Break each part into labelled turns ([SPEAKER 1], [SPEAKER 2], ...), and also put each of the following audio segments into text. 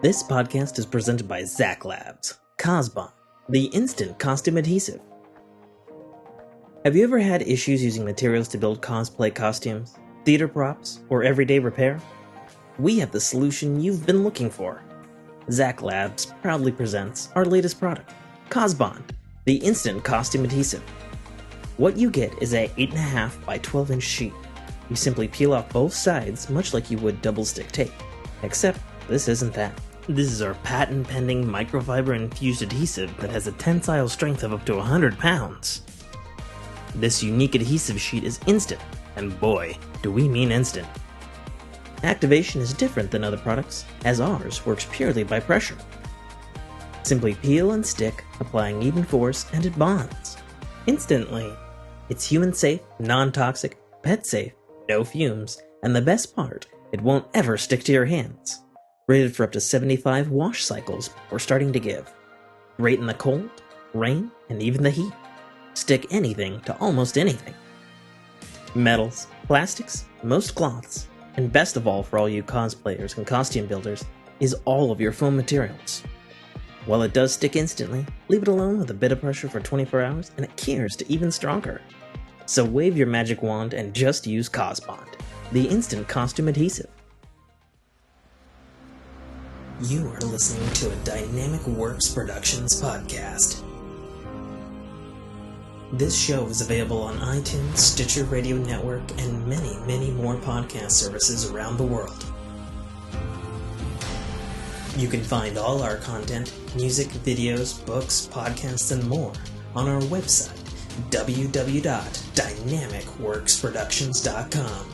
[SPEAKER 1] This podcast is presented by Zach Labs, Cosbon, the instant costume adhesive. Have you ever had issues using materials to build cosplay costumes, theater props, or everyday repair? We have the solution you've been looking for. Zach Labs proudly presents our latest product, Cosbon, the instant costume adhesive. What you get is a 8.5 by 12 inch sheet. You simply peel off both sides much like you would double stick tape, except this isn't that. This is our patent-pending microfiber-infused adhesive that has a tensile strength of up to 100 pounds. This unique adhesive sheet is instant, and boy, do we mean instant. Activation is different than other products, as ours works purely by pressure. Simply peel and stick, applying even force, and it bonds. Instantly. It's human-safe, non-toxic, pet-safe, no fumes, and the best part, it won't ever stick to your hands. Rated for up to 75 wash cycles before starting to give. Great in the cold, rain, and even the heat. Stick anything to almost anything. Metals, plastics, most cloths, and best of all for all you cosplayers and costume builders, is all of your foam materials. While it does stick instantly, leave it alone with a bit of pressure for 24 hours and it cures to even stronger. So wave your magic wand and just use Cosbond, the instant costume adhesive. You are listening to a Dynamic Works Productions podcast. This show is available on iTunes, Stitcher Radio Network, and many, many more podcast services around the world. You can find all our content, music, videos, books, podcasts, and more on our website, www.dynamicworksproductions.com.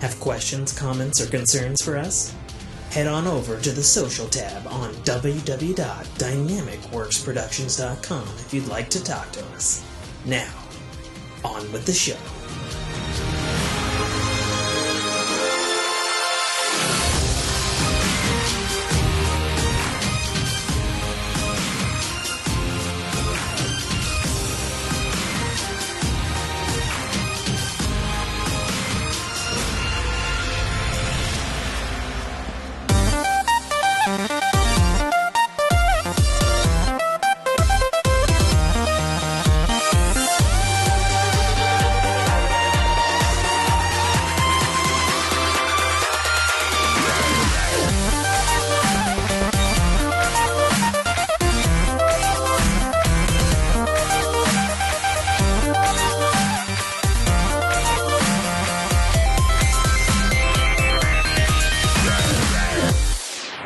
[SPEAKER 1] Have questions, comments, or concerns for us? Head on over to the social tab on www.dynamicworksproductions.com if you'd like to talk to us. Now, on with the show.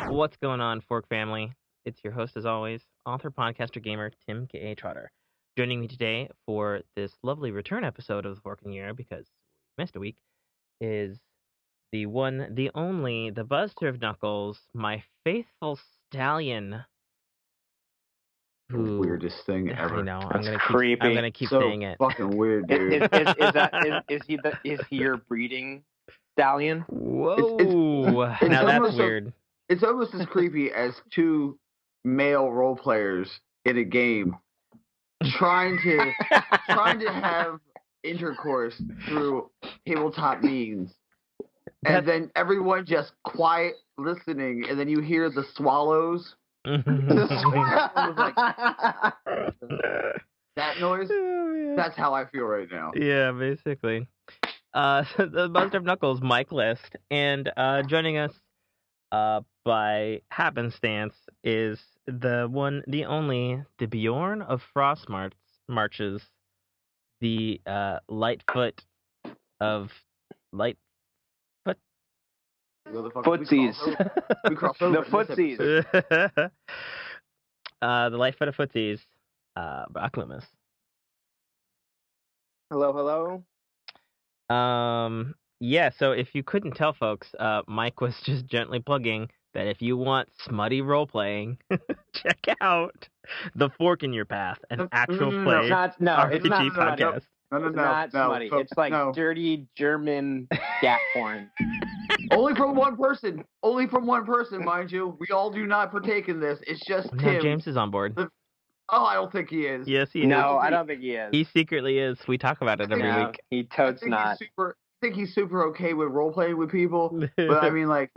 [SPEAKER 2] What's going on, Fork family? It's your host, as always, author, podcaster, gamer, Tim K.A. Trotter. Joining me today for this lovely return episode of the Forking Year, because we missed a week, is the one, the only, the Buster of Knuckles, my faithful stallion.
[SPEAKER 3] The weirdest thing ever.
[SPEAKER 2] I know.
[SPEAKER 4] I'm gonna
[SPEAKER 2] keep
[SPEAKER 3] so
[SPEAKER 2] saying it.
[SPEAKER 3] Fucking weird, dude.
[SPEAKER 4] Is he your breeding stallion?
[SPEAKER 2] Whoa!
[SPEAKER 3] It's
[SPEAKER 2] Now that's
[SPEAKER 3] almost
[SPEAKER 2] weird.
[SPEAKER 3] It's almost as creepy as two male role players in a game trying to have intercourse through tabletop means, and then everyone just quiet listening, and then you hear the swallows. That noise.
[SPEAKER 2] Oh,
[SPEAKER 3] That's how I feel right now.
[SPEAKER 2] Yeah, basically. So the Buster of Knuckles, Mike List, and joining us by happenstance is the one, the only, the Bjorn of Frost Marches, the Lightfoot of Lightfoot.
[SPEAKER 4] Footsies.
[SPEAKER 3] We cross over.
[SPEAKER 4] The footsies.
[SPEAKER 2] The Lightfoot of Footsies, Brocklemus.
[SPEAKER 4] Hello.
[SPEAKER 2] Yeah, so if you couldn't tell, folks, Mike was just gently plugging that if you want smutty role-playing, check out The Fork in Your Path, an actual play
[SPEAKER 4] It's
[SPEAKER 2] RPG
[SPEAKER 4] not smutty.
[SPEAKER 2] podcast.
[SPEAKER 4] It's not smutty. It's like dirty German scat porn.
[SPEAKER 3] Only from one person, mind you. We all do not partake in this. It's just
[SPEAKER 2] No,
[SPEAKER 3] Tim.
[SPEAKER 2] James is on board.
[SPEAKER 3] I don't think he is.
[SPEAKER 2] Yes, he is.
[SPEAKER 4] No, I don't think he is.
[SPEAKER 2] He secretly is. We talk about it every week.
[SPEAKER 4] He totes not.
[SPEAKER 3] I think he's super okay with role playing with people, but I mean, like,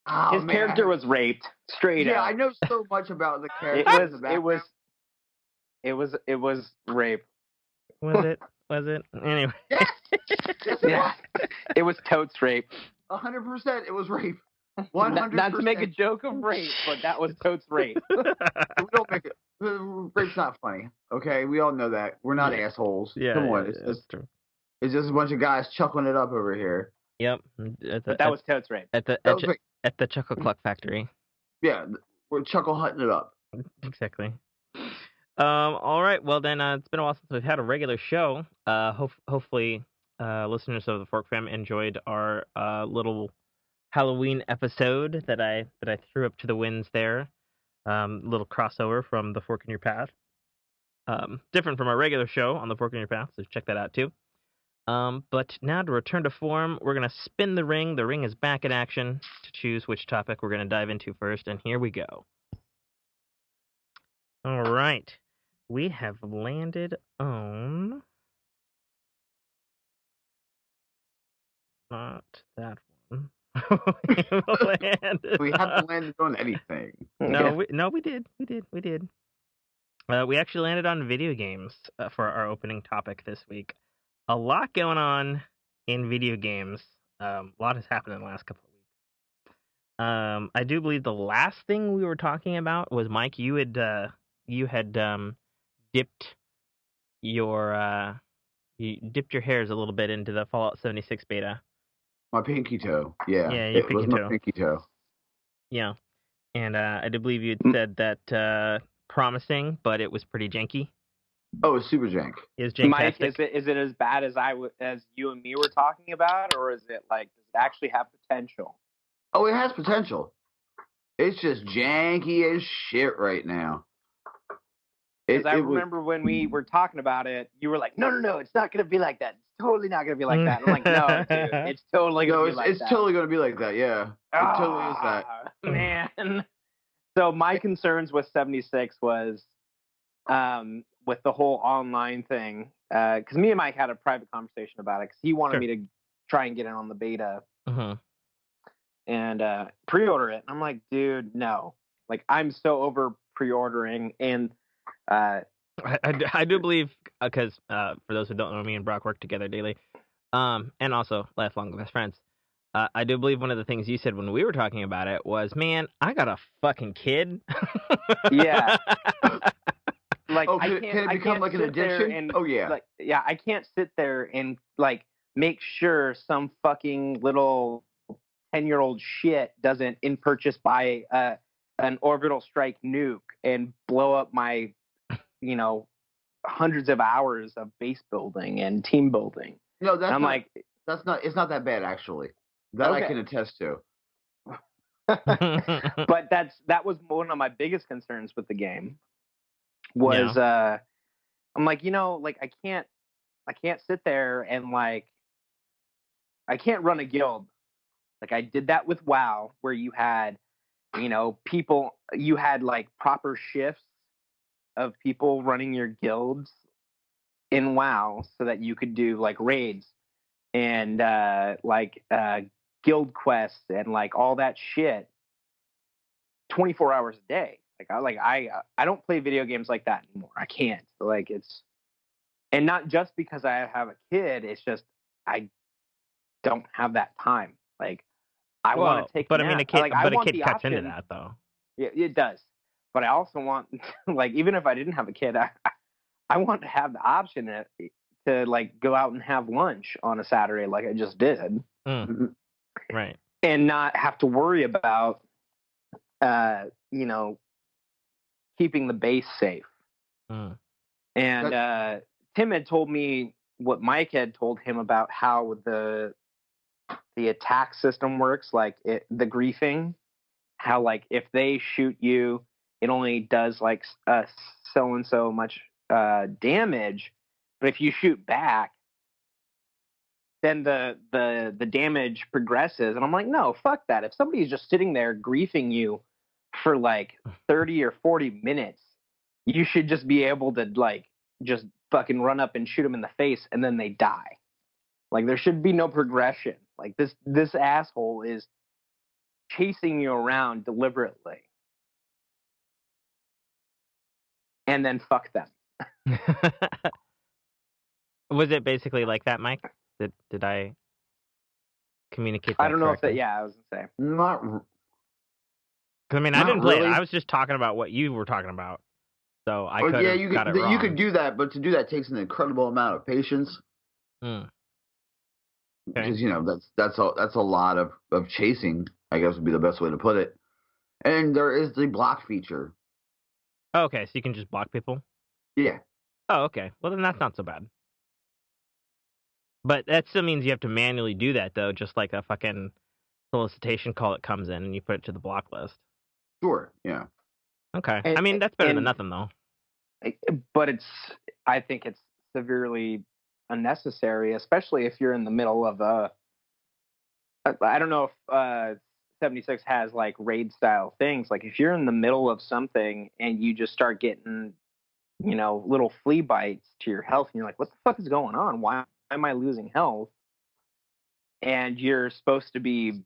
[SPEAKER 3] Oh,
[SPEAKER 4] his character was raped straight up.
[SPEAKER 3] Yeah, I know so much about the character.
[SPEAKER 4] It was rape.
[SPEAKER 2] Was it? Anyway.
[SPEAKER 3] Yes,
[SPEAKER 4] yeah. It was totes rape.
[SPEAKER 3] 100%. It was rape. 100%.
[SPEAKER 4] Not to make a joke of rape, but that was totes rape.
[SPEAKER 3] We don't make it. Rape's not funny. Okay, we all know that. We're not assholes.
[SPEAKER 2] Yeah,
[SPEAKER 3] come on.
[SPEAKER 2] That's true.
[SPEAKER 3] It's just a bunch of guys chuckling it up over here.
[SPEAKER 2] Yep.
[SPEAKER 4] But that was totes rape.
[SPEAKER 2] At the Chuckle Cluck Factory.
[SPEAKER 3] Yeah, we're chuckle hutting it up.
[SPEAKER 2] Exactly. All right. Well, then it's been a while since we've had a regular show. Hopefully, listeners of the Fork Fam enjoyed our little Halloween episode that I threw up to the winds there. Little crossover from the Fork in Your Path. Different from our regular show on the Fork in Your Path, so check that out too. But now to return to form, we're going to spin the ring. The ring is back in action to choose which topic we're going to dive into first, and here we go. All right. We have landed on... Not that one.
[SPEAKER 3] We haven't landed on anything.
[SPEAKER 2] No, we did. We actually landed on video games for our opening topic this week. A lot going on in video games. A lot has happened in the last couple of weeks. I do believe the last thing we were talking about was, Mike, you had dipped your hairs a little bit into the Fallout 76 beta.
[SPEAKER 3] My pinky toe. Yeah,
[SPEAKER 2] your
[SPEAKER 3] pinky toe.
[SPEAKER 2] Yeah, and I do believe you had said that promising, but it was pretty janky.
[SPEAKER 3] Oh, it's super jank.
[SPEAKER 2] It was jank-tastic.
[SPEAKER 4] Mike, is it as bad as you and me were talking about, or is it like, does it actually have potential?
[SPEAKER 3] Oh, it has potential. It's just janky as shit right now.
[SPEAKER 4] Because I remember when we were talking about it, you were like, no, it's not going to be like that. It's totally not going to be like that. I'm like, no, dude, it's totally going to be like that.
[SPEAKER 3] It's totally going to be like that, yeah. It totally is that.
[SPEAKER 4] Man. So my concerns with 76 was with the whole online thing, because me and Mike had a private conversation about it, because he wanted me to try and get in on the beta and pre-order it. I'm like, dude, no. Like, I'm so over pre-ordering, and
[SPEAKER 2] I do believe, because for those who don't know, me and Brock work together daily, and also lifelong best friends. I do believe one of the things you said when we were talking about it was, man, I got a fucking kid.
[SPEAKER 4] Yeah. Like,
[SPEAKER 3] can it become like an addiction?
[SPEAKER 4] I can't sit there and like make sure some fucking little 10-year-old shit doesn't purchase by an orbital strike nuke and blow up my, hundreds of hours of base building and team building.
[SPEAKER 3] No, it's not that bad, actually. That I can attest to.
[SPEAKER 4] But that was one of my biggest concerns with the game. Was I'm like, I can't sit there and like, I can't run a guild. Like, I did that with WoW, where you had, you had like proper shifts of people running your guilds in WoW so that you could do like raids and guild quests and like all that shit 24 hours a day. I don't play video games like that anymore. I can't. Like, and not just because I have a kid, it's just I don't have that time. Like, I want to take.
[SPEAKER 2] But
[SPEAKER 4] a
[SPEAKER 2] kid, a kid cuts into that though.
[SPEAKER 4] Yeah, it does. But I also want, like, even if I didn't have a kid, I want to have the option to like go out and have lunch on a Saturday, like I just did.
[SPEAKER 2] Right.
[SPEAKER 4] And not have to worry about, keeping the base safe. And Tim had told me what Mike had told him about how the attack system works, like the griefing, how like if they shoot you, it only does like so and so much damage, but if you shoot back, then the damage progresses. And I'm like, no, fuck that. If somebody's just sitting there griefing you for like 30 or 40 minutes, you should just be able to like just fucking run up and shoot them in the face and then they die. Like, there should be no progression. Like, this asshole is chasing you around deliberately, and then fuck them.
[SPEAKER 2] Was it basically like that, Mike? Did I communicate that
[SPEAKER 4] I don't know
[SPEAKER 2] correctly?
[SPEAKER 4] if that. Yeah, I was gonna say.
[SPEAKER 3] Not.
[SPEAKER 2] 'Cause, I mean, I
[SPEAKER 3] Not
[SPEAKER 2] didn't play
[SPEAKER 3] really.
[SPEAKER 2] it. I was just talking about what you were talking about. So I
[SPEAKER 3] Well,
[SPEAKER 2] could
[SPEAKER 3] yeah,
[SPEAKER 2] have got it wrong.
[SPEAKER 3] you could do that, but to do that takes an incredible amount of patience.
[SPEAKER 2] Okay.
[SPEAKER 3] Because that's a lot of chasing, I guess would be the best way to put it. And there is the block feature.
[SPEAKER 2] Oh, okay, so you can just block people?
[SPEAKER 3] Yeah.
[SPEAKER 2] Oh, okay. Well, then that's not so bad. But that still means you have to manually do that, though, just like a fucking solicitation call that comes in and you put it to the block list.
[SPEAKER 3] Sure. Yeah.
[SPEAKER 2] Okay.
[SPEAKER 4] And-
[SPEAKER 2] I mean, that's better than
[SPEAKER 4] and-
[SPEAKER 2] nothing, though.
[SPEAKER 4] But I think it's severely unnecessary, especially if you're in the middle of I don't know if 76 has like raid style things. Like if you're in the middle of something and you just start getting, little flea bites to your health, and you're like, what the fuck is going on? Why am I losing health? And you're supposed to be,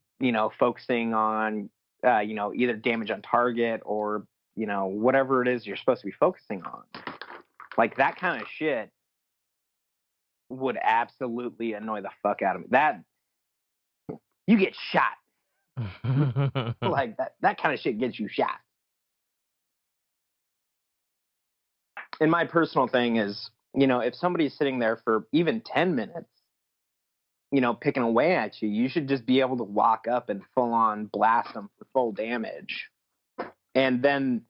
[SPEAKER 4] focusing on, either damage on target or, whatever it is you're supposed to be focusing on. Like that kind of shit would absolutely annoy the fuck out of me. That you get shot. Like that kind of shit gets you shot. And my personal thing is, if somebody's sitting there for even 10 minutes, picking away at you, you should just be able to walk up and full on blast them for full damage. And then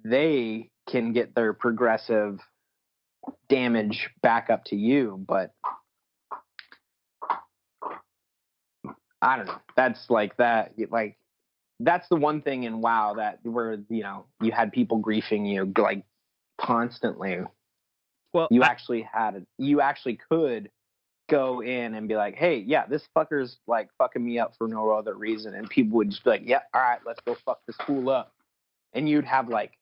[SPEAKER 4] they can get their progressive damage back up to you. But I don't know. That's like that. Like that's the one thing in WoW that where you had people griefing you like constantly.
[SPEAKER 2] Well,
[SPEAKER 4] You actually could go in and be like, hey, yeah, this fucker's like fucking me up for no other reason, and people would just be like, yeah, all right, let's go fuck this fool up, and you'd have like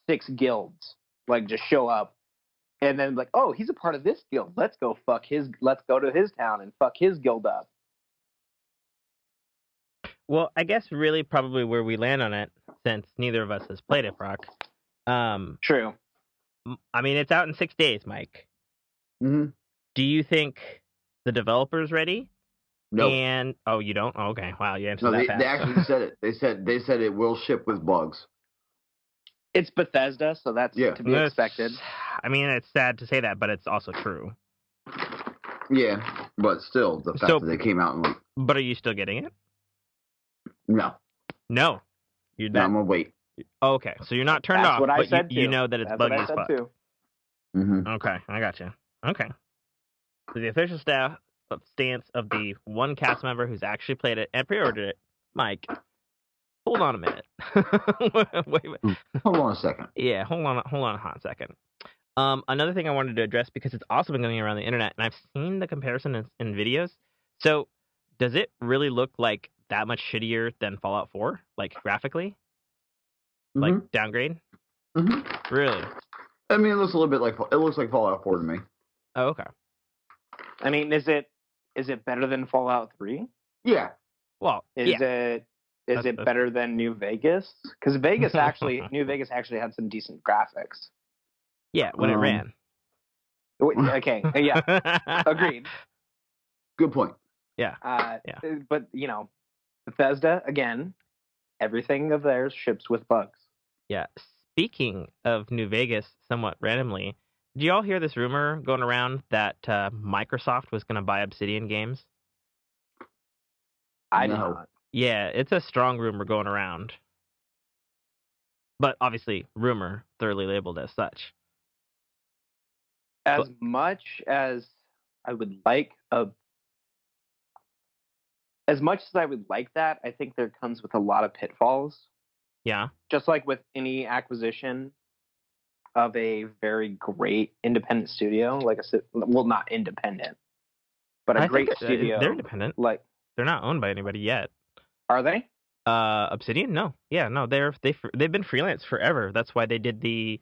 [SPEAKER 4] 6 guilds like just show up. And then like, oh, he's a part of this guild. Let's go to his town and fuck his guild up.
[SPEAKER 2] Well, I guess really probably where we land on it, since neither of us has played it, Brock.
[SPEAKER 4] True.
[SPEAKER 2] I mean, it's out in 6 days, Mike.
[SPEAKER 3] Mm-hmm.
[SPEAKER 2] Do you think the developer's ready?
[SPEAKER 3] No.
[SPEAKER 2] And you don't? Oh, okay. Wow, you answered
[SPEAKER 3] No,
[SPEAKER 2] that fast.
[SPEAKER 3] they actually said it. They said it will ship with bugs.
[SPEAKER 4] It's Bethesda, so that's to be expected.
[SPEAKER 2] I mean, it's sad to say that, but it's also true.
[SPEAKER 3] Yeah, but still, the fact that they came out and like.
[SPEAKER 2] But are you still getting it?
[SPEAKER 3] No.
[SPEAKER 2] No.
[SPEAKER 3] I'm gonna wait.
[SPEAKER 2] Oh, okay, so you're not turned off,
[SPEAKER 4] what I
[SPEAKER 2] but
[SPEAKER 4] said
[SPEAKER 2] you know that it's
[SPEAKER 4] That's
[SPEAKER 2] buggy
[SPEAKER 4] what I
[SPEAKER 2] as
[SPEAKER 4] said
[SPEAKER 2] fuck.
[SPEAKER 4] too.
[SPEAKER 3] Mm-hmm.
[SPEAKER 2] Okay, I got you. Okay. So the official stance of the one cast member who's actually played it and pre-ordered it, Mike. Hold on a minute. wait.
[SPEAKER 3] Hold on a second.
[SPEAKER 2] Yeah, hold on a hot second. Another thing I wanted to address, because it's also been going around the internet, and I've seen the comparison in videos. So, does it really look like that much shittier than Fallout 4, like graphically? Like downgrade?
[SPEAKER 3] Mm-hmm.
[SPEAKER 2] Really?
[SPEAKER 3] I mean, it looks a little bit like Fallout 4 to me.
[SPEAKER 2] Oh, okay.
[SPEAKER 4] I mean, is it better than Fallout 3?
[SPEAKER 3] Yeah.
[SPEAKER 4] Well, is it better than New Vegas? Because New Vegas actually had some decent graphics.
[SPEAKER 2] Yeah, when it ran.
[SPEAKER 4] Okay, yeah, agreed.
[SPEAKER 3] Good point.
[SPEAKER 2] Yeah.
[SPEAKER 4] But Bethesda again, everything of theirs ships with bugs.
[SPEAKER 2] Yeah. Speaking of New Vegas, somewhat randomly, did you all hear this rumor going around that Microsoft was going to buy Obsidian Games?
[SPEAKER 4] I did not.
[SPEAKER 2] Yeah, it's a strong rumor going around. But obviously, rumor, thoroughly labeled as such.
[SPEAKER 4] As much as I would like that, I think there comes with a lot of pitfalls.
[SPEAKER 2] Yeah.
[SPEAKER 4] Just like with any acquisition of a very great independent studio, like I said, well, not independent, but a great studio.
[SPEAKER 2] They're independent. Like they're not owned by anybody yet.
[SPEAKER 4] Are they?
[SPEAKER 2] Obsidian? No. Yeah, no. They've been freelance forever. That's why they did the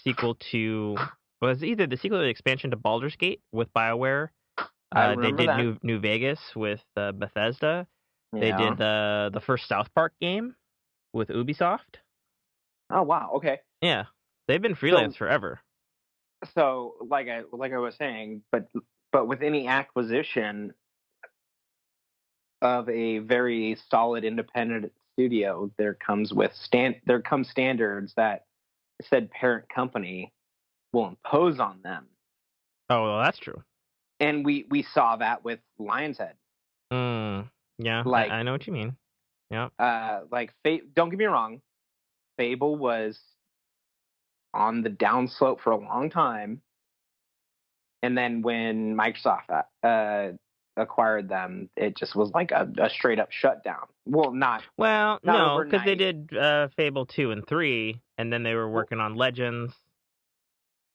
[SPEAKER 2] sequel to was either the sequel or the expansion to Baldur's Gate with BioWare. They did New Vegas with Bethesda. They
[SPEAKER 4] Yeah.
[SPEAKER 2] did the first South Park game with Ubisoft.
[SPEAKER 4] Oh wow. Okay.
[SPEAKER 2] Yeah, they've been freelance forever.
[SPEAKER 4] So like I was saying, but with any acquisition of a very solid independent studio, there comes standards that said parent company will impose on them.
[SPEAKER 2] Oh, well, that's true.
[SPEAKER 4] And we saw that with Lion's Head.
[SPEAKER 2] Yeah,
[SPEAKER 4] Like
[SPEAKER 2] I know what you mean. Yeah.
[SPEAKER 4] Like don't get me wrong, Fable was on the downslope for a long time, and then when Microsoft acquired them, it just was like a straight up shutdown. Well, not
[SPEAKER 2] no, because they
[SPEAKER 4] overnight.
[SPEAKER 2] did Fable 2 and 3, and then they were working on Legends.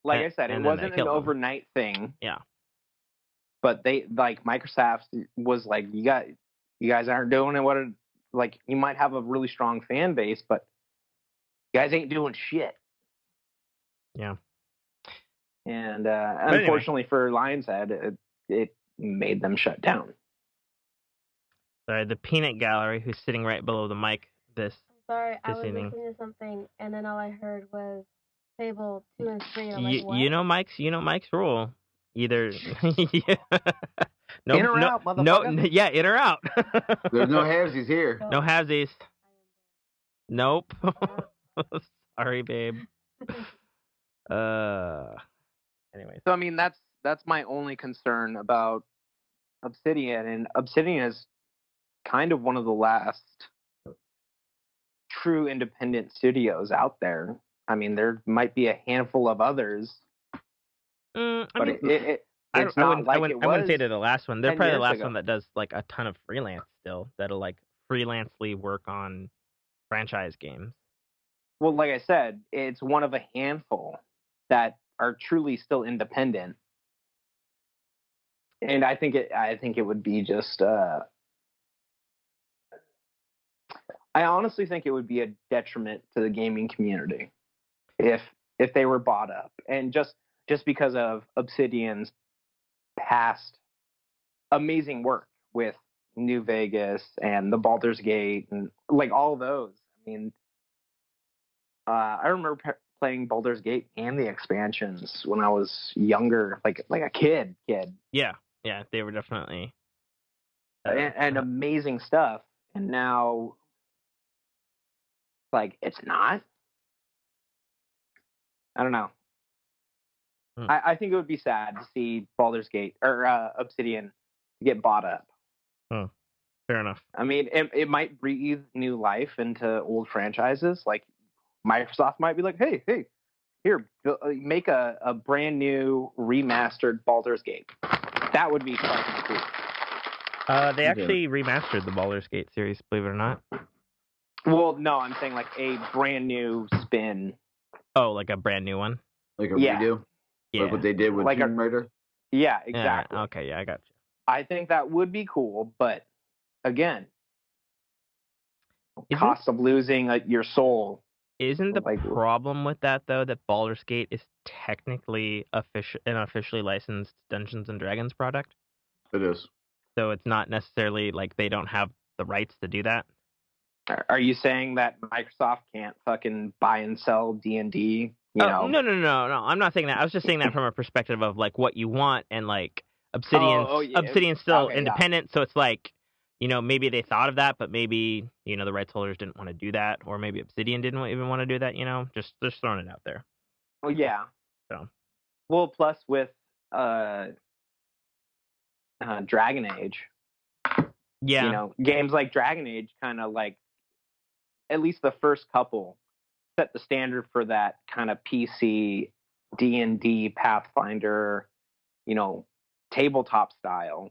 [SPEAKER 4] Like I said, it
[SPEAKER 2] and then they
[SPEAKER 4] wasn't an
[SPEAKER 2] killed them.
[SPEAKER 4] overnight thing.
[SPEAKER 2] Yeah.
[SPEAKER 4] But they Microsoft was like, you guys aren't doing it. Like you might have a really strong fan base, but you guys ain't doing shit.
[SPEAKER 2] Yeah.
[SPEAKER 4] And unfortunately for Lion's Head, it made them shut down.
[SPEAKER 2] Sorry, the Peanut Gallery, who's sitting right below the mic
[SPEAKER 5] Sorry, I was
[SPEAKER 2] evening.
[SPEAKER 5] listening to something, and then all I heard was Fable 2 and 3, and I'm
[SPEAKER 2] you,
[SPEAKER 5] like, what?
[SPEAKER 2] you know Mike's rule. Either
[SPEAKER 4] in or out, motherfucker.
[SPEAKER 2] Yeah, in or out.
[SPEAKER 3] There's no halvesies here.
[SPEAKER 2] No halvesies. Nope. Sorry, babe. Anyway.
[SPEAKER 4] So I mean, that's my only concern about Obsidian, and Obsidian is kind of one of the last true independent studios out there. I mean, there might be a handful of others,
[SPEAKER 2] I
[SPEAKER 4] but
[SPEAKER 2] mean,
[SPEAKER 4] it's
[SPEAKER 2] I
[SPEAKER 4] not
[SPEAKER 2] wouldn't say they're the last one. They're probably the last
[SPEAKER 4] ago.
[SPEAKER 2] one that does like a ton of freelance still. That'll like freelancely work on franchise games.
[SPEAKER 4] Well, like I said, it's one of a handful that are truly still independent, and I think it would be just. I honestly think it would be a detriment to the gaming community if they were bought up, and just because of Obsidian's past amazing work with New Vegas and the Baldur's Gate and like all those. I mean, I remember playing Baldur's Gate and the expansions when I was younger, like a kid.
[SPEAKER 2] Yeah, they were definitely
[SPEAKER 4] and amazing stuff. And now, like, it's not. I don't know. I think it would be sad to see Baldur's Gate or Obsidian get bought up.
[SPEAKER 2] Fair enough.
[SPEAKER 4] I mean, it might breathe new life into old franchises. Like Microsoft might be like, hey, here, make a brand new remastered Baldur's Gate. That would be fucking cool.
[SPEAKER 2] They actually remastered the Baldur's Gate series, believe it or not.
[SPEAKER 4] Well, no, I'm saying like a brand new spin.
[SPEAKER 2] Oh, like a brand new one?
[SPEAKER 3] Like a redo?
[SPEAKER 2] Yeah.
[SPEAKER 3] Like what they did with Tomb Raider?
[SPEAKER 4] Yeah, exactly.
[SPEAKER 2] Yeah, okay, yeah, I got you.
[SPEAKER 4] I think that would be cool, but again, cost of losing your soul.
[SPEAKER 2] Isn't the problem with that, though, that Baldur's Gate is technically an officially licensed Dungeons & Dragons product?
[SPEAKER 3] It is.
[SPEAKER 2] So it's not necessarily like they don't have the rights to do that?
[SPEAKER 4] Are you saying that Microsoft can't fucking buy and sell D&D? You know?
[SPEAKER 2] No. I'm not saying that. I was just saying that from a perspective of like what you want, and like Obsidian's still independent, so it's like, you know, maybe they thought of that, but maybe, you know, the rights holders didn't want to do that, or maybe Obsidian didn't even want to do that, you know, just throwing it out there.
[SPEAKER 4] Well, yeah.
[SPEAKER 2] So.
[SPEAKER 4] Well, plus with Dragon Age.
[SPEAKER 2] Yeah.
[SPEAKER 4] You know, games like Dragon Age kind of like, at least the first couple, set the standard for that kind of PC D&D Pathfinder, you know, tabletop style.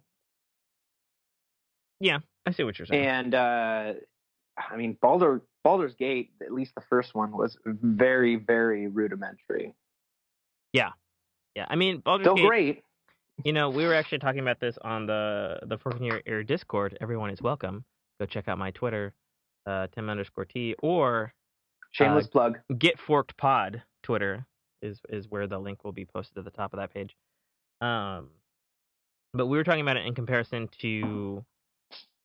[SPEAKER 2] Yeah, I see what you're saying.
[SPEAKER 4] And I mean, Baldur's Gate, at least the first one, was very, very rudimentary.
[SPEAKER 2] Yeah. I mean, Baldur's
[SPEAKER 4] Still
[SPEAKER 2] Gate,
[SPEAKER 4] great.
[SPEAKER 2] You know, we were actually talking about this on the Forking Your Ear Discord. Everyone is welcome. Go check out my Twitter, Tim_T, or
[SPEAKER 4] shameless plug.
[SPEAKER 2] Get Forked Pod Twitter is where the link will be posted at the top of that page. But we were talking about it in comparison to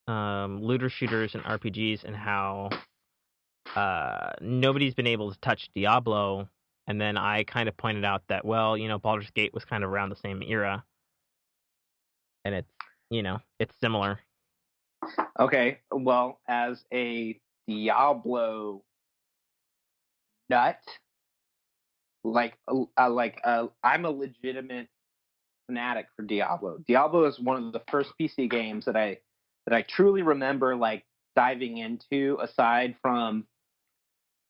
[SPEAKER 2] looter shooters and RPGs and how nobody's been able to touch Diablo. And then I kind of pointed out that, well, Baldur's Gate was kind of around the same era. And it's similar.
[SPEAKER 4] Okay, well, as a Diablo nut, I'm a legitimate fanatic for Diablo. Diablo is one of the first PC games that I truly remember like diving into, aside from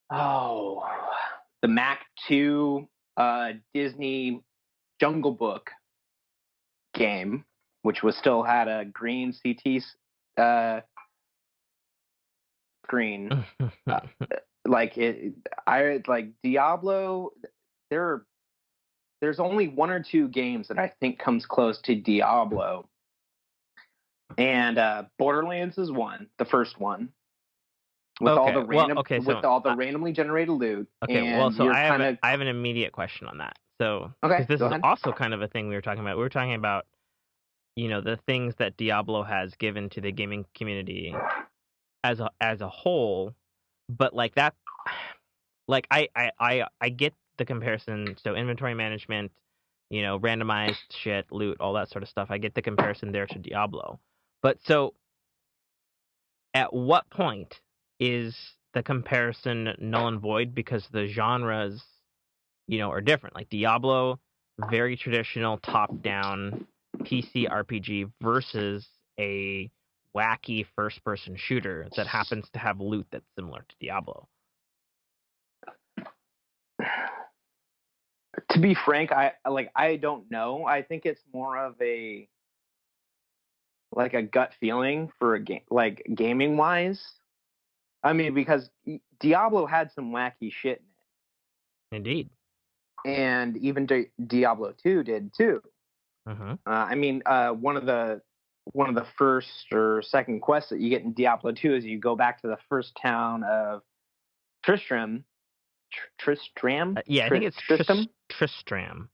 [SPEAKER 4] the Mac 2 Disney Jungle Book game, which still had a green CT screen. Diablo. There's only one or two games that I think comes close to Diablo, and Borderlands is one, the first one, with all the randomly generated loot.
[SPEAKER 2] Okay, well, so I have an immediate question on that. So,
[SPEAKER 4] okay,
[SPEAKER 2] this is also kind of a thing we were talking about. We were talking about, the things that Diablo has given to the gaming community as a whole, but like that, like I get the comparison. So inventory management, randomized shit, loot, all that sort of stuff. I get the comparison there to Diablo, but so at what point is the comparison null and void because the genres, are different? Like Diablo, very traditional top-down PC RPG versus a wacky first-person shooter that happens to have loot that's similar to Diablo.
[SPEAKER 4] To be frank, I don't know. I think it's more of a gut feeling for a game, like gaming wise. I mean, because Diablo had some wacky shit in it.
[SPEAKER 2] Indeed.
[SPEAKER 4] And even Diablo 2 did too.
[SPEAKER 2] Mm-hmm.
[SPEAKER 4] One of the first or second quests that you get in Diablo 2 is you go back to the first town of Tristram. Tristram?
[SPEAKER 2] Yeah, I think it's
[SPEAKER 4] Tristram.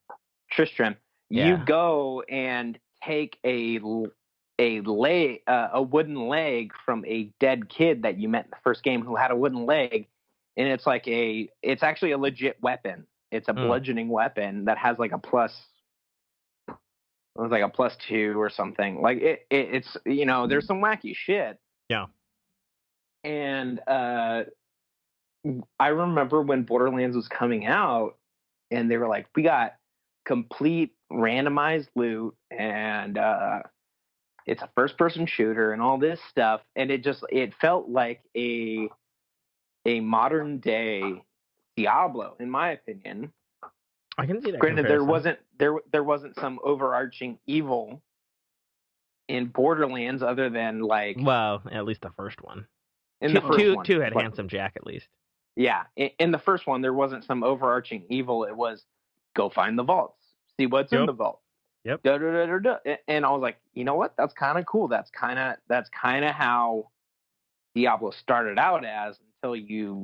[SPEAKER 2] Tristram. Yeah.
[SPEAKER 4] You go and take a wooden leg from a dead kid that you met in the first game who had a wooden leg, and it's actually a legit weapon. It's a bludgeoning weapon that has like a plus. It was like a +2 or something. Like it's there's some wacky shit.
[SPEAKER 2] Yeah.
[SPEAKER 4] And I remember when Borderlands was coming out, and they were like, we got complete randomized loot, and it's a first-person shooter and all this stuff, and it felt like a modern-day Diablo, in my opinion.
[SPEAKER 2] I can see that.
[SPEAKER 4] Granted, there wasn't some overarching evil in Borderlands other than like.
[SPEAKER 2] Well, at least the first one. Two had Handsome Jack at least.
[SPEAKER 4] Yeah, in the first one there wasn't some overarching evil. It was go find the vaults, see what's in the vault.
[SPEAKER 2] Yep.
[SPEAKER 4] And I was like, you know what? That's kind of cool. That's kind of how Diablo started out as, until you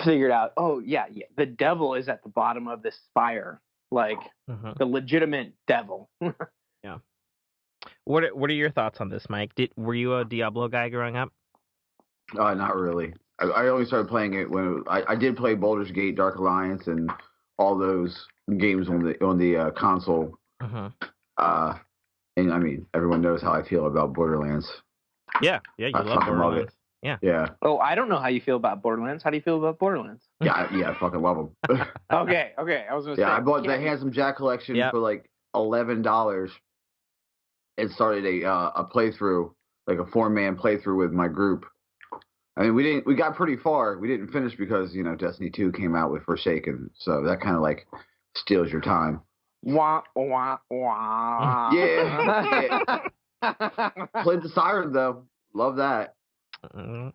[SPEAKER 4] figured out, oh yeah, the devil is at the bottom of this spire, like the legitimate devil.
[SPEAKER 2] Yeah. What are your thoughts on this, Mike? Were you a Diablo guy growing up?
[SPEAKER 3] Not really. I only started playing it when I did play Baldur's Gate, Dark Alliance, and all those games on the console. And I mean, everyone knows how I feel about Borderlands.
[SPEAKER 2] Yeah, you love Borderlands.
[SPEAKER 3] Love it. Yeah.
[SPEAKER 4] Oh, I don't know how you feel about Borderlands. How do you feel about Borderlands?
[SPEAKER 3] Yeah, I fucking love them.
[SPEAKER 4] Okay. I was gonna say.
[SPEAKER 3] Yeah, I bought the Handsome Jack collection for like $11, and started a playthrough, like a 4-man playthrough with my group. I mean, we got pretty far. We didn't finish because, Destiny 2 came out with Forsaken. So that kind of like steals your time.
[SPEAKER 4] Wah, wah, wah.
[SPEAKER 3] Yeah. Played the Siren though. Love that. Then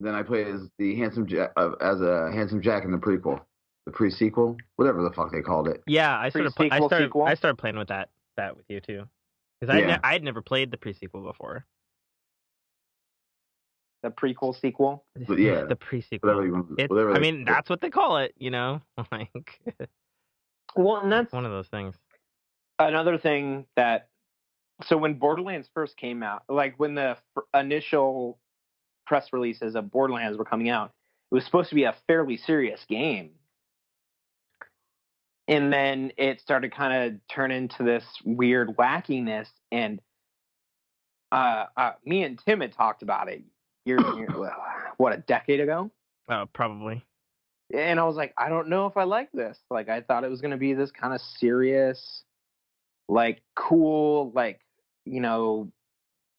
[SPEAKER 3] I played as the Handsome Jack, a Handsome Jack in the prequel. The pre-sequel? Whatever the fuck they called it.
[SPEAKER 2] Yeah, I started playing with that with you too. Because I had never played the pre-sequel before.
[SPEAKER 4] The prequel sequel?
[SPEAKER 3] But yeah.
[SPEAKER 2] The pre-sequel. That's what they call it, like.
[SPEAKER 4] Well, and that's
[SPEAKER 2] one of those things.
[SPEAKER 4] Another thing that So when Borderlands first came out, like when the initial press releases of Borderlands were coming out, it was supposed to be a fairly serious game. And then it started kind of turn into this weird wackiness. And me and Tim had talked about it a decade ago?
[SPEAKER 2] Probably.
[SPEAKER 4] And I was like, I don't know if I like this. Like, I thought it was going to be this kind of serious, like, cool, like,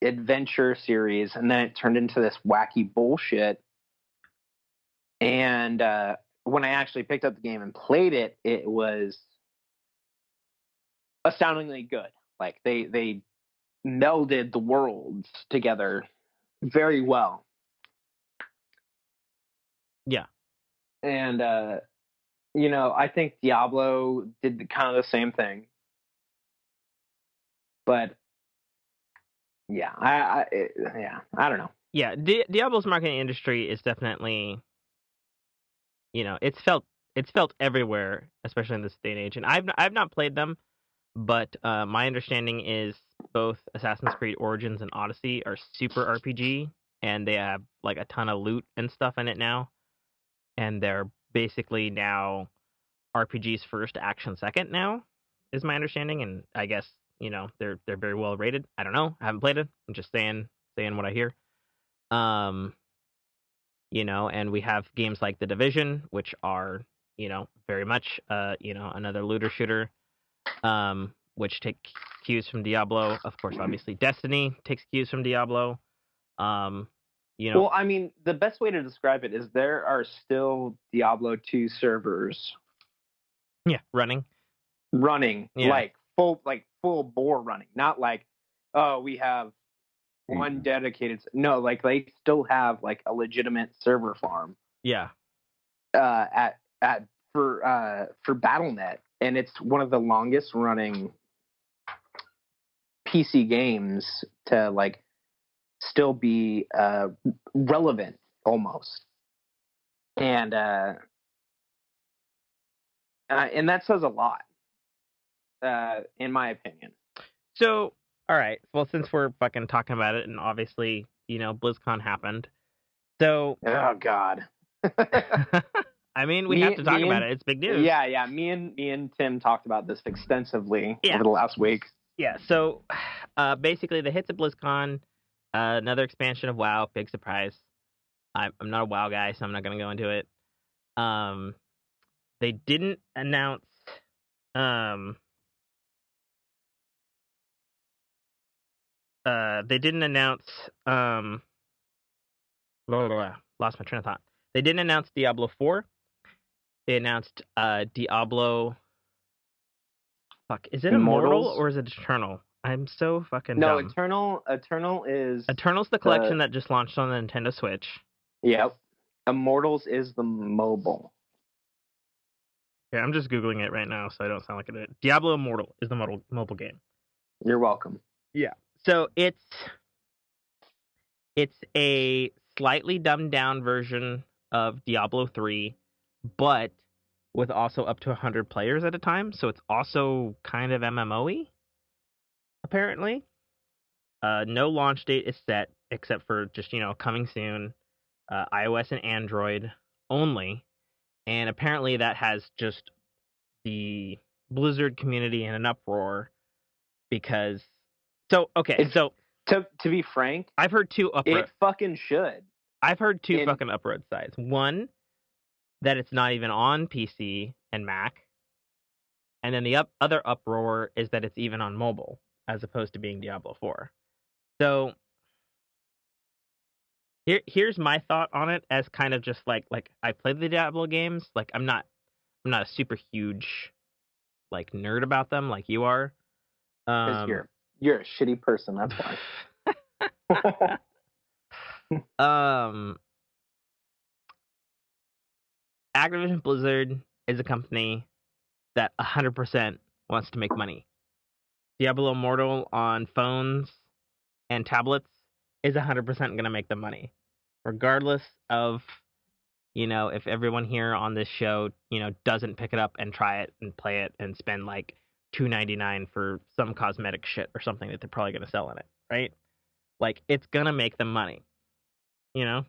[SPEAKER 4] adventure series. And then it turned into this wacky bullshit. And when I actually picked up the game and played it, it was astoundingly good. Like, they melded the worlds together very well.
[SPEAKER 2] Yeah.
[SPEAKER 4] And, I think Diablo did kind of the same thing. But, yeah, I don't know.
[SPEAKER 2] Yeah, Diablo's marketing industry is definitely, it's felt everywhere, especially in this day and age. And I've not played them, but my understanding is both Assassin's Creed Origins and Odyssey are super RPG, and they have like a ton of loot and stuff in it now, and they're basically now RPGs first, action second now, is my understanding. And I guess they're very well rated. I don't know. I haven't played it. I'm just saying what I hear. And we have games like The Division, which are very much another looter shooter, which take cues from Diablo. Of course, obviously Destiny takes cues from Diablo.
[SPEAKER 4] Well, I mean, the best way to describe it is there are still Diablo 2 servers.
[SPEAKER 2] Yeah, running,
[SPEAKER 4] yeah. like full bore running, not like, oh, we have one dedicated. No, like they still have like a legitimate server farm.
[SPEAKER 2] Yeah.
[SPEAKER 4] For BattleNet, and it's one of the longest running PC games to like still be relevant almost, and that says a lot, in my opinion.
[SPEAKER 2] So, all right. Well, since we're fucking talking about it, and obviously, BlizzCon happened. So,
[SPEAKER 4] oh God.
[SPEAKER 2] I mean, we have to talk about it. It's big news.
[SPEAKER 4] Yeah. Me and Tim talked about this extensively over the last week.
[SPEAKER 2] Yeah. So, basically, the hits at BlizzCon, another expansion of WoW. Big surprise. I'm not a WoW guy, so I'm not going to go into it. They didn't announce. They didn't announce. Lost my train of thought. They didn't announce Diablo 4. They announced Diablo. Fuck, is it Immortal or is it Eternal? I'm so fucking dumb.
[SPEAKER 4] Eternal is...
[SPEAKER 2] Eternal's the collection that just launched on the Nintendo Switch.
[SPEAKER 4] Yep. Immortals is the mobile.
[SPEAKER 2] Yeah, I'm just Googling it right now so I don't sound like an idiot. Diablo Immortal is the mobile game.
[SPEAKER 4] You're welcome.
[SPEAKER 2] Yeah. So it's a slightly dumbed down version of Diablo 3, but with also up to 100 players at a time, so it's also kind of MMO-y, apparently. No launch date is set, except for just, coming soon, iOS and Android only, and apparently that has just the Blizzard community in an uproar, because... So, okay,
[SPEAKER 4] To be frank...
[SPEAKER 2] I've heard two uproar...
[SPEAKER 4] It fucking should.
[SPEAKER 2] I've heard two fucking uproar sides. One, that it's not even on PC and Mac. And then the other uproar is that it's even on mobile, as opposed to being Diablo 4. So, here's my thought on it, as kind of just like I played the Diablo games. Like, I'm not a super huge, like, nerd about them like you are.
[SPEAKER 4] Because you're a shitty person, that's why.
[SPEAKER 2] Activision Blizzard is a company that 100% wants to make money. Diablo Immortal on phones and tablets is 100% going to make them money, regardless of, if everyone here on this show, doesn't pick it up and try it and play it and spend like $2.99 for some cosmetic shit or something that they're probably going to sell in it, right? Like, it's going to make them money, you know?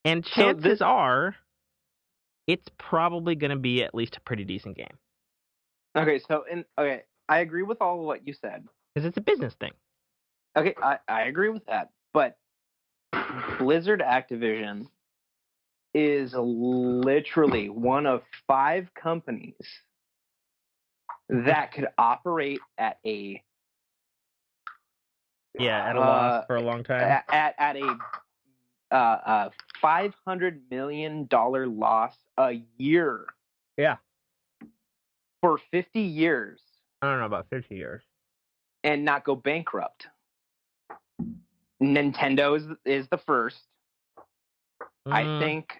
[SPEAKER 2] And chances are it's probably going to be at least a pretty decent game.
[SPEAKER 4] Okay, I agree with all of what you said.
[SPEAKER 2] Because it's a business thing.
[SPEAKER 4] Okay, I agree with that. But Blizzard Activision is literally one of 5 companies that could operate at a
[SPEAKER 2] loss for a long time.
[SPEAKER 4] At a $500 million loss a year.
[SPEAKER 2] Yeah.
[SPEAKER 4] For 50 years.
[SPEAKER 2] I don't know about 50 years.
[SPEAKER 4] And not go bankrupt. Nintendo is the first. I think.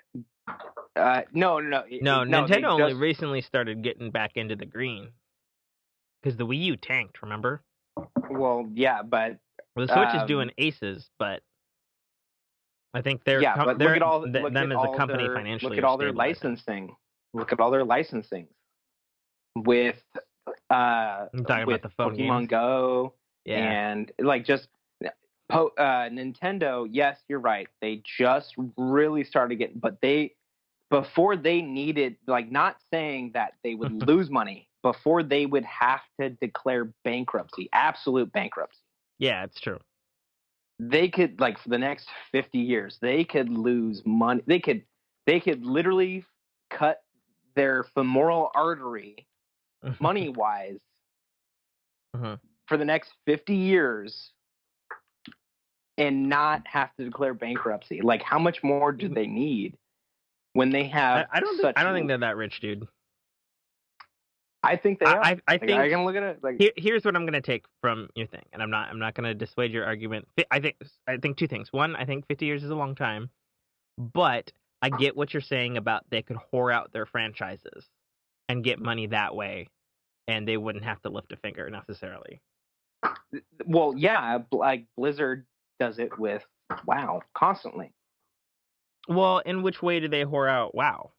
[SPEAKER 4] No.
[SPEAKER 2] Nintendo only recently started getting back into the green. Because the Wii U tanked, remember?
[SPEAKER 4] Well, yeah, but
[SPEAKER 2] the Switch is doing aces, but I think they're
[SPEAKER 4] but look at all
[SPEAKER 2] them as a company financially.
[SPEAKER 4] Look at all their licensing. Look at all their licensing with
[SPEAKER 2] I'm talking about the phone
[SPEAKER 4] Pokemon
[SPEAKER 2] games.
[SPEAKER 4] Go and like just Nintendo. Yes, you're right. They just really started getting, but before they needed, like, not saying that they would lose money, before they would have to declare bankruptcy, absolute bankruptcy.
[SPEAKER 2] Yeah, it's true.
[SPEAKER 4] They could, like, for the next 50 years, they could lose money. They could literally cut their femoral artery, money-wise, for the next 50 years and not have to declare bankruptcy. Like, how much more do they need when they have
[SPEAKER 2] I don't think they're that rich, dude.
[SPEAKER 4] I think they are.
[SPEAKER 2] I think
[SPEAKER 4] I can look at it. Like,
[SPEAKER 2] here's what I'm going to take from your thing, and I'm not going to dissuade your argument. I think 2 things. One, I think 50 years is a long time, but I get what you're saying about they could whore out their franchises and get money that way, and they wouldn't have to lift a finger necessarily.
[SPEAKER 4] Well, yeah, like Blizzard does it with WoW constantly.
[SPEAKER 2] Well, in which way do they whore out WoW?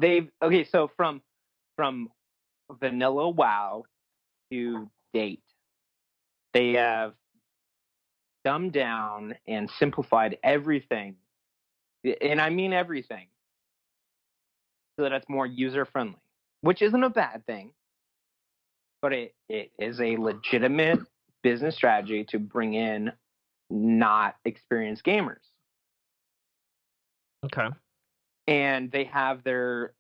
[SPEAKER 4] So from vanilla WoW to date, they have dumbed down and simplified everything, and I mean everything, so that it's more user friendly, which isn't a bad thing, but it is a legitimate business strategy to bring in not experienced gamers.
[SPEAKER 2] Okay.
[SPEAKER 4] And they have their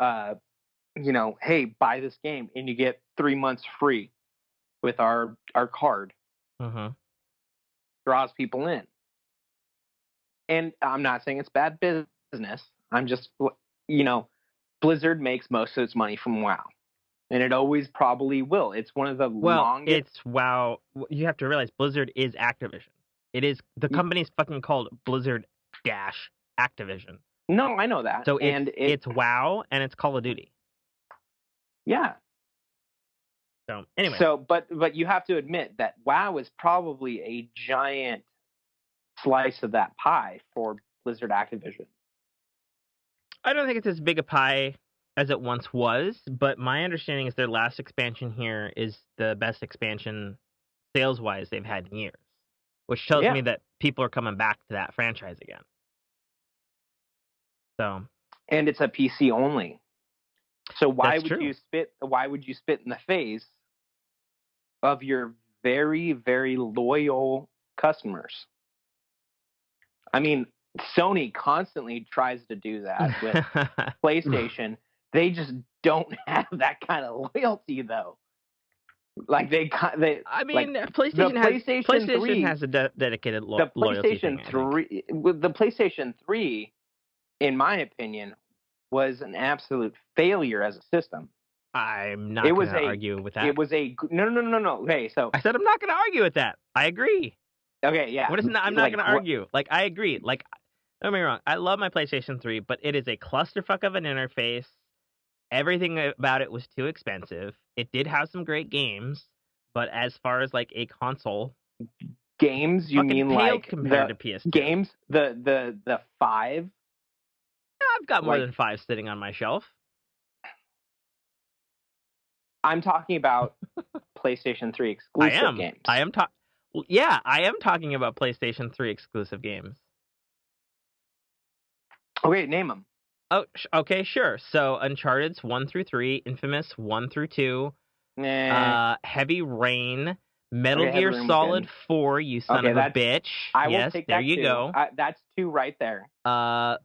[SPEAKER 4] hey, buy this game and you get 3 months free with our card. Draws people in. And I'm not saying it's bad business. I'm just, Blizzard makes most of its money from WoW. And it always probably will. It's one of the longest.
[SPEAKER 2] It's WoW. You have to realize Blizzard is Activision. It is, the company's fucking called Blizzard Activision.
[SPEAKER 4] No, I know that.
[SPEAKER 2] So it's WoW and it's Call of Duty.
[SPEAKER 4] Yeah.
[SPEAKER 2] So anyway.
[SPEAKER 4] But you have to admit that WoW is probably a giant slice of that pie for Blizzard Activision.
[SPEAKER 2] I don't think it's as big a pie as it once was, but my understanding is their last expansion here is the best expansion sales-wise they've had in years, which tells me that people are coming back to that franchise again. So.
[SPEAKER 4] And it's a PC only. So why would
[SPEAKER 2] true.
[SPEAKER 4] you spit in the face of your very, very loyal customers? I mean, Sony constantly tries to do that with PlayStation. They just don't have that kind of loyalty, though. Like PlayStation
[SPEAKER 2] has a dedicated loyalty thing.
[SPEAKER 4] The PlayStation 3, in my opinion, was an absolute failure as a system.
[SPEAKER 2] I'm not going to argue with that.
[SPEAKER 4] It was no. Okay, so
[SPEAKER 2] I said I'm not going to argue with that. I agree.
[SPEAKER 4] Okay, yeah.
[SPEAKER 2] I'm not going to argue. Like, I agree. Like, don't get me wrong. I love my PlayStation 3, but it is a clusterfuck of an interface. Everything about it was too expensive. It did have some great games, but as far as like a console,
[SPEAKER 4] games, you mean like
[SPEAKER 2] compared to PS2
[SPEAKER 4] games, the 5.
[SPEAKER 2] I've got more than 5 sitting on my shelf.
[SPEAKER 4] I'm talking about PlayStation 3 exclusive games.
[SPEAKER 2] I am talking about PlayStation 3 exclusive games.
[SPEAKER 4] Okay, name them.
[SPEAKER 2] Oh, okay, sure. So Uncharted's 1 through 3, Infamous 1 through 2, Heavy Rain, Metal Gear
[SPEAKER 4] Heavy Rain
[SPEAKER 2] Solid
[SPEAKER 4] good.
[SPEAKER 2] 4, you son of a bitch.
[SPEAKER 4] I will
[SPEAKER 2] yes,
[SPEAKER 4] take
[SPEAKER 2] there
[SPEAKER 4] that
[SPEAKER 2] you
[SPEAKER 4] too.
[SPEAKER 2] go.
[SPEAKER 4] That's 2 right there.
[SPEAKER 2] I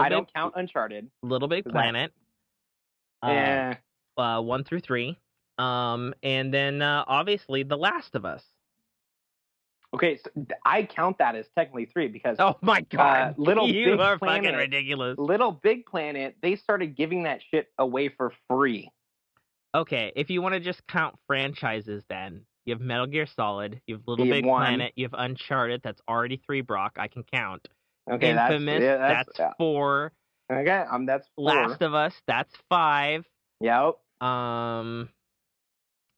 [SPEAKER 4] don't count Uncharted.
[SPEAKER 2] Little Big Planet. 1 through 3. And then obviously The Last of Us.
[SPEAKER 4] Okay, so I count that as technically 3 because
[SPEAKER 2] oh my god,
[SPEAKER 4] you
[SPEAKER 2] are
[SPEAKER 4] Planet,
[SPEAKER 2] fucking ridiculous.
[SPEAKER 4] Little Big Planet, they started giving that shit away for free.
[SPEAKER 2] Okay, if you want to just count franchises, then you have Metal Gear Solid, you have Little Big
[SPEAKER 4] 1.
[SPEAKER 2] Planet, you have Uncharted. That's already 3, Brock. I can count.
[SPEAKER 4] Okay,
[SPEAKER 2] Infamous. That's 4.
[SPEAKER 4] Okay, that's 4.
[SPEAKER 2] Last of Us. That's 5.
[SPEAKER 4] Yep.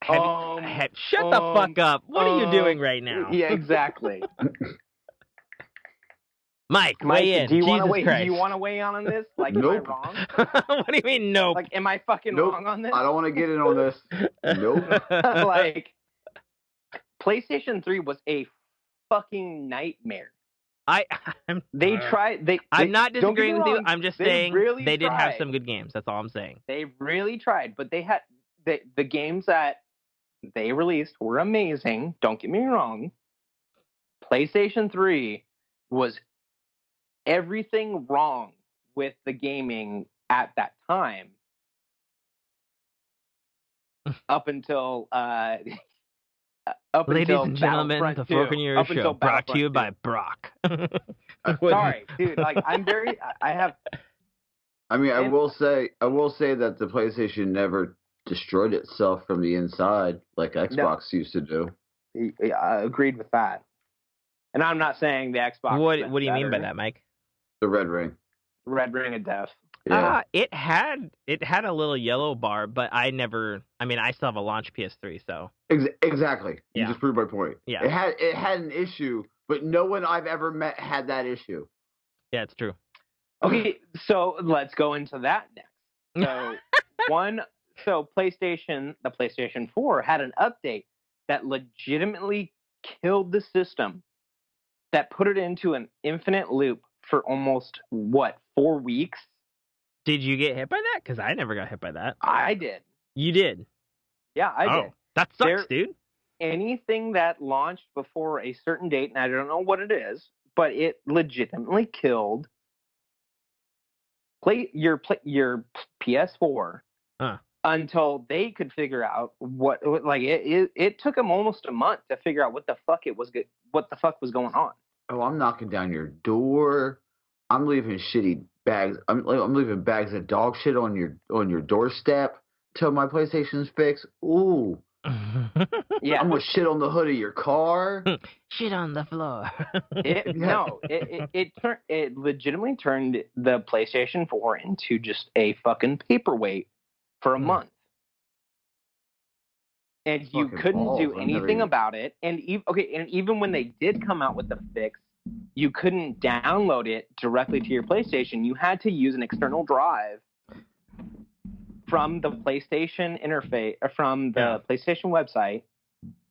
[SPEAKER 2] Shut the fuck up. What are you doing right now?
[SPEAKER 4] Yeah, exactly.
[SPEAKER 2] Mike, weigh in.
[SPEAKER 4] Do you
[SPEAKER 2] want
[SPEAKER 4] to weigh in on this? Like,
[SPEAKER 3] nope.
[SPEAKER 4] Am I wrong?
[SPEAKER 2] What do you mean, nope?
[SPEAKER 4] Like, am I fucking wrong on this?
[SPEAKER 3] I don't want to get in on this. Nope.
[SPEAKER 4] Like, PlayStation 3 was a fucking nightmare. I'm
[SPEAKER 2] not disagreeing with you. I'm just saying
[SPEAKER 4] really
[SPEAKER 2] they did have some good games. That's all I'm saying.
[SPEAKER 4] They really tried, but they had the games that they released were amazing. Don't get me wrong. PlayStation 3 was everything wrong with the gaming at that time. Up until
[SPEAKER 2] Ladies and gentlemen, the Forking Year Show brought to you by Brock.
[SPEAKER 4] Sorry, dude. Like, I
[SPEAKER 3] will say that the PlayStation never destroyed itself from the inside like Xbox used to do.
[SPEAKER 4] I agreed with that. And I'm not saying the Xbox.
[SPEAKER 2] What do you mean by that, Mike?
[SPEAKER 3] The red ring.
[SPEAKER 4] Red ring of death.
[SPEAKER 3] Yeah.
[SPEAKER 2] It had a little yellow bar, but I still have a launch PS3, so.
[SPEAKER 3] Exactly. You just proved my point.
[SPEAKER 2] Yeah.
[SPEAKER 3] It had an issue, but no one I've ever met had that issue.
[SPEAKER 2] Yeah, it's true.
[SPEAKER 4] Okay, so let's go into that next. So the PlayStation 4 had an update that legitimately killed the system, that put it into an infinite loop for almost 4 weeks?
[SPEAKER 2] Did you get hit by that? Because I never got hit by that.
[SPEAKER 4] I did.
[SPEAKER 2] You did?
[SPEAKER 4] Yeah, I did.
[SPEAKER 2] That sucks, dude.
[SPEAKER 4] Anything that launched before a certain date, and I don't know what it is, but it legitimately killed your PS4 until they could figure out what. Like it took them almost a month to figure out what the fuck was going on.
[SPEAKER 3] Oh, I'm knocking down your door. I'm leaving shitty bags. I'm leaving bags of dog shit on your doorstep till my PlayStation's fixed. Ooh.
[SPEAKER 4] Yeah.
[SPEAKER 3] I'm gonna shit on the hood of your car.
[SPEAKER 2] Shit on the floor.
[SPEAKER 4] It legitimately turned the PlayStation 4 into just a fucking paperweight for a month. And you couldn't do anything about it. And even when they did come out with the fix, you couldn't download it directly to your PlayStation. You had to use an external drive from the PlayStation interface, from the PlayStation website,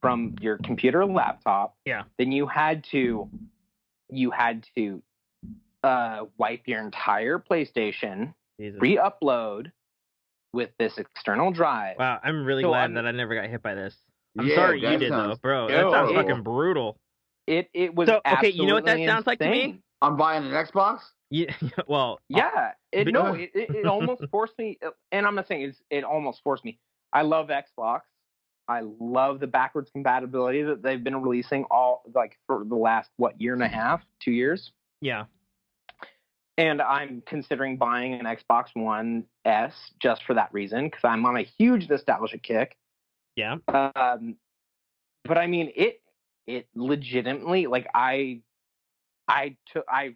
[SPEAKER 4] from your computer or laptop.
[SPEAKER 2] Yeah.
[SPEAKER 4] Then you had to wipe your entire PlayStation, re-upload with this external drive.
[SPEAKER 2] Wow, I'm really glad that I never got hit by this. I'm sorry you did though, bro. That sounds fucking brutal.
[SPEAKER 4] It was
[SPEAKER 2] okay. You know what that sounds like to me?
[SPEAKER 3] I'm buying an Xbox.
[SPEAKER 2] Yeah. Well.
[SPEAKER 4] Yeah. It almost forced me, and I'm not saying it almost forced me. I love Xbox. I love the backwards compatibility that they've been releasing for the last year and a half, 2 years.
[SPEAKER 2] Yeah.
[SPEAKER 4] And I'm considering buying an Xbox One S just for that reason, because I'm on a huge nostalgia kick.
[SPEAKER 2] Yeah.
[SPEAKER 4] But I mean, it legitimately, like, I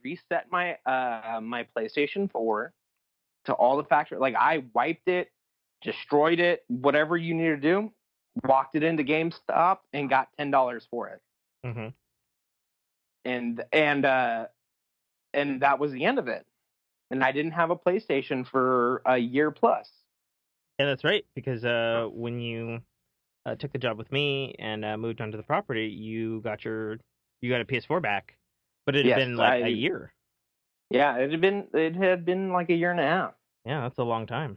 [SPEAKER 4] reset my my PlayStation 4 to all the factory. Like, I wiped it, destroyed it, whatever you need to do, walked it into GameStop and got $10 for it.
[SPEAKER 2] Mm-hmm.
[SPEAKER 4] And that was the end of it. And I didn't have a PlayStation for a year plus.
[SPEAKER 2] Yeah, that's right. Because when you took the job with me and moved onto the property, you got a PS4 back, but it had been like a year.
[SPEAKER 4] Yeah, it had been like a year and a half.
[SPEAKER 2] Yeah, that's a long time.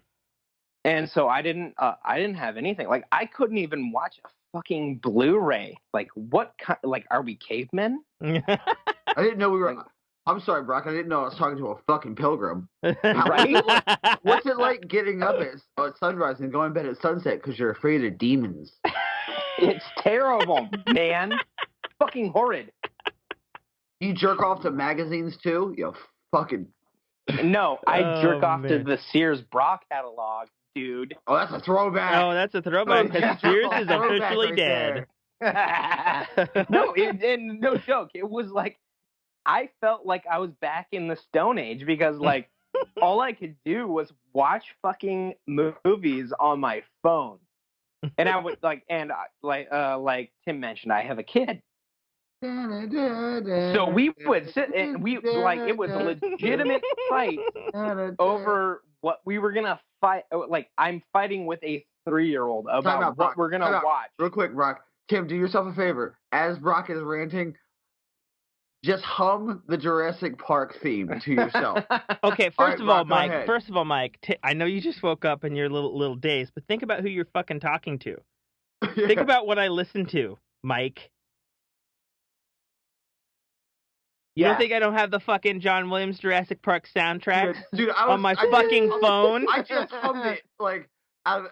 [SPEAKER 4] And so I didn't have anything. Like I couldn't even watch a fucking Blu-ray. Like what kind? Like are we cavemen?
[SPEAKER 3] I didn't know we were. I'm sorry, Brock. I didn't know I was talking to a fucking pilgrim.
[SPEAKER 4] Right?
[SPEAKER 3] What's it like getting up at sunrise and going to bed at sunset because you're afraid of demons?
[SPEAKER 4] It's terrible, man. Fucking horrid.
[SPEAKER 3] You jerk off to magazines too? You fucking.
[SPEAKER 4] No, I jerk off to the Sears bra catalog, dude.
[SPEAKER 3] Oh, that's a throwback.
[SPEAKER 2] Oh, that's a throwback because Sears is officially dead.
[SPEAKER 4] No, and no joke. It was like I felt like I was back in the Stone Age because like all I could do was watch fucking movies on my phone, and I would like Tim mentioned, I have a kid. So we would sit and it was a legitimate fight over what we were gonna fight. Like I'm fighting with a 3-year-old about what we're gonna watch.
[SPEAKER 3] Real quick, Brock. Tim, do yourself a favor. As Brock is ranting, just hum the Jurassic Park theme to yourself.
[SPEAKER 2] Okay, first of all, Mike. I know you just woke up and you're a little dazed, but think about who you're fucking talking to.
[SPEAKER 3] Yeah.
[SPEAKER 2] Think about what I listen to, Mike. You don't think I don't have the fucking John Williams Jurassic Park soundtrack on my fucking phone?
[SPEAKER 3] I just hummed it, like,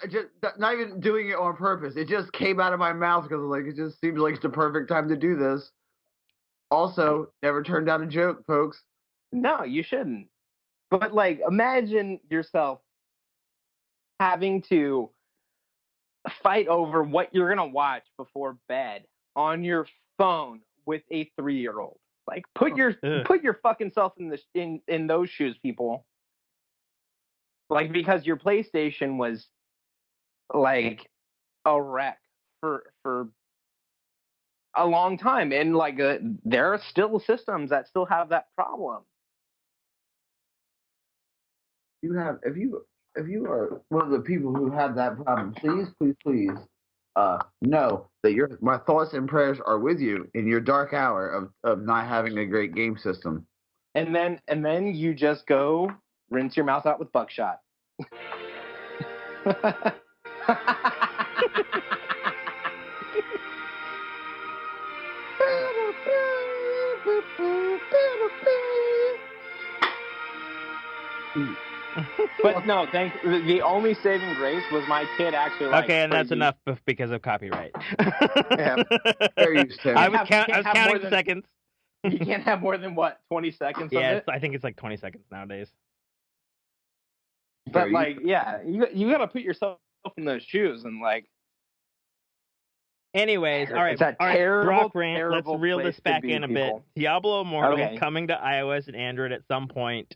[SPEAKER 3] just not even doing it on purpose. It just came out of my mouth because, like, it just seemed like it's the perfect time to do this. Also, never turned down a joke, folks.
[SPEAKER 4] No, you shouldn't. But, like, imagine yourself having to fight over what you're going to watch before bed on your phone with a 3-year-old. Like, put your fucking self in those shoes, people. Like, because your PlayStation was, like, a wreck for a long time, and like there are still systems that still have that problem.
[SPEAKER 3] If you are one of the people who have that problem, please know that my thoughts and prayers are with you in your dark hour of not having a great game system.
[SPEAKER 4] And then you just go rinse your mouth out with buckshot. But no, the only saving grace was my kid actually like.
[SPEAKER 2] Okay, and that's enough because of copyright.
[SPEAKER 3] Yeah. Fair use, Tim.
[SPEAKER 2] I was counting seconds.
[SPEAKER 4] You can't have more than 20 seconds.
[SPEAKER 2] Yeah,
[SPEAKER 4] of it?
[SPEAKER 2] I think it's like 20 seconds nowadays.
[SPEAKER 4] But like, yeah, you got to put yourself in those shoes and like.
[SPEAKER 2] Anyways, all right, Brock rant. Let's reel this back in a bit. Diablo Immortal coming to iOS and Android at some point,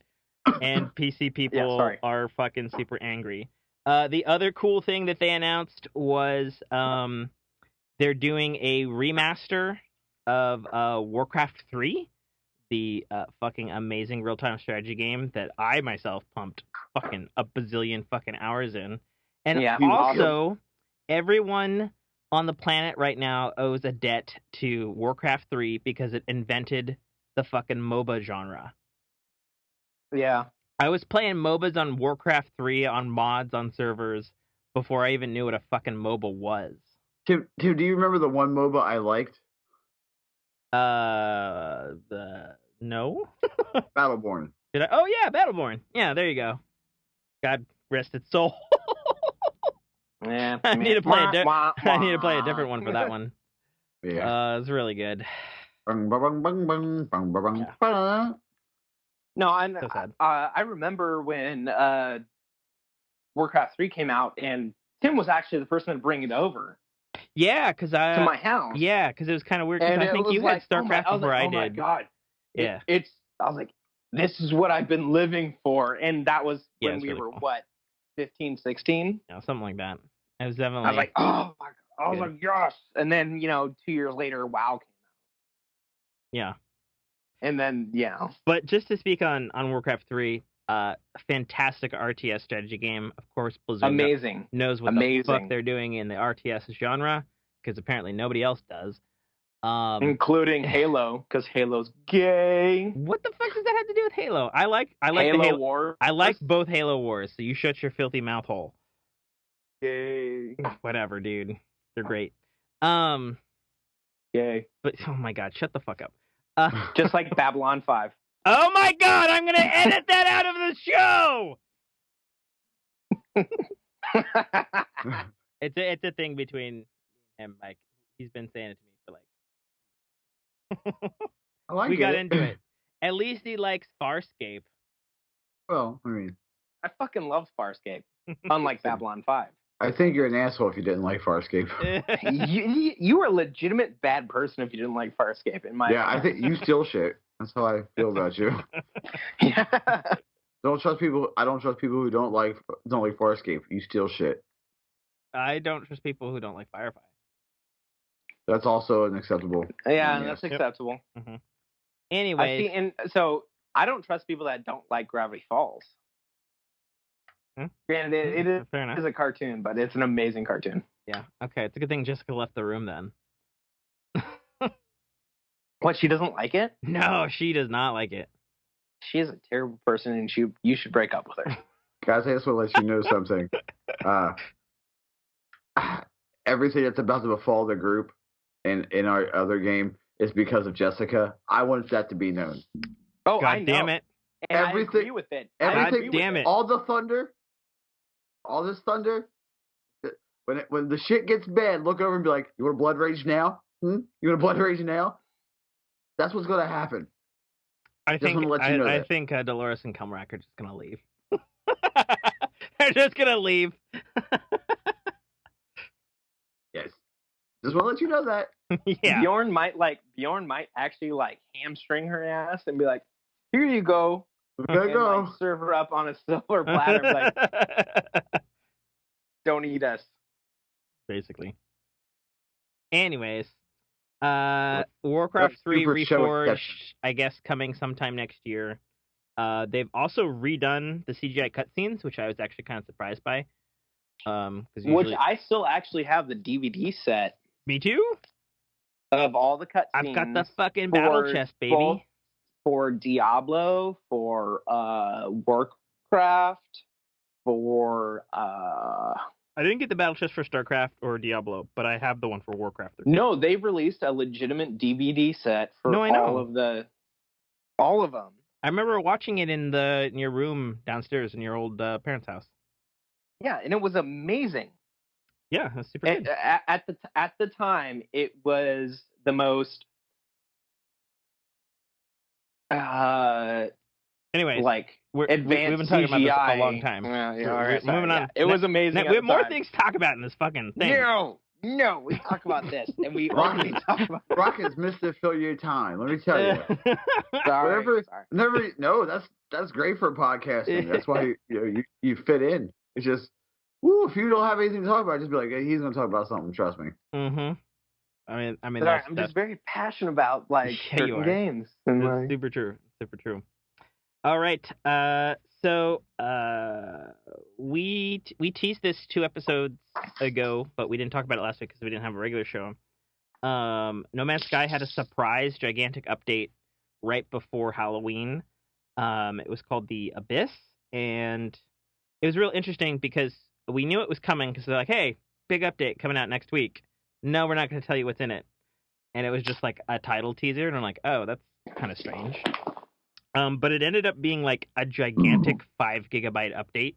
[SPEAKER 2] and PC people are fucking super angry. The other cool thing that they announced was they're doing a remaster of Warcraft 3, the fucking amazing real-time strategy game that I myself pumped fucking a bazillion fucking hours in. And also, everyone on the planet right now owes a debt to Warcraft 3 because it invented the fucking MOBA genre.
[SPEAKER 4] Yeah.
[SPEAKER 2] I was playing MOBAs on Warcraft 3 on mods on servers before I even knew what a fucking MOBA was.
[SPEAKER 3] Tim, do you remember the one MOBA I liked?
[SPEAKER 2] No.
[SPEAKER 3] Battleborn.
[SPEAKER 2] Did I? Oh yeah, Battleborn. Yeah, there you go. God rest its soul.
[SPEAKER 4] Yeah,
[SPEAKER 2] I need to play a different one for that one.
[SPEAKER 3] Yeah,
[SPEAKER 2] it's really good.
[SPEAKER 4] No, I remember when Warcraft 3 came out, and Tim was actually the person to bring it over.
[SPEAKER 2] Yeah, because
[SPEAKER 4] to my house.
[SPEAKER 2] Yeah, because it was kind of weird. Because I think you had StarCraft before I did.
[SPEAKER 4] Oh my god!
[SPEAKER 2] Yeah,
[SPEAKER 4] I was like, this is what I've been living for, and that was when we were cool. 15, 16?
[SPEAKER 2] Yeah, something like that. It was definitely.
[SPEAKER 4] I was like, oh my god! I was like, yes! And then 2 years later, WoW came out.
[SPEAKER 2] Yeah.
[SPEAKER 4] And then
[SPEAKER 2] But just to speak on Warcraft 3, Fantastic RTS strategy game. Of course, Blizzard
[SPEAKER 4] Amazing.
[SPEAKER 2] knows what the fuck they're doing in the RTS genre, because apparently nobody else does.
[SPEAKER 4] Including Halo, because Halo's gay.
[SPEAKER 2] What the fuck does that have to do with Halo? I like
[SPEAKER 4] Halo
[SPEAKER 2] the Halo
[SPEAKER 4] Wars.
[SPEAKER 2] I like both Halo Wars, so you shut your filthy mouth hole.
[SPEAKER 4] Gay.
[SPEAKER 2] Whatever, dude. They're great.
[SPEAKER 4] Gay.
[SPEAKER 2] But oh my god, shut the fuck up.
[SPEAKER 4] Just like Babylon 5.
[SPEAKER 2] Oh my god, I'm gonna edit that out of the show. It's a thing between him, Mike. He's been saying it to me for like. We got into it. At least he likes Farscape.
[SPEAKER 3] Well, I mean,
[SPEAKER 4] I fucking love Farscape. Unlike Babylon 5.
[SPEAKER 3] I think you're an asshole if you didn't like Farscape.
[SPEAKER 4] you were a legitimate bad person if you didn't like Farscape. In my opinion.
[SPEAKER 3] I think you steal shit. That's how I feel about you.
[SPEAKER 4] Yeah.
[SPEAKER 3] Don't trust people. I don't trust people who don't like Farscape. You steal shit.
[SPEAKER 2] I don't trust people who don't like Firefly.
[SPEAKER 3] That's also unacceptable.
[SPEAKER 4] Yeah, that's acceptable.
[SPEAKER 2] Mm-hmm. Anyway,
[SPEAKER 4] and so I don't trust people that don't like Gravity Falls. Granted, it is a cartoon, but it's an amazing cartoon.
[SPEAKER 2] Yeah. Okay, it's a good thing Jessica left the room then.
[SPEAKER 4] What? She doesn't like it?
[SPEAKER 2] No, she does not like it.
[SPEAKER 4] She is a terrible person, and you should break up with her.
[SPEAKER 3] Guys, I just want to let you know something. Everything that's about to befall the group in our other game is because of Jessica. I want that to be known.
[SPEAKER 4] Oh,
[SPEAKER 2] God
[SPEAKER 4] I know.
[SPEAKER 2] damn it!
[SPEAKER 4] And everything, I agree with it.
[SPEAKER 3] Everything.
[SPEAKER 2] Damn it!
[SPEAKER 3] All the thunder. All this thunder. When the shit gets bad, look over and be like, "You want a blood rage now? You want a blood rage now?" That's what's going to happen.
[SPEAKER 2] I think Dolores and Kelmrack are just going to leave. They're just going to leave.
[SPEAKER 3] Yes. Just want to let you know that.
[SPEAKER 2] Yeah.
[SPEAKER 4] Bjorn might actually hamstring her ass and be like, "Here you go."
[SPEAKER 3] There you go.
[SPEAKER 4] Serve her up on a silver platter and be like, "Don't eat us."
[SPEAKER 2] Basically. Anyways, Warcraft 3 Reforged, I guess, coming sometime next year. They've also redone the CGI cutscenes, which I was actually kind of surprised by.
[SPEAKER 4] Which I still actually have the DVD set.
[SPEAKER 2] Me too?
[SPEAKER 4] Of all the cutscenes.
[SPEAKER 2] I've got the fucking battle chest, baby.
[SPEAKER 4] For Diablo, for Warcraft, for
[SPEAKER 2] I didn't get the battle chest for StarCraft or Diablo, but I have the one for Warcraft 3.
[SPEAKER 4] No, they've released a legitimate DVD set for all of them.
[SPEAKER 2] I remember watching it in your room downstairs in your old parents' house.
[SPEAKER 4] Yeah, and it was amazing.
[SPEAKER 2] Yeah, that's super good.
[SPEAKER 4] At the time, it was the most
[SPEAKER 2] anyways, we've been talking about this for a long time.
[SPEAKER 4] Yeah, all right,
[SPEAKER 2] moving on.
[SPEAKER 4] It was amazing.
[SPEAKER 2] We have more things to talk about in this fucking thing.
[SPEAKER 4] No, we talk about this, and we only talk about
[SPEAKER 3] Rocket's missed it fill your time. Let me tell you.
[SPEAKER 4] Sorry.
[SPEAKER 3] No, that's great for podcasting. That's why you fit in. It's just, if you don't have anything to talk about, just be like, hey, he's going to talk about something. Trust me.
[SPEAKER 2] Mm-hmm. I mean,
[SPEAKER 4] I'm just very passionate about certain games.
[SPEAKER 2] It's super true. Super true. All right. So we teased this 2 episodes ago, but we didn't talk about it last week because we didn't have a regular show. No Man's Sky had a surprise gigantic update right before Halloween. It was called The Abyss, and it was real interesting because we knew it was coming because they're like, hey, big update coming out next week. No, we're not going to tell you what's in it. And it was just like a title teaser, and I'm like, oh, that's kind of strange. But it ended up being like a gigantic 5 gigabyte update,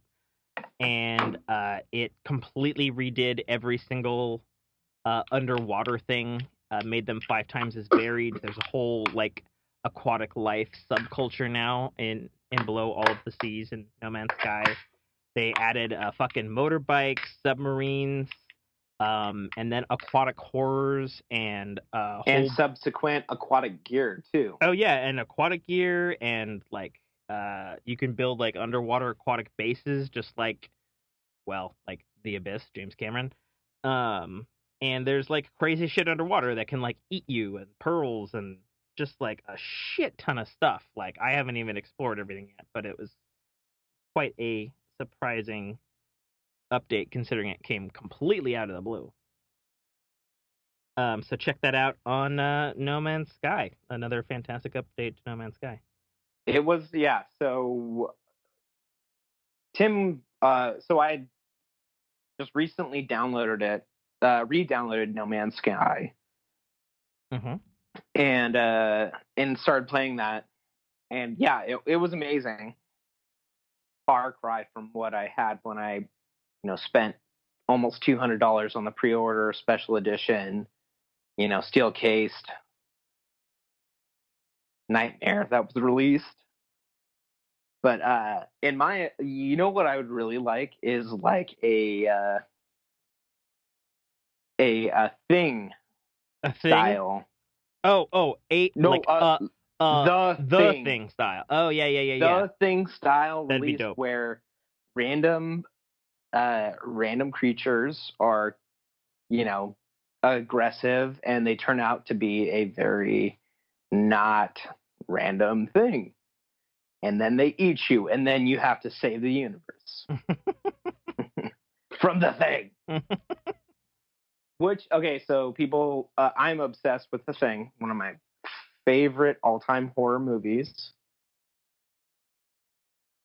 [SPEAKER 2] and it completely redid every single underwater thing, made them 5 times as varied. There's a whole aquatic life subculture now in below all of the seas in No Man's Sky. They added fucking motorbikes, submarines, and then aquatic horrors and
[SPEAKER 4] subsequent aquatic gear too.
[SPEAKER 2] Oh yeah, and aquatic gear and you can build underwater aquatic bases, just like The Abyss, James Cameron. And there's crazy shit underwater that can eat you, and pearls and just a shit ton of stuff. I haven't even explored everything yet, but it was quite a surprising update considering it came completely out of the blue. So check that out on No Man's Sky. Another fantastic update to No Man's Sky.
[SPEAKER 4] It was, yeah. So Tim, so I just recently downloaded it, re-downloaded No Man's Sky, and started playing that, and yeah, it was amazing. Far cry from what I had when I, spent almost $200 on the pre-order special edition, steel cased Nightmare that was released. But what I would really like is like a thing
[SPEAKER 2] A thing?
[SPEAKER 4] style.
[SPEAKER 2] The thing style. Oh yeah.
[SPEAKER 4] The thing style
[SPEAKER 2] That'd be
[SPEAKER 4] release
[SPEAKER 2] dope.
[SPEAKER 4] where random creatures are, aggressive, and they turn out to be a very not random thing. And then they eat you, and then you have to save the universe from the thing. So people, I'm obsessed with The Thing, one of my favorite all-time horror movies.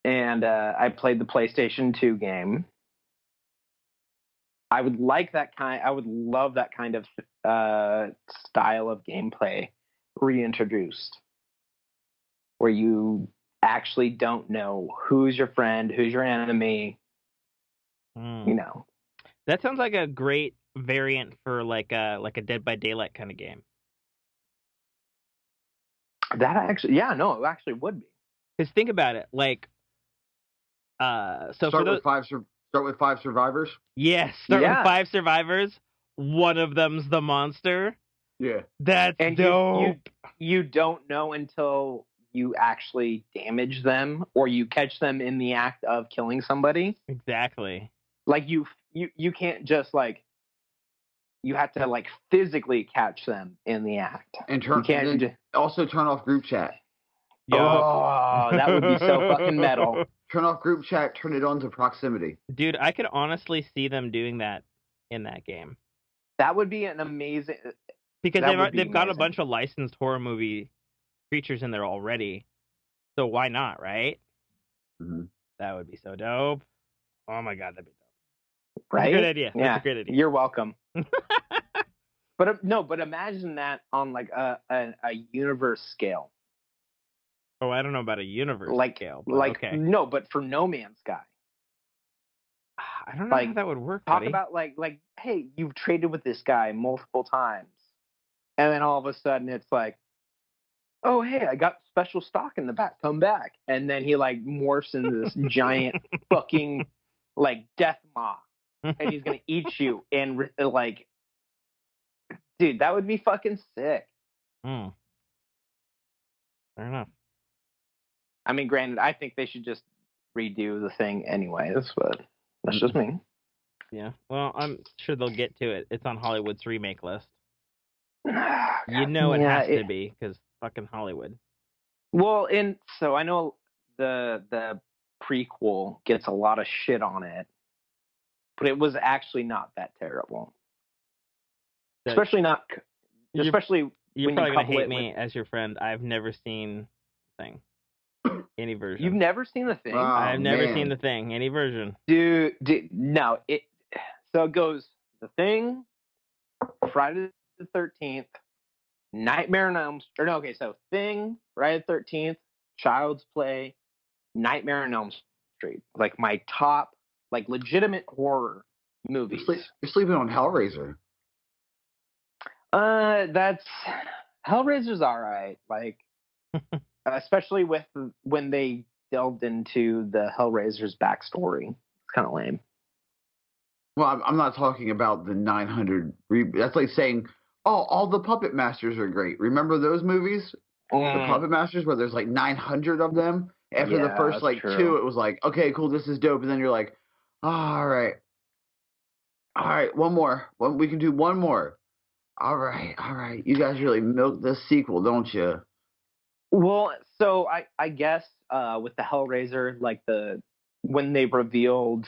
[SPEAKER 4] And I played the PlayStation 2 game. I would love that kind of style of gameplay reintroduced, where you actually don't know who's your friend, who's your enemy.
[SPEAKER 2] That sounds like a great variant for like a Dead by Daylight kind of game.
[SPEAKER 4] It actually would be.
[SPEAKER 2] Because think about it, like,
[SPEAKER 3] start with 5 survivors.
[SPEAKER 2] Yes, with 5 survivors. One of them's the monster.
[SPEAKER 3] Yeah,
[SPEAKER 2] that's dope.
[SPEAKER 4] You don't know until you actually damage them or you catch them in the act of killing somebody.
[SPEAKER 2] Exactly.
[SPEAKER 4] Like you can't just like, you have to like physically catch them in the act.
[SPEAKER 3] And also turn off group chat.
[SPEAKER 2] Yep.
[SPEAKER 4] Oh, that would be so fucking metal.
[SPEAKER 3] Turn off group chat, turn it on to proximity.
[SPEAKER 2] Dude, I could honestly see them doing that in that game.
[SPEAKER 4] That would be an amazing...
[SPEAKER 2] Because they've got a bunch of licensed horror movie creatures in there already. So why not, right?
[SPEAKER 3] Mm-hmm.
[SPEAKER 2] That would be so dope. Oh my god, that'd be dope.
[SPEAKER 4] Right?
[SPEAKER 2] That's a good idea.
[SPEAKER 4] Yeah.
[SPEAKER 2] That's a great idea.
[SPEAKER 4] You're welcome. But imagine that on like a universe scale.
[SPEAKER 2] Oh, I don't know about a universe scale. Okay.
[SPEAKER 4] No, but for No Man's Sky.
[SPEAKER 2] I don't know how that would work.
[SPEAKER 4] Talk
[SPEAKER 2] buddy.
[SPEAKER 4] about like, hey, you've traded with this guy multiple times, and then all of a sudden it's like, oh hey, I got special stock in the back. Come back, and then he like morphs into this giant fucking like death maw, and he's gonna eat you. And like, dude, that would be fucking sick.
[SPEAKER 2] Fair enough.
[SPEAKER 4] I mean, granted, I think they should just redo The Thing anyways, but that's just me.
[SPEAKER 2] Yeah, well, I'm sure they'll get to it. It's on Hollywood's remake list. It has to be, because fucking Hollywood.
[SPEAKER 4] Well, so I know the prequel gets a lot of shit on it, but it was actually not that terrible. Especially
[SPEAKER 2] You're
[SPEAKER 4] when
[SPEAKER 2] probably
[SPEAKER 4] you
[SPEAKER 2] going to hate me as your friend. I've never seen The Thing. Any version.
[SPEAKER 4] You've never seen The Thing?
[SPEAKER 3] Oh,
[SPEAKER 2] I've never seen The Thing. Any version.
[SPEAKER 4] Dude, no. So it goes The Thing, Friday the 13th, Nightmare on Elm Street. No, okay, so Thing, Friday the 13th, Child's Play, Nightmare on Elm Street. Like my top, like legitimate horror movies.
[SPEAKER 3] You're sleeping on Hellraiser.
[SPEAKER 4] That's Hellraiser's all right. Like, especially when they delved into the Hellraiser's backstory. It's kind of lame.
[SPEAKER 3] Well, I'm not talking about the 900. That's like saying, oh, all the Puppet Masters are great. Remember those movies? The Puppet Masters, where there's like 900 of them. After the first like
[SPEAKER 4] true.
[SPEAKER 3] 2, it was like, okay, cool, this is dope. And then you're like, oh, all right, one more. We can do one more. All right. You guys really milked this sequel, don't you?
[SPEAKER 4] Well, so I guess with the Hellraiser, like the when they revealed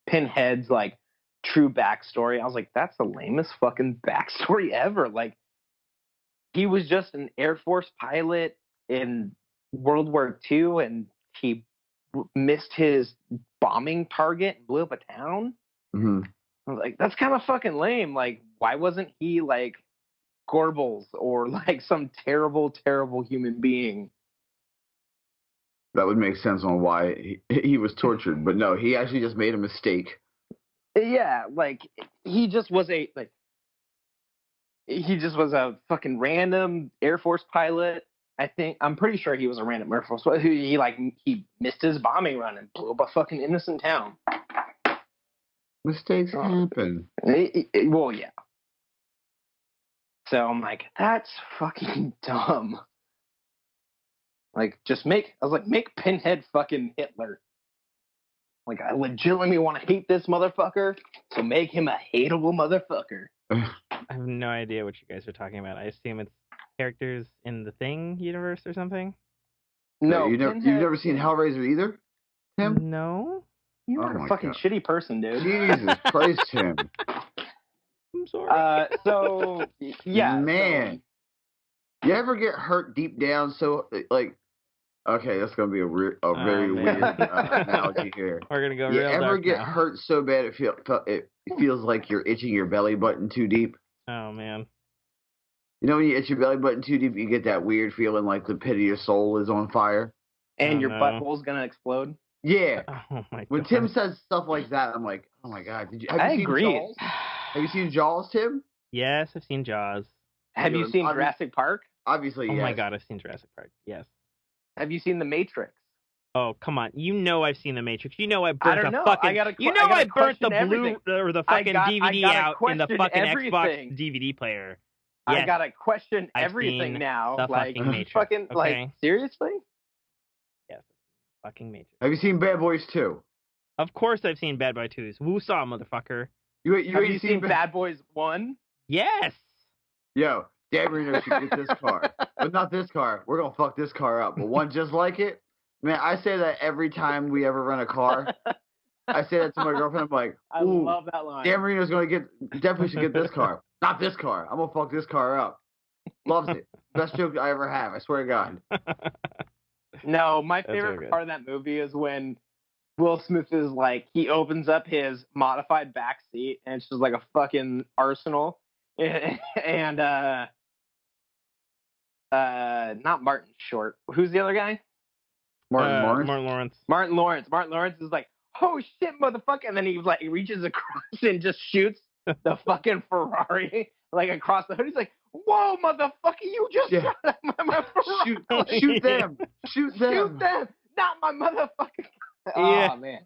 [SPEAKER 4] Pinhead's like true backstory, I was like, that's the lamest fucking backstory ever. Like, he was just an Air Force pilot in World War II, and he missed his bombing target and blew up a town.
[SPEAKER 3] Mm-hmm.
[SPEAKER 4] I was like, that's kind of fucking lame. Like, why wasn't he like Goebbels or like some terrible, terrible human being?
[SPEAKER 3] That would make sense on why he was tortured. But no, he actually just made a mistake.
[SPEAKER 4] Yeah, like he just was a fucking random Air Force pilot. I'm pretty sure he was a random Air Force pilot. He missed his bombing run and blew up a fucking innocent town.
[SPEAKER 3] Mistakes happen.
[SPEAKER 4] Well, yeah. So I'm like, that's fucking dumb. Like, make Pinhead fucking Hitler. Like, I legitimately want to hate this motherfucker, so make him a hateable motherfucker.
[SPEAKER 2] I have no idea what you guys are talking about. I assume it's characters in the Thing universe or something?
[SPEAKER 4] No,
[SPEAKER 3] you've never seen Hellraiser either, Tim?
[SPEAKER 2] No.
[SPEAKER 4] You're a fucking shitty person, dude.
[SPEAKER 3] Jesus Christ, Tim.
[SPEAKER 2] I'm sorry.
[SPEAKER 4] So, yeah.
[SPEAKER 3] Man. You ever get hurt deep down so, like, okay, that's going to be a very weird analogy here.
[SPEAKER 2] We're going to go
[SPEAKER 3] you
[SPEAKER 2] real
[SPEAKER 3] ever
[SPEAKER 2] dark
[SPEAKER 3] get
[SPEAKER 2] now.
[SPEAKER 3] hurt so bad it feels like you're itching your belly button too deep?
[SPEAKER 2] Oh, man.
[SPEAKER 3] You know when you itch your belly button too deep, you get that weird feeling like the pit of your soul is on fire?
[SPEAKER 4] And your butthole's going to explode?
[SPEAKER 3] Yeah.
[SPEAKER 2] Oh, my God.
[SPEAKER 3] When Tim says stuff like that, I'm like, oh, my God. Have you seen Jaws? Have you seen Jaws, Tim?
[SPEAKER 2] Yes, I've seen Jaws.
[SPEAKER 4] Have you seen Jurassic Park?
[SPEAKER 3] Obviously, yes.
[SPEAKER 2] Oh, my God, I've seen Jurassic Park. Yes.
[SPEAKER 4] Have you seen The Matrix?
[SPEAKER 2] Oh, come on. You know I've seen The Matrix. You know I burnt
[SPEAKER 4] I don't know.
[SPEAKER 2] fucking... I burnt the
[SPEAKER 4] everything.
[SPEAKER 2] the fucking DVD out in the fucking
[SPEAKER 4] everything.
[SPEAKER 2] Xbox DVD player. Yes.
[SPEAKER 4] I gotta question
[SPEAKER 2] I've
[SPEAKER 4] everything
[SPEAKER 2] seen
[SPEAKER 4] now.
[SPEAKER 2] The
[SPEAKER 4] like,
[SPEAKER 2] fucking Matrix.
[SPEAKER 4] Fucking,
[SPEAKER 2] okay?
[SPEAKER 4] like, seriously?
[SPEAKER 2] Yes. Fucking Matrix.
[SPEAKER 3] Have you seen Bad Boys 2?
[SPEAKER 2] Of course I've seen Bad Boys 2. Woo-saw, motherfucker.
[SPEAKER 3] Have you seen
[SPEAKER 4] Bad Boys 1?
[SPEAKER 2] Yes!
[SPEAKER 3] Yo, Damian should get this car. But not this car. We're gonna fuck this car up. But one just like it. Man, I say that every time we ever rent a car. I say that to my girlfriend. I'm like,
[SPEAKER 4] I love that line.
[SPEAKER 3] Dan Marino's definitely should get this car. Not this car. I'm gonna fuck this car up. Loves it. Best joke I ever have. I swear to God.
[SPEAKER 4] No, my favorite part of that movie is when Will Smith is like, he opens up his modified back seat and it's just like a fucking arsenal. And not Martin Short. Who's the other guy?
[SPEAKER 3] Martin
[SPEAKER 2] Lawrence.
[SPEAKER 4] Martin Lawrence is like, oh shit, motherfucker, and then he like reaches across and just shoots the fucking Ferrari like across the hood. He's like, whoa, motherfucker, you just shot at my Ferrari.
[SPEAKER 3] Shoot them. Shoot them.
[SPEAKER 4] Not my motherfucker.
[SPEAKER 2] Yeah.
[SPEAKER 4] Oh man.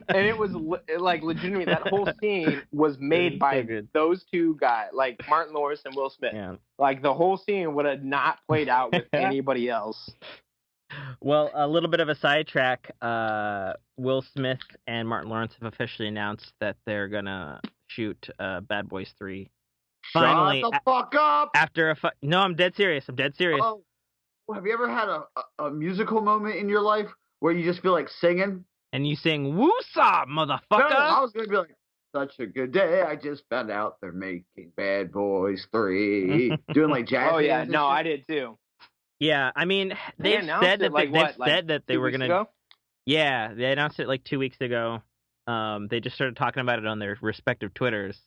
[SPEAKER 4] And it was like legitimately, that whole scene was made by those two guys, like Martin Lawrence and Will Smith.
[SPEAKER 2] Yeah.
[SPEAKER 4] Like the whole scene would have not played out with anybody else.
[SPEAKER 2] Well, a little bit of a sidetrack. Will Smith and Martin Lawrence have officially announced that they're gonna shoot Bad Boys 3. Finally,
[SPEAKER 3] shut the fuck up.
[SPEAKER 2] After no, I'm dead serious.
[SPEAKER 3] Oh, have you ever had a musical moment in your life where you just feel like singing?
[SPEAKER 2] And you sing "Woo-saw, motherfucker"? No,
[SPEAKER 3] I was gonna be like, such a good day. I just found out they're making Bad Boys 3. Doing like jazz.
[SPEAKER 4] Oh yeah, no, I did too.
[SPEAKER 2] Yeah, I mean, they've said that they were gonna. Yeah, they announced it like 2 weeks ago. They just started talking about it on their respective Twitters.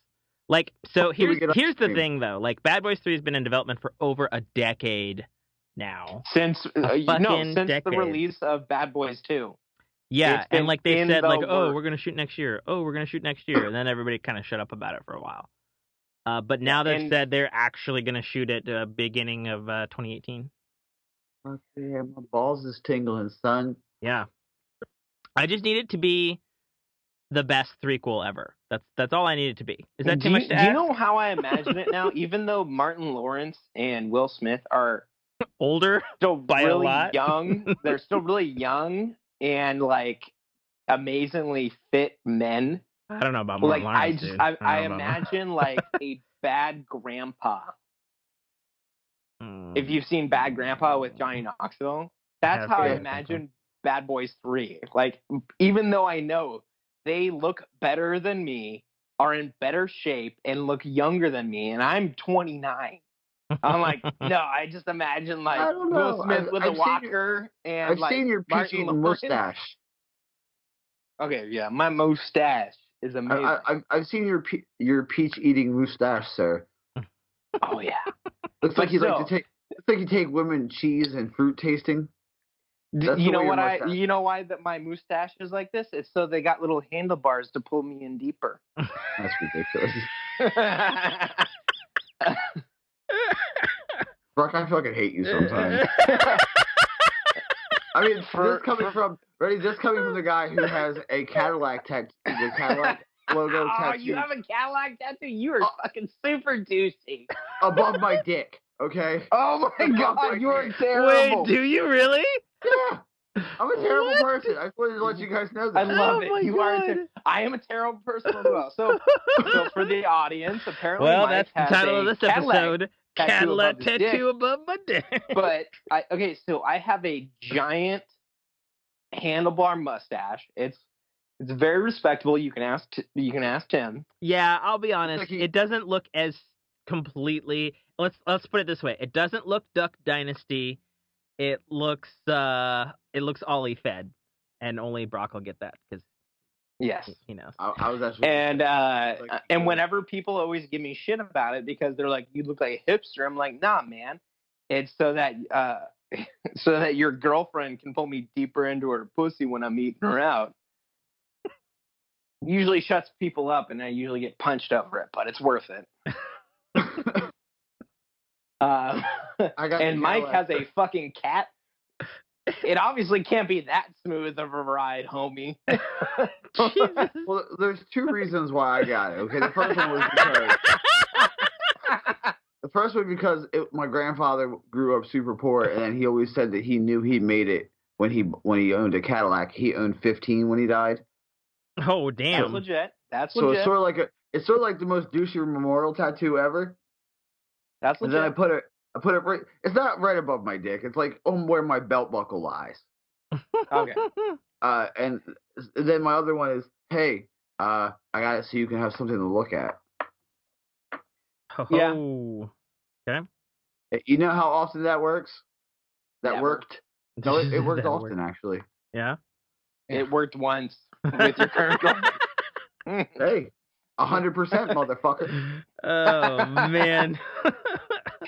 [SPEAKER 2] Like, so here's the thing though. Like, Bad Boys 3 has been in development for over a decade now.
[SPEAKER 4] Since the release of Bad Boys 2.
[SPEAKER 2] Yeah, and like they said, like, oh, we're gonna shoot next year. Oh, we're gonna shoot next year, and then everybody kind of shut up about it for a while. But now they've said they're actually gonna shoot it beginning of 2018.
[SPEAKER 3] Okay, my balls is tingling, son.
[SPEAKER 2] Yeah, I just need it to be the best threequel ever. That's all I need it to be. Is that too much to ask?
[SPEAKER 4] Do you know how I imagine it now? Even though Martin Lawrence and Will Smith are
[SPEAKER 2] older,
[SPEAKER 4] still
[SPEAKER 2] by
[SPEAKER 4] really
[SPEAKER 2] a lot,
[SPEAKER 4] young. They're still really young and like amazingly fit men.
[SPEAKER 2] I don't know about Martin Lawrence.
[SPEAKER 4] I imagine like a bad grandpa. If you've seen Bad Grandpa with Johnny Knoxville, that's how I imagine Bad Boys 3. Like, even though I know they look better than me, are in better shape, and look younger than me, and I'm 29. I'm like, no, I just imagine like
[SPEAKER 3] I don't
[SPEAKER 4] Will
[SPEAKER 3] know.
[SPEAKER 4] Smith with a
[SPEAKER 3] I've seen
[SPEAKER 4] walker and
[SPEAKER 3] I've
[SPEAKER 4] like
[SPEAKER 3] seen your
[SPEAKER 4] Martin
[SPEAKER 3] peach-eating
[SPEAKER 4] Lawrence.
[SPEAKER 3] mustache.
[SPEAKER 4] Okay, yeah, my mustache is amazing.
[SPEAKER 3] I've seen your peach-eating mustache, sir.
[SPEAKER 4] Oh yeah.
[SPEAKER 3] Looks
[SPEAKER 4] But
[SPEAKER 3] like you like to
[SPEAKER 4] still,
[SPEAKER 3] take. Looks like you take women cheese and fruit tasting. That's
[SPEAKER 4] you
[SPEAKER 3] the
[SPEAKER 4] know
[SPEAKER 3] way your
[SPEAKER 4] what
[SPEAKER 3] mustache.
[SPEAKER 4] you know why that my mustache is like this? It's so they got little handlebars to pull me in deeper.
[SPEAKER 3] That's ridiculous. Brock, I fucking hate you sometimes. I mean, this coming from the guy who has a Cadillac tattoo, the Cadillac logo
[SPEAKER 4] Oh,
[SPEAKER 3] tattoo
[SPEAKER 4] you have a Cadillac tattoo? You are fucking super douchey.
[SPEAKER 3] above my dick. Okay.
[SPEAKER 4] Oh my
[SPEAKER 3] Above my
[SPEAKER 4] god, you are
[SPEAKER 3] dick.
[SPEAKER 4] terrible.
[SPEAKER 2] Wait, do you really?
[SPEAKER 3] Yeah. I'm a terrible
[SPEAKER 2] What?
[SPEAKER 3] person. I just wanted to let you guys know that.
[SPEAKER 4] I love
[SPEAKER 2] Oh
[SPEAKER 4] it.
[SPEAKER 2] my
[SPEAKER 4] You are.
[SPEAKER 2] God.
[SPEAKER 4] I am a terrible person as well. So for the audience, apparently,
[SPEAKER 2] Well,
[SPEAKER 4] Mike
[SPEAKER 2] that's the
[SPEAKER 4] has
[SPEAKER 2] title of
[SPEAKER 4] a
[SPEAKER 2] this
[SPEAKER 4] Cadillac
[SPEAKER 2] episode. Cadillac
[SPEAKER 4] above his dick.
[SPEAKER 2] tattoo above my dick.
[SPEAKER 4] But so I have a giant handlebar mustache. It's very respectable. You can ask Tim.
[SPEAKER 2] Yeah, I'll be honest.
[SPEAKER 3] like
[SPEAKER 2] It doesn't look as completely. Let's put it this way. It doesn't look Duck Dynasty. It looks Ollie fed, and only Brock will get that because
[SPEAKER 4] Yes.
[SPEAKER 2] he knows.
[SPEAKER 3] I was actually.
[SPEAKER 4] And whenever people always give me shit about it because they're like, you look like a hipster, I'm like, nah, man. It's so that so that your girlfriend can pull me deeper into her pussy when I'm eating her out. Usually shuts people up, and I usually get punched over it, but it's worth it. And Mike has a fucking cat. It obviously can't be that smooth of a ride, homie.
[SPEAKER 3] Well, there's two reasons why I got it. Okay, the first one because my grandfather grew up super poor, and then he always said that he knew he made it when he owned a Cadillac. He owned 15 when he died.
[SPEAKER 2] Oh damn!
[SPEAKER 4] That's legit. That's
[SPEAKER 3] So
[SPEAKER 4] legit.
[SPEAKER 3] it's sort of like the most douchey memorial tattoo ever.
[SPEAKER 4] That's
[SPEAKER 3] And
[SPEAKER 4] legit.
[SPEAKER 3] then I put it right. It's not right above my dick. It's like where my belt buckle lies.
[SPEAKER 4] Okay.
[SPEAKER 3] And then my other one is, hey, I got it so you can have something to look at.
[SPEAKER 4] Yeah.
[SPEAKER 2] Okay.
[SPEAKER 3] You know how often that works? That
[SPEAKER 4] Never.
[SPEAKER 3] worked. No, it worked
[SPEAKER 2] That
[SPEAKER 3] often
[SPEAKER 2] worked.
[SPEAKER 3] actually.
[SPEAKER 2] Yeah.
[SPEAKER 4] It worked once with your current girlfriend.
[SPEAKER 3] Hey, 100%, motherfucker.
[SPEAKER 2] Oh man.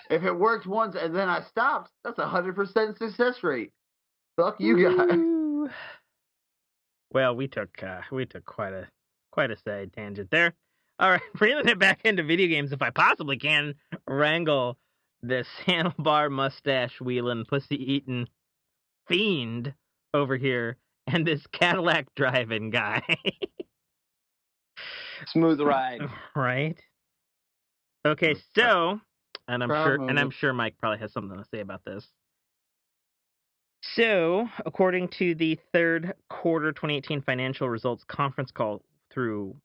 [SPEAKER 3] If it worked once and then I stopped, that's 100% success rate. Fuck you guys.
[SPEAKER 2] Ooh. Well, we took quite a side tangent there. All right, reeling it back into video games if I possibly can wrangle this handlebar mustache wheeling pussy eating fiend over here and this Cadillac driving guy.
[SPEAKER 4] Smooth ride.
[SPEAKER 2] Right? Okay, so and
[SPEAKER 3] Proud
[SPEAKER 2] I'm
[SPEAKER 3] moment.
[SPEAKER 2] sure Mike probably has something to say about this. So, according to the third quarter 2018 financial results conference call through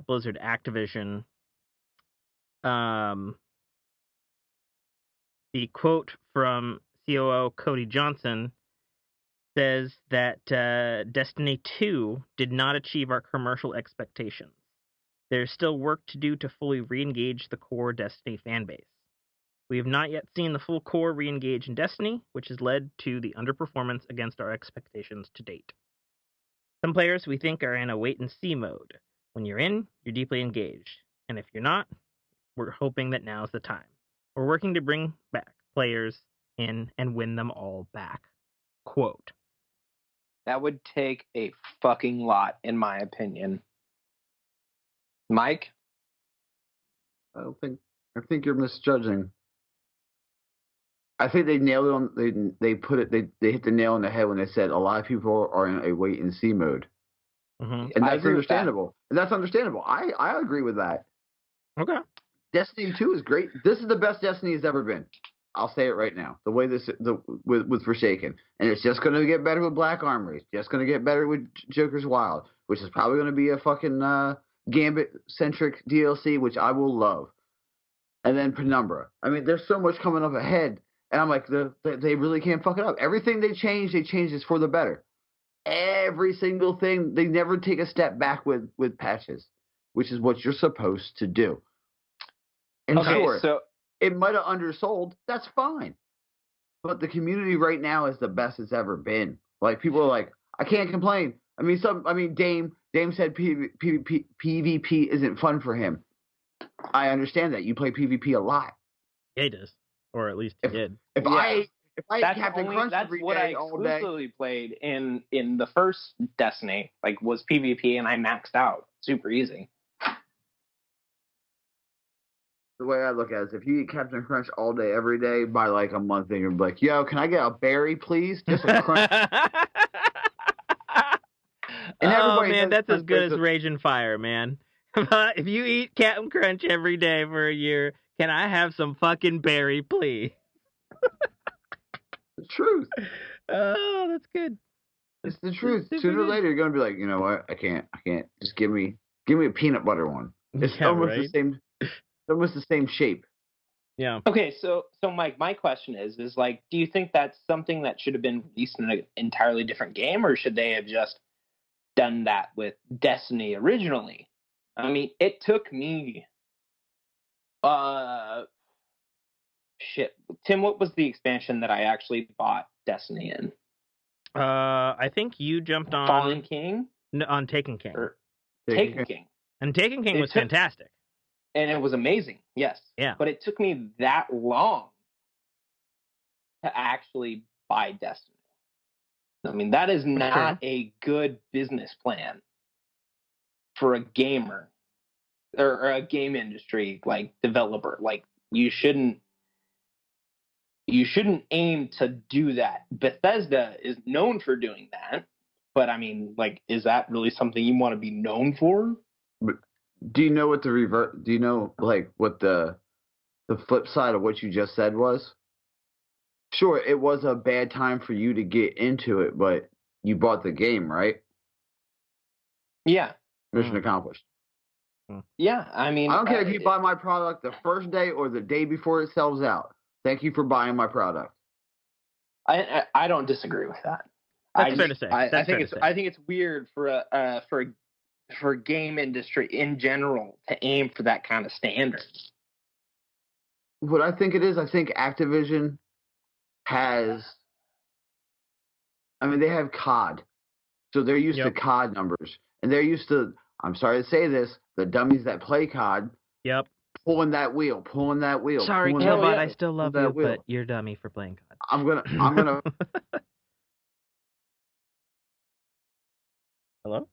[SPEAKER 2] Blizzard Activision, the quote from COO Cody Johnson says that Destiny 2 did not achieve our commercial expectations. There's still work to do to fully re-engage the core Destiny fanbase. We have not yet seen the full core re-engage in Destiny, which has led to the underperformance against our expectations to date. Some players we think are in a wait-and-see mode. When you're in, you're deeply engaged. And if you're not, we're hoping that now's the time. We're working to bring back players in and win them all back. Quote.
[SPEAKER 4] That would take a fucking lot, in my opinion. Mike?
[SPEAKER 3] I think you're misjudging. I think they nailed it on. They hit the nail on the head when they said a lot of people are in a wait and see mode,
[SPEAKER 2] Mm-hmm.
[SPEAKER 3] and
[SPEAKER 4] I
[SPEAKER 3] that's
[SPEAKER 4] agree with that.
[SPEAKER 3] understandable. And that's understandable. I agree with that.
[SPEAKER 2] Okay.
[SPEAKER 3] Destiny 2 is great. This is the best Destiny has ever been. I'll say it right now. The way with Forsaken, and it's just going to get better with Black Armor. It's just going to get better with Joker's Wild, which is probably going to be a fucking Gambit centric DLC, which I will love. And then Penumbra. I mean, there's so much coming up ahead, and I'm like, they really can't fuck it up. Everything they change is for the better. every single thing. They never take a step back with patches, which is what you're supposed to do. And sure,
[SPEAKER 4] so
[SPEAKER 3] it might have undersold. That's fine. But the community right now is the best it's ever been. Like, people are like, I can't complain. Dame said PvP isn't fun for him. I understand that. You play PvP a lot.
[SPEAKER 2] Yeah, he does, or at least he did.
[SPEAKER 3] If I
[SPEAKER 4] that's
[SPEAKER 3] Captain Crunch
[SPEAKER 4] that's
[SPEAKER 3] every
[SPEAKER 4] what
[SPEAKER 3] day,
[SPEAKER 4] I
[SPEAKER 3] all day.
[SPEAKER 4] exclusively played in the first Destiny, like, was PvP, and I maxed out super easy.
[SPEAKER 3] The way I look at it is, if you eat Captain Crunch all day, every day, by like a month, then you're like, yo, can I get a berry, please? Just a crunch. And
[SPEAKER 2] oh
[SPEAKER 3] everybody
[SPEAKER 2] man,
[SPEAKER 3] knows
[SPEAKER 2] that's as good as
[SPEAKER 3] there's a-
[SPEAKER 2] Raging Fire, man. If you eat Captain Crunch every day for a year, can I have some fucking berry, please?
[SPEAKER 3] the truth.
[SPEAKER 2] Oh, that's good.
[SPEAKER 3] It's the truth.
[SPEAKER 2] Super
[SPEAKER 3] Sooner or
[SPEAKER 2] good.
[SPEAKER 3] later, you're gonna be like, you know what? I can't. Just give me a peanut butter one. It's
[SPEAKER 2] Yeah,
[SPEAKER 3] almost
[SPEAKER 2] right?
[SPEAKER 3] the same. It's almost the same shape.
[SPEAKER 2] Yeah.
[SPEAKER 4] Okay, so Mike, my question is like, do you think that's something that should have been released in an entirely different game, or should they have just done that with Destiny originally? I mean, it took me Tim, what was the expansion that I actually bought Destiny in?
[SPEAKER 2] I think you jumped on
[SPEAKER 4] Fallen King?
[SPEAKER 2] on Taken King.
[SPEAKER 4] Or
[SPEAKER 3] Taken
[SPEAKER 4] Taken King.
[SPEAKER 2] And Taken King
[SPEAKER 4] It
[SPEAKER 2] was
[SPEAKER 4] took-
[SPEAKER 2] fantastic.
[SPEAKER 4] And it was amazing, yes.
[SPEAKER 2] Yeah.
[SPEAKER 4] But it took me that long to actually buy Destiny. I mean, that is not a good business plan for a gamer or a game industry like developer. Like, you shouldn't aim to do that. Bethesda is known for doing that, but I mean, like, is that really something you want to be known for?
[SPEAKER 3] But do you know what the revert? Do you know like what the flip side of what you just said was? Sure, it was a bad time for you to get into it, but you bought the game, right?
[SPEAKER 4] Yeah.
[SPEAKER 3] Mission accomplished.
[SPEAKER 4] Yeah, I mean,
[SPEAKER 3] I don't care if you buy my product the first day or the day before it sells out. Thank you for buying my product.
[SPEAKER 4] I don't disagree with that.
[SPEAKER 2] That's fair to say.
[SPEAKER 4] I think it's weird for a game industry in general to aim for that kind of standard.
[SPEAKER 3] What I think it is, I think Activision has. I mean, they have COD, so they're used to COD numbers, and they're used to. I'm sorry to say this, the dummies that play COD.
[SPEAKER 2] Yep.
[SPEAKER 3] Pulling that wheel.
[SPEAKER 2] Sorry, Killbot, I still love you,
[SPEAKER 3] wheel.
[SPEAKER 2] but you're dummy for playing COD.
[SPEAKER 3] I'm gonna.
[SPEAKER 2] Hello?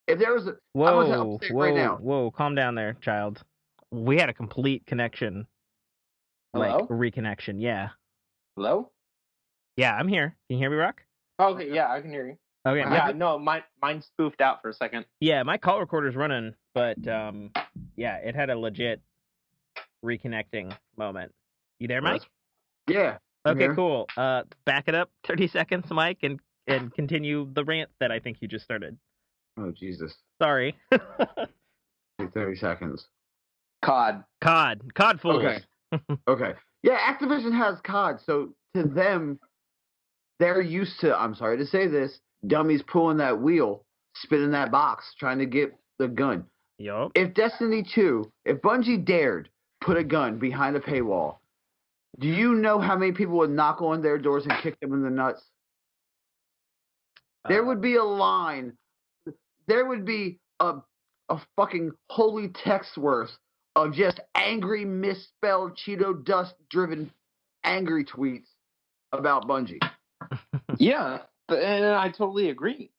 [SPEAKER 3] If there was a,
[SPEAKER 2] Whoa,
[SPEAKER 3] right now.
[SPEAKER 2] Whoa, calm down there, child. We had a complete connection.
[SPEAKER 4] Hello?
[SPEAKER 2] Like, reconnection, yeah.
[SPEAKER 4] Hello?
[SPEAKER 2] Yeah, I'm here. Can you hear me, Rock?
[SPEAKER 4] Okay, yeah, I can hear you.
[SPEAKER 2] Okay.
[SPEAKER 4] Yeah, no, mine spoofed out for a second.
[SPEAKER 2] Yeah, my call recorder's running, but yeah, it had a legit reconnecting moment. You there, Mike?
[SPEAKER 3] Yeah.
[SPEAKER 2] Okay, cool. Back it up 30 seconds, Mike, and continue the rant that I think you just started.
[SPEAKER 3] Oh, Jesus.
[SPEAKER 2] Sorry.
[SPEAKER 3] 30 seconds.
[SPEAKER 4] COD
[SPEAKER 2] fools.
[SPEAKER 3] Okay. Okay. Yeah, Activision has COD, so to them, they're used to, I'm sorry to say this, dummies pulling that wheel, spinning that box, trying to get the gun.
[SPEAKER 2] Yup.
[SPEAKER 3] If Destiny 2, if Bungie dared put a gun behind a paywall, do you know how many people would knock on their doors and kick them in the nuts? There would be a line. There would be a fucking holy text worth of just angry, misspelled, Cheeto dust-driven, angry tweets about Bungie.
[SPEAKER 4] Yeah, and I totally agree.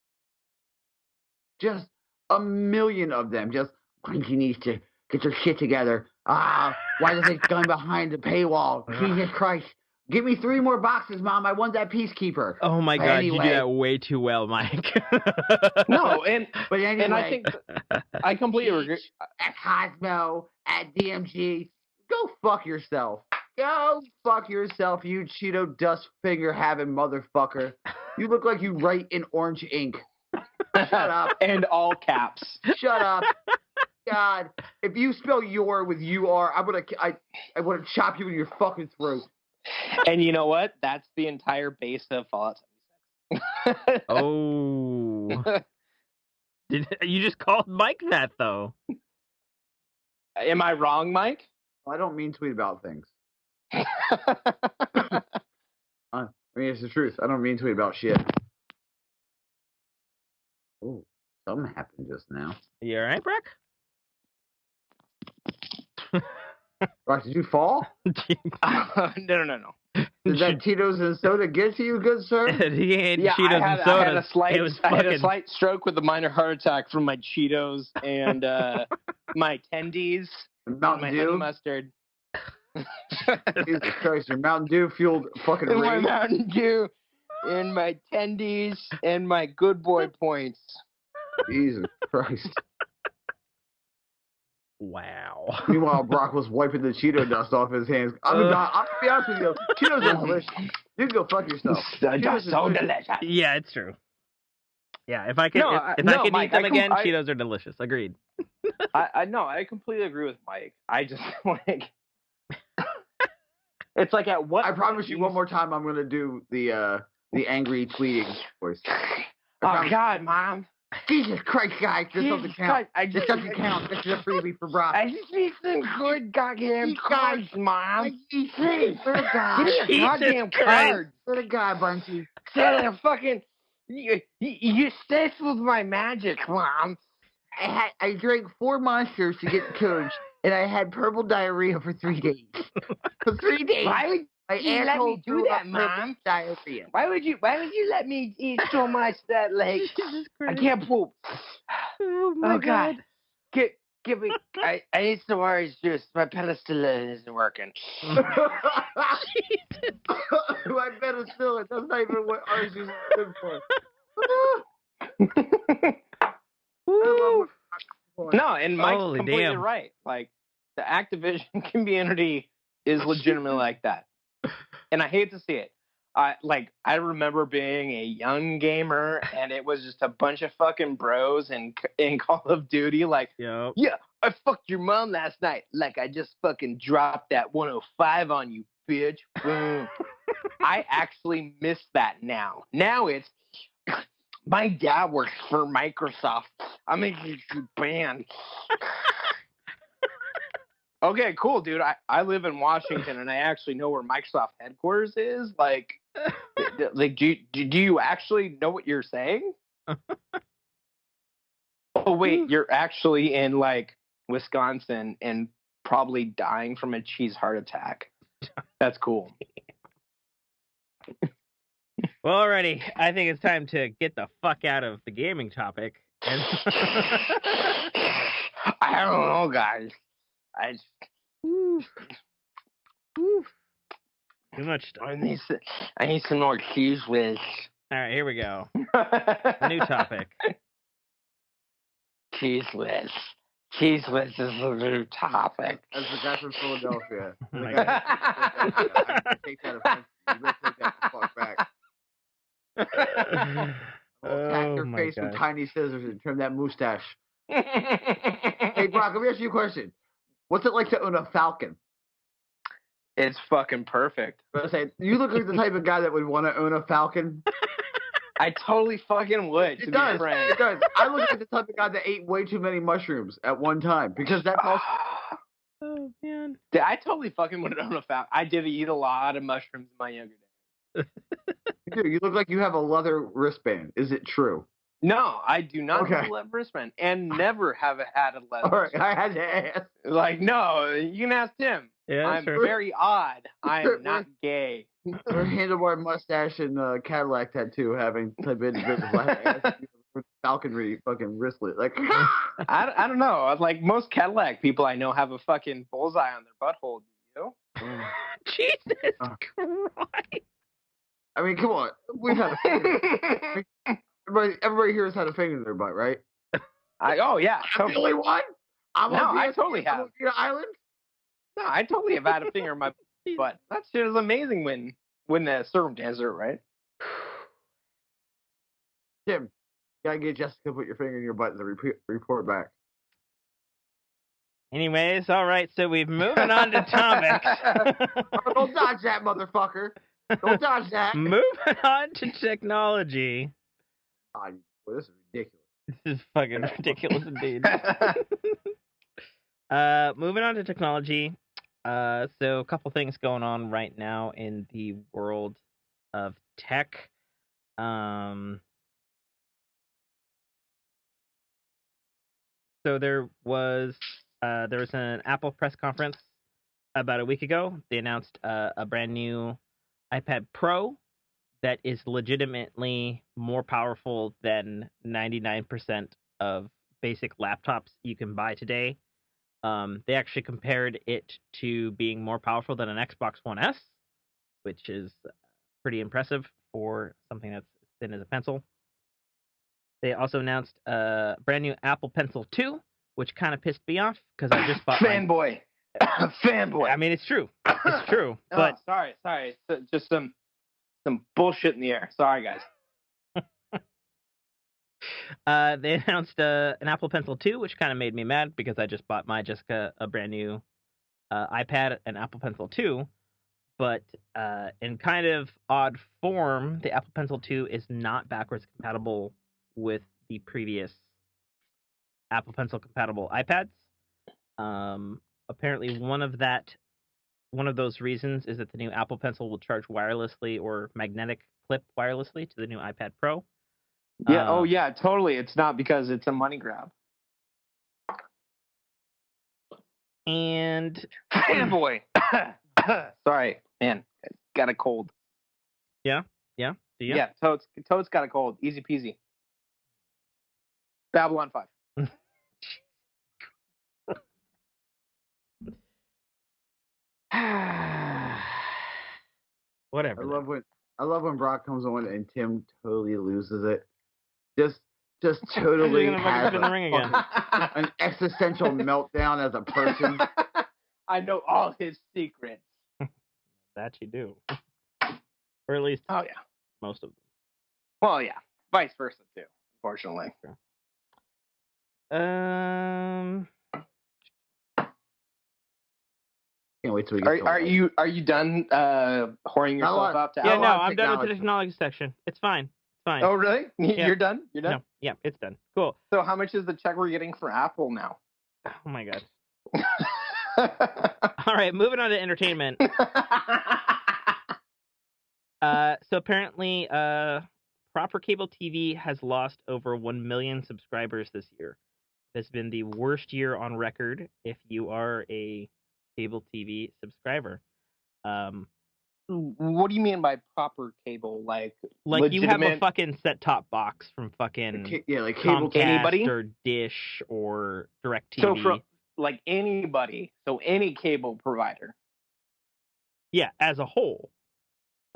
[SPEAKER 3] Just a million of them. Just, Bungie needs to get your shit together. Why is this gun behind the paywall? Jesus Christ. Give me 3 more boxes, Mom. I want that Peacekeeper.
[SPEAKER 2] Oh my
[SPEAKER 3] But
[SPEAKER 2] God,
[SPEAKER 3] anyway,
[SPEAKER 2] you do that way too well, Mike.
[SPEAKER 4] No,
[SPEAKER 3] but anyway,
[SPEAKER 4] and I think I completely agree.
[SPEAKER 3] At Cosmo, at DMG, go fuck yourself. Go fuck yourself, you Cheeto dust finger having motherfucker. You look like you write in orange ink. Shut up.
[SPEAKER 4] And all caps.
[SPEAKER 3] Shut up. God, if you spell your with UR, I would chop you in your fucking throat.
[SPEAKER 4] And you know what? That's the entire base of Fallout 76.
[SPEAKER 2] Oh. You just called Mike that, though.
[SPEAKER 4] Am I wrong, Mike?
[SPEAKER 3] I don't mean tweet about things. I mean, it's the truth. I don't mean tweet about shit. Oh, something happened just now.
[SPEAKER 2] You all right, Breck?
[SPEAKER 3] Rock, did you fall?
[SPEAKER 4] No.
[SPEAKER 3] Did that Tito's and soda get to you, good sir?
[SPEAKER 2] He ate Cheetos
[SPEAKER 4] I
[SPEAKER 2] and sodas.
[SPEAKER 4] had a slight,
[SPEAKER 2] It was
[SPEAKER 4] I had a
[SPEAKER 2] fucking-
[SPEAKER 4] slight stroke with a minor heart attack from my Cheetos and my tendies,
[SPEAKER 3] Mountain
[SPEAKER 4] my
[SPEAKER 3] Dew?
[SPEAKER 4] honey mustard.
[SPEAKER 3] Jesus Christ, your Mountain Dew fueled fucking
[SPEAKER 4] And my
[SPEAKER 3] rage.
[SPEAKER 4] Mountain Dew, and my tendies, and my good boy points.
[SPEAKER 3] Jesus Christ.
[SPEAKER 2] Wow.
[SPEAKER 3] Meanwhile, Brock was wiping the Cheeto dust off his hands. I'm gonna be honest with you. Cheetos are delicious. You can go fuck yourself.
[SPEAKER 4] Just so delicious.
[SPEAKER 2] Yeah, it's true. Yeah, if I could, I could
[SPEAKER 4] Mike,
[SPEAKER 2] eat them again, Cheetos are delicious. Agreed.
[SPEAKER 4] I completely agree with Mike. I just like. It's like at what?
[SPEAKER 3] I promise you one more time I'm gonna do the angry tweeting voice.
[SPEAKER 4] Oh God, Mom.
[SPEAKER 3] Jesus Christ, guys, this doesn't count. This doesn't count. This is a freebie for Brock.
[SPEAKER 4] I just need some good goddamn cards, Mom.
[SPEAKER 3] Please, for the guy.
[SPEAKER 4] Give me a goddamn card.
[SPEAKER 3] For the guy, Bunchy.
[SPEAKER 4] Instead of fucking, you stifled my magic, Mom.
[SPEAKER 3] I drank 4 monsters to get coach, and I had purple diarrhea for 3 days. For 3 days.
[SPEAKER 4] Why would
[SPEAKER 3] my
[SPEAKER 4] you let me do that, Mom?
[SPEAKER 3] Diarrhea.
[SPEAKER 4] Why would you let me eat so much that like I can't poop?
[SPEAKER 2] Oh my
[SPEAKER 4] God. Give me. I need some orange juice. My penicillin isn't working.
[SPEAKER 3] My penicillin. That's not even what orange juice is good for.
[SPEAKER 4] No, and Mike's
[SPEAKER 2] Holy
[SPEAKER 4] completely
[SPEAKER 2] damn.
[SPEAKER 4] right. Like the Activision community is legitimately like that, and I hate to see it. I remember being a young gamer, and it was just a bunch of fucking bros in Call of Duty. Like,
[SPEAKER 2] Yep.
[SPEAKER 4] yeah, I fucked your mom last night. Like, I just fucking dropped that 105 on you, bitch. Boom. I actually miss that now. Now it's, my dad works for Microsoft. I'm gonna get you banned. Okay, cool, dude. I live in Washington, and I actually know where Microsoft headquarters is. Like do you actually know what you're saying? Oh, wait, you're actually in, like, Wisconsin and probably dying from a cheese heart attack. That's cool.
[SPEAKER 2] Well, alrighty. I think it's time to get the fuck out of the gaming topic. And
[SPEAKER 4] I don't know, guys.
[SPEAKER 2] Too much stuff.
[SPEAKER 4] I need some more cheese whiz.
[SPEAKER 2] All right, here we go. A new topic.
[SPEAKER 4] Cheese whiz. Cheese whiz is the new topic.
[SPEAKER 3] That's the guy from Philadelphia.
[SPEAKER 2] Oh my
[SPEAKER 3] The guy from Philadelphia. I take that offense. You better take that the fuck back. I'll attack your face with tiny scissors and trim that mustache. Hey, Brock, let me ask you a question. What's it like to own a falcon?
[SPEAKER 4] It's fucking perfect.
[SPEAKER 3] I was saying, you look like the type of guy that would want to own a falcon.
[SPEAKER 4] I totally fucking would.
[SPEAKER 3] It does. It does. I look like the type of guy that ate way too many mushrooms at one time because that's also.
[SPEAKER 2] Oh man.
[SPEAKER 4] I totally fucking would own a falcon. I did eat a lot of mushrooms in my younger days.
[SPEAKER 3] You do. You look like you have a leather wristband. Is it true?
[SPEAKER 4] No, I do not have a leather wristband and never have had a leather.
[SPEAKER 3] All right, I had to ask.
[SPEAKER 4] Like, no, you can ask Tim.
[SPEAKER 2] Yeah,
[SPEAKER 4] I'm
[SPEAKER 2] sure.
[SPEAKER 4] very odd. I am not gay.
[SPEAKER 3] Her handlebar mustache and Cadillac tattoo having type of individual. I had to ask you for falconry fucking wristlet. Like,
[SPEAKER 4] I don't know. Like, most Cadillac people I know have a fucking bullseye on their butthole. Do you?
[SPEAKER 2] Jesus Christ.
[SPEAKER 3] I mean, come on. We've had a finger. Everybody here has had a finger in their butt, right?
[SPEAKER 4] Oh, yeah.
[SPEAKER 3] I'm the only one?
[SPEAKER 4] I totally have.
[SPEAKER 3] I'm on Island?
[SPEAKER 4] No, I totally have had a finger in my butt. That shit is amazing when the circumstances are right.
[SPEAKER 3] Tim, you gotta get Jessica to put your finger in your butt and report back.
[SPEAKER 2] Anyways, all right, so we're moving on to topics.
[SPEAKER 3] Oh, don't dodge that, motherfucker. Don't dodge that.
[SPEAKER 2] Moving on to technology.
[SPEAKER 3] Oh, boy, this is ridiculous.
[SPEAKER 2] This is fucking ridiculous indeed. Moving on to technology. So a couple things going on right now in the world of tech. So there was an Apple press conference about a week ago. They announced a brand new iPad Pro that is legitimately more powerful than 99% of basic laptops you can buy today. They actually compared it to being more powerful than an Xbox One S, which is pretty impressive for something that's thin as a pencil. They also announced a brand new Apple Pencil 2, which kind of pissed me off because I just bought
[SPEAKER 4] fanboy. Fanboy.
[SPEAKER 2] I mean, it's true. It's true. But
[SPEAKER 4] sorry. Just some bullshit in the air. Sorry, guys.
[SPEAKER 2] They announced an Apple Pencil 2, which kind of made me mad because I just bought my Jessica a brand new iPad, an Apple Pencil 2. But in kind of odd form, the Apple Pencil 2 is not backwards compatible with the previous Apple Pencil compatible iPads. Apparently, one of those reasons is that the new Apple Pencil will charge wirelessly or magnetic clip wirelessly to the new iPad Pro.
[SPEAKER 4] Yeah. Yeah. Totally. It's not because it's a money grab.
[SPEAKER 2] And
[SPEAKER 4] fanboy. Sorry, man. Got a cold.
[SPEAKER 2] Yeah. Do you?
[SPEAKER 4] Yeah. Toad's got a cold. Easy peasy. Babylon 5.
[SPEAKER 2] Whatever.
[SPEAKER 3] I love when Brock comes on and Tim totally loses it. Just totally has
[SPEAKER 2] spin the ring again.
[SPEAKER 3] An existential meltdown as a person.
[SPEAKER 4] I know all his secrets.
[SPEAKER 2] That you do. Or at least most of them.
[SPEAKER 4] Well, yeah. Vice versa, too, unfortunately.
[SPEAKER 2] Sure.
[SPEAKER 3] Can't wait till we get
[SPEAKER 4] Are you done whoring yourself up to
[SPEAKER 2] Yeah,
[SPEAKER 4] Apple?
[SPEAKER 2] no, I'm done with the technology section. It's fine.
[SPEAKER 4] Oh, really?
[SPEAKER 2] Yeah.
[SPEAKER 4] You're done?
[SPEAKER 2] No, yeah, it's done. Cool.
[SPEAKER 4] So how much is the check we're getting for Apple now?
[SPEAKER 2] Oh, my God. All right, moving on to entertainment. So apparently, proper cable TV has lost over 1 million subscribers this year. It's been the worst year on record if you are a cable TV subscriber.
[SPEAKER 4] What do you mean by proper cable? Like
[SPEAKER 2] you have a fucking set-top box from fucking
[SPEAKER 3] like cable
[SPEAKER 2] Comcast
[SPEAKER 4] anybody?
[SPEAKER 2] or Dish or DirecTV.
[SPEAKER 4] So from like anybody, so any cable provider.
[SPEAKER 2] Yeah, as a whole.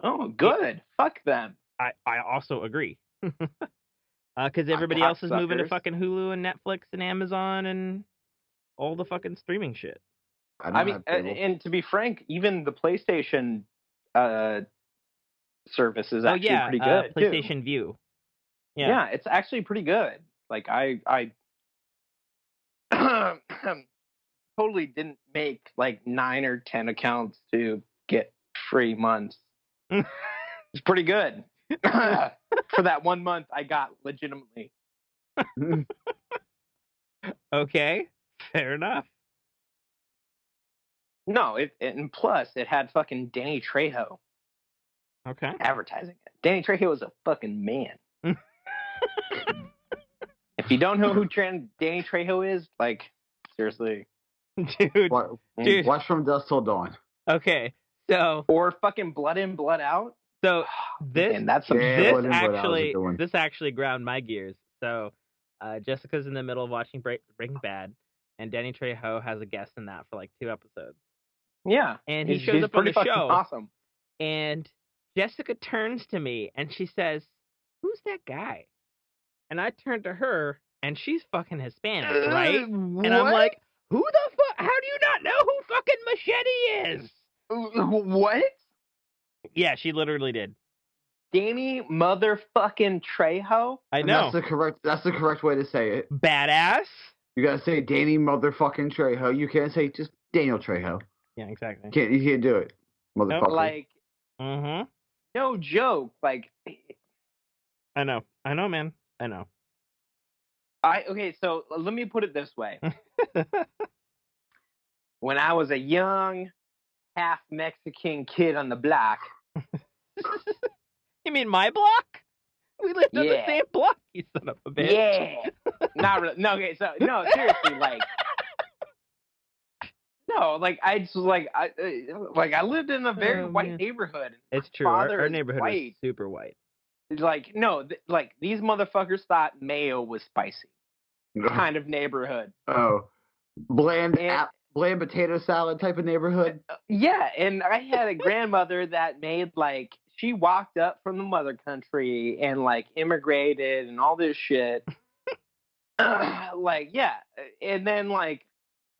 [SPEAKER 4] Oh, good. Fuck them.
[SPEAKER 2] I also agree. Because everybody else is moving to fucking Hulu and Netflix and Amazon and all the fucking streaming shit.
[SPEAKER 4] I mean, and to be frank, even the PlayStation service is actually pretty good.
[SPEAKER 2] PlayStation
[SPEAKER 4] too.
[SPEAKER 2] View.
[SPEAKER 4] Yeah, it's actually pretty good. Like I totally didn't make like 9 or 10 accounts to get free months. It's pretty good. For that 1 month I got legitimately.
[SPEAKER 2] Okay, fair enough.
[SPEAKER 4] No, and plus it had fucking Danny Trejo.
[SPEAKER 2] Okay.
[SPEAKER 4] Advertising it. Danny Trejo is a fucking man. If you don't know who Danny Trejo is, like, seriously.
[SPEAKER 2] Dude.
[SPEAKER 3] Watch From Dusk Till Dawn.
[SPEAKER 2] Okay, so.
[SPEAKER 4] Or fucking Blood In, Blood Out.
[SPEAKER 2] So this actually ground my gears. So Jessica's in the middle of watching Breaking Bad, and Danny Trejo has a guest in that for like 2 episodes.
[SPEAKER 4] Yeah,
[SPEAKER 2] and he shows up on the show.
[SPEAKER 4] Awesome.
[SPEAKER 2] And Jessica turns to me and she says, "Who's that guy?" And I turn to her, and she's fucking Hispanic, right?
[SPEAKER 4] What?
[SPEAKER 2] And I'm like, "Who the fuck? How do you not know who fucking Machete is?"
[SPEAKER 4] What?
[SPEAKER 2] Yeah, she literally did.
[SPEAKER 4] Danny motherfucking Trejo.
[SPEAKER 2] I know.
[SPEAKER 3] That's the correct way to say it.
[SPEAKER 2] Badass.
[SPEAKER 3] You gotta say Danny motherfucking Trejo. You can't say just Daniel Trejo.
[SPEAKER 2] Yeah, exactly.
[SPEAKER 3] You can't do it, motherfucker.
[SPEAKER 4] Like,
[SPEAKER 2] Mm-hmm.
[SPEAKER 4] no joke. Like,
[SPEAKER 2] I know, man. I know.
[SPEAKER 4] Okay, so let me put it this way. When I was a young, half Mexican kid on the block.
[SPEAKER 2] You mean my block? We lived on the
[SPEAKER 4] Yeah.
[SPEAKER 2] same block, you son of a bitch.
[SPEAKER 4] Yeah. Not really. No, okay, so, no, seriously, like, no, like, I just, like, I lived in a very white neighborhood.
[SPEAKER 2] It's true. Our neighborhood was super white.
[SPEAKER 4] Like, no, like, these motherfuckers thought mayo was spicy. Kind of neighborhood.
[SPEAKER 3] Oh. Bland potato salad type of neighborhood?
[SPEAKER 4] Yeah, and I had a grandmother that made, like, she walked up from the mother country and, like, immigrated and all this shit. Like, yeah. And then, like,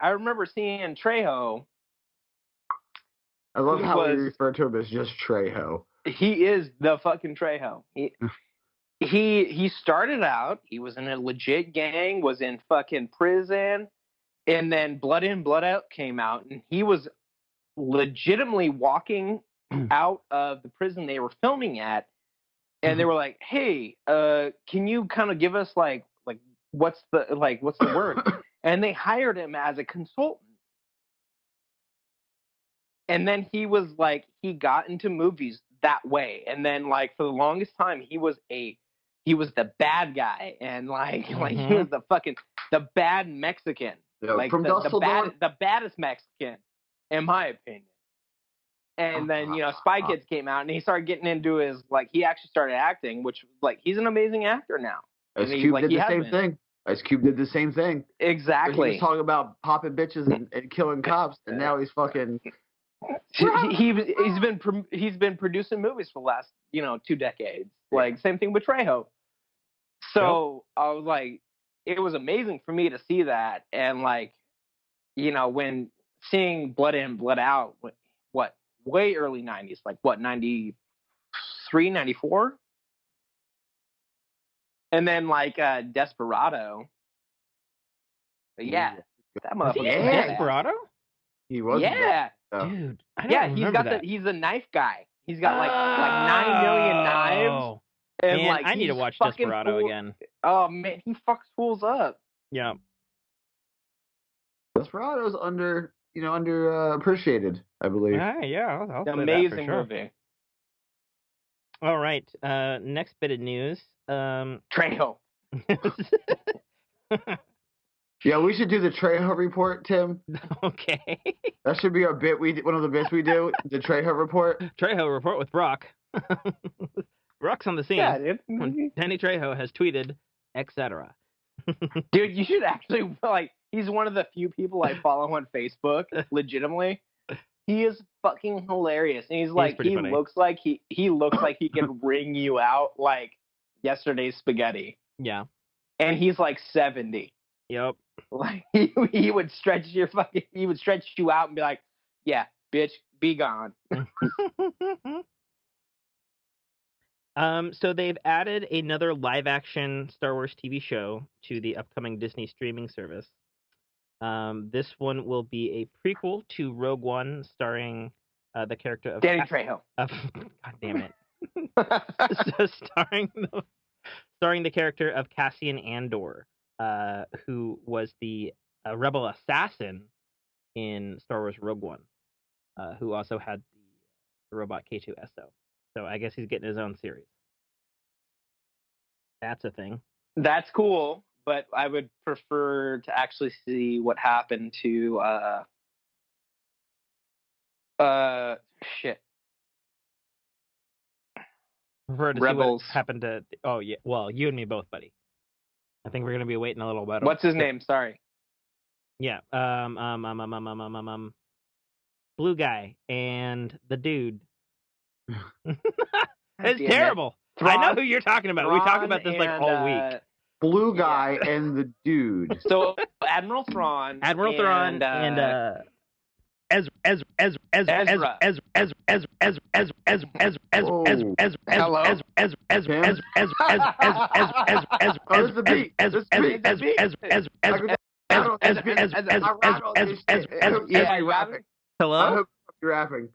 [SPEAKER 4] I remember seeing Trejo.
[SPEAKER 3] I love how we refer to him as just Trejo.
[SPEAKER 4] He is the fucking Trejo. He started out, he was in a legit gang, was in fucking prison, and then Blood In, Blood Out came out, and he was legitimately walking out of the prison they were filming at, and they were like, "Hey, can you kind of give us like what's the word?" And they hired him as a consultant. And then he was like, he got into movies that way. And then, like, for the longest time, he was the bad guy, and like he was the bad Mexican, like
[SPEAKER 3] from
[SPEAKER 4] the baddest Mexican, in my opinion. And then Spy Kids came out, and he started getting into his he actually started acting, which he's an amazing actor now.
[SPEAKER 3] Ice Cube did the same thing. Ice Cube did the same thing.
[SPEAKER 4] Exactly.
[SPEAKER 3] He was talking about popping bitches and killing cops, and now he's fucking.
[SPEAKER 4] He's been producing movies for the last 2 decades. Like, same thing with Trejo. So I was like, it was amazing for me to see that, and when seeing Blood In, Blood Out, way early 90s, 93, 94, and then Desperado. But yeah, that motherfucker.
[SPEAKER 2] Yeah. Desperado?
[SPEAKER 3] He was.
[SPEAKER 4] Yeah.
[SPEAKER 2] Dude, I don't remember that.
[SPEAKER 4] He's the knife guy. He's got like 9 million knives. And
[SPEAKER 2] man, I need to watch Desperado again.
[SPEAKER 4] Oh man, he fucks fools up.
[SPEAKER 2] Yeah.
[SPEAKER 3] Desperado's underappreciated, I believe.
[SPEAKER 2] Yeah, I'll
[SPEAKER 4] amazing movie.
[SPEAKER 2] All right. Next bit of news.
[SPEAKER 4] Trejo.
[SPEAKER 3] Yeah, we should do the Trejo report, Tim.
[SPEAKER 2] Okay.
[SPEAKER 3] That should be our bit. One of the bits we do. The Trejo report.
[SPEAKER 2] Trejo report with Brock. Brock's on the scene.
[SPEAKER 4] Yeah, dude.
[SPEAKER 2] Danny Trejo has tweeted, etc.
[SPEAKER 4] Dude, you should actually he's one of the few people I follow on Facebook. Legitimately, he is fucking hilarious, and he
[SPEAKER 2] funny.
[SPEAKER 4] looks like he can wring you out like yesterday's spaghetti.
[SPEAKER 2] Yeah,
[SPEAKER 4] and he's 70.
[SPEAKER 2] Yep.
[SPEAKER 4] He would stretch you out and be like, "Yeah, bitch, be gone."
[SPEAKER 2] So they've added another live-action Star Wars TV show to the upcoming Disney streaming service. This one will be a prequel to Rogue One, starring the character of
[SPEAKER 4] Danny Trejo.
[SPEAKER 2] God damn it! So starring the character of Cassian Andor, who was the rebel assassin in Star Wars Rogue One, who also had the robot K2SO. So I guess he's getting his own series. That's a thing.
[SPEAKER 4] That's cool, but I would prefer to actually see what happened to shit.
[SPEAKER 2] Prefer to
[SPEAKER 4] Rebels.
[SPEAKER 2] See what happened to. Oh yeah, well, you and me both, buddy. I think we're gonna be waiting a little bit.
[SPEAKER 4] What's his name? Sorry.
[SPEAKER 2] Yeah. Blue guy and the dude. It's terrible. I know who you're talking about. We talk about this all week.
[SPEAKER 3] Blue guy and the dude.
[SPEAKER 4] So Admiral Thrawn.
[SPEAKER 2] And
[SPEAKER 3] rattled this shit. I rattled this shit. I hope
[SPEAKER 4] Yeah,
[SPEAKER 3] you're rapping. I
[SPEAKER 2] Hello?
[SPEAKER 3] hope you're rapping.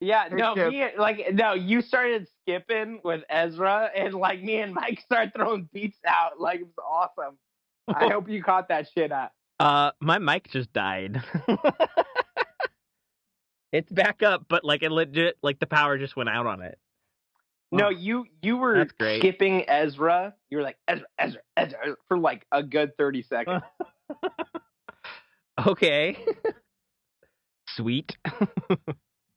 [SPEAKER 4] Yeah,
[SPEAKER 3] Hey,
[SPEAKER 4] no,
[SPEAKER 3] Chip.
[SPEAKER 4] you started skipping with Ezra, and like me and Mike started throwing beats out. Like, it was awesome. I hope you caught that shit up.
[SPEAKER 2] My mic just died. It's back up, but like it legit, like the power just went out on it.
[SPEAKER 4] No,
[SPEAKER 3] Oh.
[SPEAKER 4] you were
[SPEAKER 2] That's great.
[SPEAKER 4] skipping Ezra. You were like Ezra for like a good 30 seconds.
[SPEAKER 2] Okay. Sweet.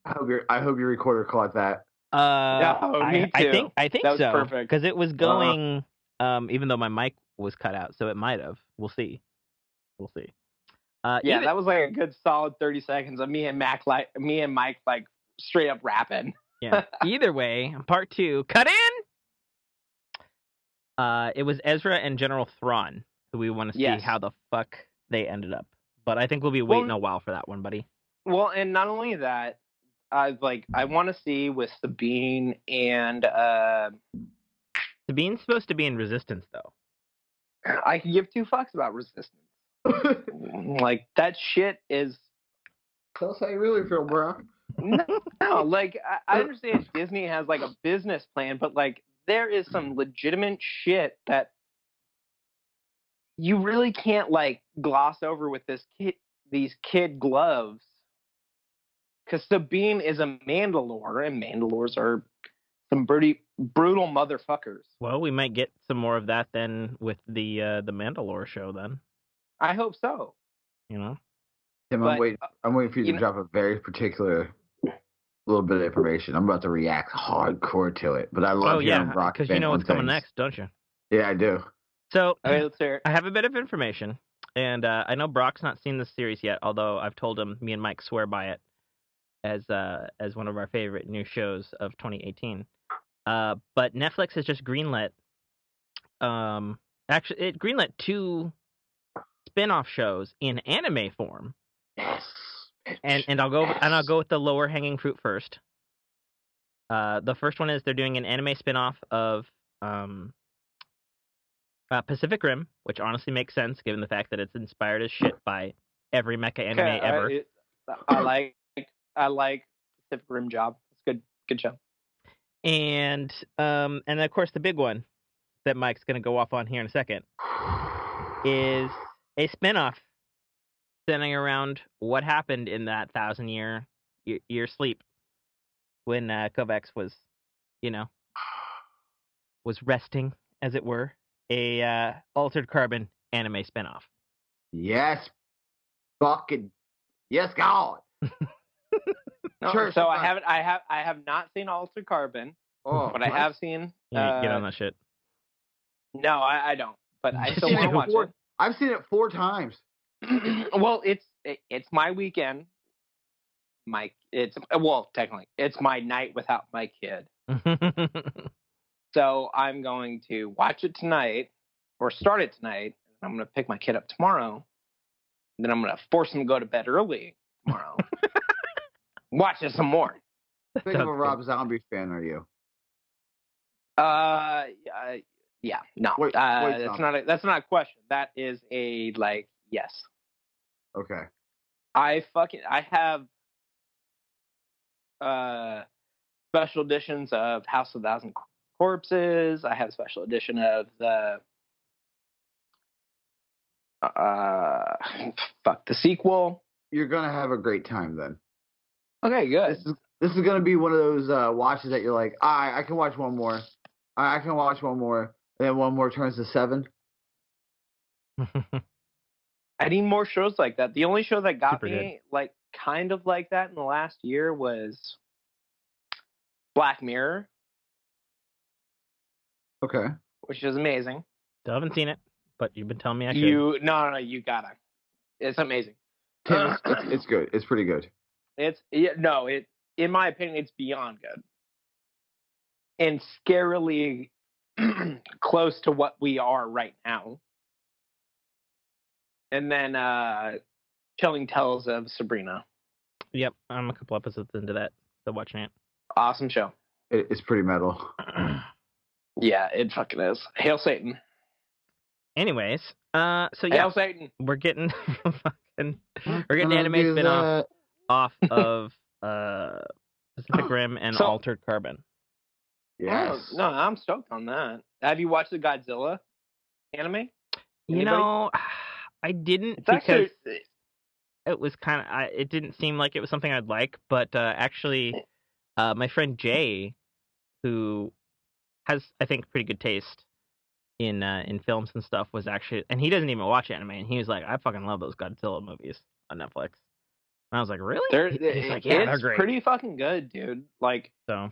[SPEAKER 3] I hope your recorder caught that.
[SPEAKER 4] Me too.
[SPEAKER 2] I think
[SPEAKER 4] That was
[SPEAKER 2] so.
[SPEAKER 4] perfect.
[SPEAKER 2] Because it was going, even though my mic was cut out, so it might have. We'll see.
[SPEAKER 4] Yeah, that was like a good solid 30 seconds of me and Mike like straight up rapping.
[SPEAKER 2] Yeah. Either way, part 2, cut in. It was Ezra and General Thrawn who we want to see
[SPEAKER 4] Yes.
[SPEAKER 2] how the fuck they ended up. But I think we'll be waiting a while for that one, buddy.
[SPEAKER 4] Well, and not only that, I want to see with Sabine and
[SPEAKER 2] Sabine's supposed to be in Resistance, though.
[SPEAKER 4] I can give two fucks about Resistance. Like, that shit is.
[SPEAKER 3] Tell us how you really feel, bro.
[SPEAKER 4] No, like, I understand Disney has like a business plan, but like, there is some legitimate shit that you really can't like gloss over with these kid gloves. Because Sabine is a Mandalore, and Mandalores are some pretty brutal motherfuckers.
[SPEAKER 2] Well, we might get some more of that then with the Mandalore show then.
[SPEAKER 4] I hope so.
[SPEAKER 2] You know?
[SPEAKER 3] Tim, I'm waiting for you to drop a very particular little bit of information. I'm about to react hardcore to it, but I love hearing Brock.
[SPEAKER 2] Because you know what's coming next, don't you?
[SPEAKER 3] Yeah, I do.
[SPEAKER 2] So,
[SPEAKER 4] okay, let's hear it.
[SPEAKER 2] I have a bit of information, and I know Brock's not seen this series yet, although I've told him me and Mike swear by it as one of our favorite new shows of 2018. But Netflix has just greenlit. Actually, it greenlit 2 spin-off shows in anime form.
[SPEAKER 3] Yes.
[SPEAKER 2] And I'll go with the lower hanging fruit first. The first one is they're doing an anime spin-off of Pacific Rim, which honestly makes sense given the fact that it's inspired as shit by every mecha anime ever.
[SPEAKER 4] I like Pacific Rim job. It's good show.
[SPEAKER 2] And of course the big one that Mike's gonna go off on here in a second is a spin-off centering around what happened in that 1,000-year sleep when Kovacs was, was resting, as it were, a Altered Carbon anime spin-off.
[SPEAKER 3] Yes, fucking yes, God.
[SPEAKER 4] No,
[SPEAKER 3] Sure,
[SPEAKER 4] so I have not seen Altered Carbon, but I have seen.
[SPEAKER 2] Get on that shit.
[SPEAKER 4] No, I don't. But I still want to watch it.
[SPEAKER 3] I've seen it 4 times.
[SPEAKER 4] Well, it's my weekend. Technically, it's my night without my kid. So I'm going to watch it tonight, or start it tonight. And I'm going to pick my kid up tomorrow. And then I'm going to force him to go to bed early tomorrow. Watch it some more.
[SPEAKER 3] How big of a Rob Zombie fan are you?
[SPEAKER 4] Yeah, no. That's not a question. That is a yes.
[SPEAKER 3] Okay.
[SPEAKER 4] I have special editions of House of 1,000 Corpses. I have a special edition of the the sequel.
[SPEAKER 3] You're gonna have a great time then.
[SPEAKER 4] Okay, good.
[SPEAKER 3] This is gonna be one of those watches that you're like, I can watch one more. I can watch one more. And then one more turns to 7.
[SPEAKER 4] I need more shows like that. The only show that got
[SPEAKER 2] Super
[SPEAKER 4] me kind of like that in the last year was Black Mirror.
[SPEAKER 3] Okay.
[SPEAKER 4] Which is amazing.
[SPEAKER 2] Still haven't seen it, but you've been telling me I should.
[SPEAKER 4] No, you gotta. It's amazing.
[SPEAKER 3] Tim, it's good. It's pretty good.
[SPEAKER 4] In my opinion, it's beyond good. And scarily close to what we are right now. And then Chilling Tales of Sabrina.
[SPEAKER 2] Yep, I'm a couple episodes into that. Still watching it.
[SPEAKER 4] Awesome show.
[SPEAKER 3] It's pretty metal.
[SPEAKER 4] Yeah, it fucking is. Hail Satan.
[SPEAKER 2] Anyways, so yeah,
[SPEAKER 4] Hail Satan.
[SPEAKER 2] we're getting
[SPEAKER 3] We're
[SPEAKER 2] getting
[SPEAKER 3] gonna
[SPEAKER 2] anime
[SPEAKER 3] do
[SPEAKER 2] spin-off
[SPEAKER 3] that.
[SPEAKER 2] off of Pacific Rim and
[SPEAKER 4] So-
[SPEAKER 2] Altered Carbon.
[SPEAKER 3] Yes.
[SPEAKER 4] Oh, no, I'm stoked on that. Have you watched the Godzilla anime?
[SPEAKER 2] You
[SPEAKER 4] Anybody?
[SPEAKER 2] know, I didn't
[SPEAKER 4] It's
[SPEAKER 2] because
[SPEAKER 4] actually
[SPEAKER 2] it was kind of it didn't seem like it was something I'd like, but actually, my friend Jay, who has I think pretty good taste in films and stuff, was actually, and he doesn't even watch anime, and he was like, I fucking love those Godzilla movies on Netflix. And I was like, really? He's like, yeah, they're
[SPEAKER 4] it's
[SPEAKER 2] great.
[SPEAKER 4] pretty fucking good, dude. Like,
[SPEAKER 2] So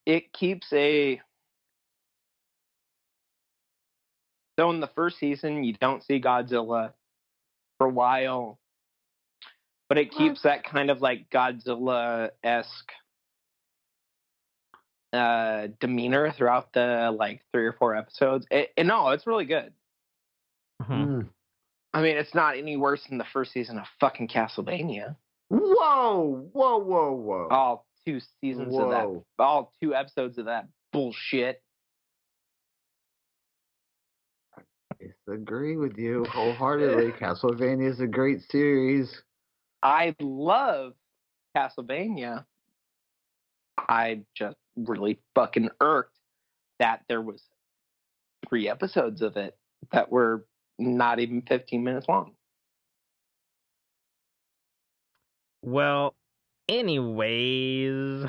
[SPEAKER 4] it keeps a. So in the first season, you don't see Godzilla for a while, but it keeps that kind of like Godzilla-esque demeanor throughout the like 3 or 4 episodes. No, it's really good.
[SPEAKER 2] mhm.
[SPEAKER 4] I mean, it's not any worse than the first season of fucking Castlevania.
[SPEAKER 3] Whoa, whoa, whoa, whoa.
[SPEAKER 4] All 2 seasons of that.
[SPEAKER 3] Whoa.
[SPEAKER 4] All 2 episodes of that bullshit.
[SPEAKER 3] I disagree with you wholeheartedly. Castlevania is a great series.
[SPEAKER 4] I love Castlevania. I just really fucking irked that there was 3 episodes of it that were not even 15 minutes long.
[SPEAKER 2] Well, anyways,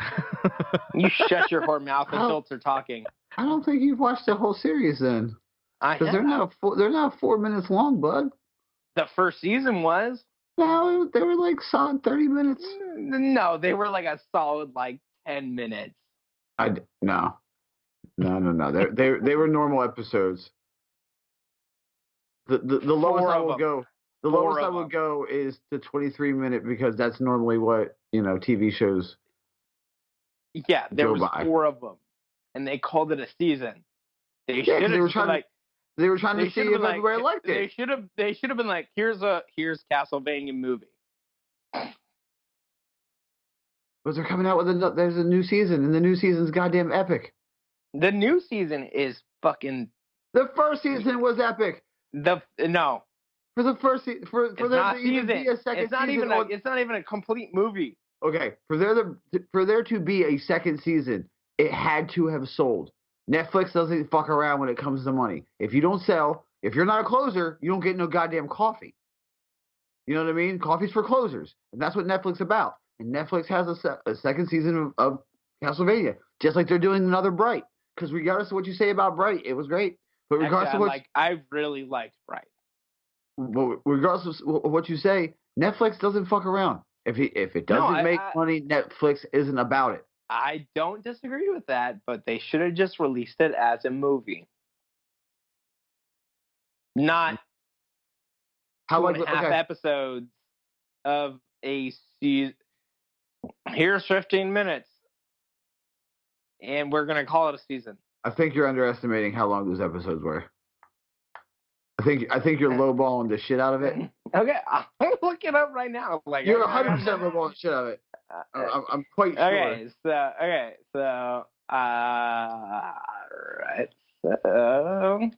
[SPEAKER 4] You shut your whore mouth and
[SPEAKER 3] Oh.
[SPEAKER 4] filter talking.
[SPEAKER 3] I don't think you've watched the whole series then.
[SPEAKER 4] I
[SPEAKER 3] Because they're not 4 minutes long, bud.
[SPEAKER 4] The first season was.
[SPEAKER 3] No, they were like solid 30 minutes.
[SPEAKER 4] No, they were like a solid like 10 minutes.
[SPEAKER 3] No. They were normal episodes. The lowest
[SPEAKER 4] 4
[SPEAKER 3] I
[SPEAKER 4] of
[SPEAKER 3] will
[SPEAKER 4] them.
[SPEAKER 3] go. The
[SPEAKER 4] 4
[SPEAKER 3] lowest I
[SPEAKER 4] of
[SPEAKER 3] will
[SPEAKER 4] them.
[SPEAKER 3] go is the 23-minute because that's normally what TV shows.
[SPEAKER 4] Yeah, there
[SPEAKER 3] Go
[SPEAKER 4] was
[SPEAKER 3] by.
[SPEAKER 4] 4 of them, and they called it a season. They
[SPEAKER 3] Yeah,
[SPEAKER 4] should
[SPEAKER 3] 'cause
[SPEAKER 4] have
[SPEAKER 3] they were trying
[SPEAKER 4] like.
[SPEAKER 3] They were trying
[SPEAKER 4] They
[SPEAKER 3] to see
[SPEAKER 4] should
[SPEAKER 3] if
[SPEAKER 4] have been
[SPEAKER 3] everybody liked
[SPEAKER 4] They
[SPEAKER 3] it.
[SPEAKER 4] should have. They should have been like, here's Castlevania movie.
[SPEAKER 3] But they're coming out with there's a new season, and the new season's goddamn epic.
[SPEAKER 4] The new season is fucking
[SPEAKER 3] The first season was epic.
[SPEAKER 4] no.
[SPEAKER 3] For the first season, for
[SPEAKER 4] It's
[SPEAKER 3] there
[SPEAKER 4] not
[SPEAKER 3] to even
[SPEAKER 4] season.
[SPEAKER 3] be a second
[SPEAKER 4] It's not
[SPEAKER 3] season.
[SPEAKER 4] even. It's not even a complete movie.
[SPEAKER 3] Okay, for there to be a second season, it had to have sold. Netflix doesn't fuck around when it comes to money. If you don't sell, if you're not a closer, you don't get no goddamn coffee. You know what I mean? Coffee's for closers, and that's what Netflix about. And Netflix has a second season of Castlevania, just like they're doing another Bright. Because regardless of what you say about Bright, it was great. But regardless
[SPEAKER 4] I really liked Bright.
[SPEAKER 3] But regardless of what you say, Netflix doesn't fuck around. If it doesn't make money, Netflix isn't about it.
[SPEAKER 4] I don't disagree with that, but they should have just released it as a movie. Not
[SPEAKER 3] How
[SPEAKER 4] 2.5 episodes of a season. Here's 15 minutes, and we're gonna call it a season.
[SPEAKER 3] I think you're underestimating how long those episodes were. I think you're lowballing the shit out of it.
[SPEAKER 4] Okay, I'm looking up right now. Like
[SPEAKER 3] You're 100% lowballing the shit out of it. I'm quite sure.
[SPEAKER 4] Okay, so alright, so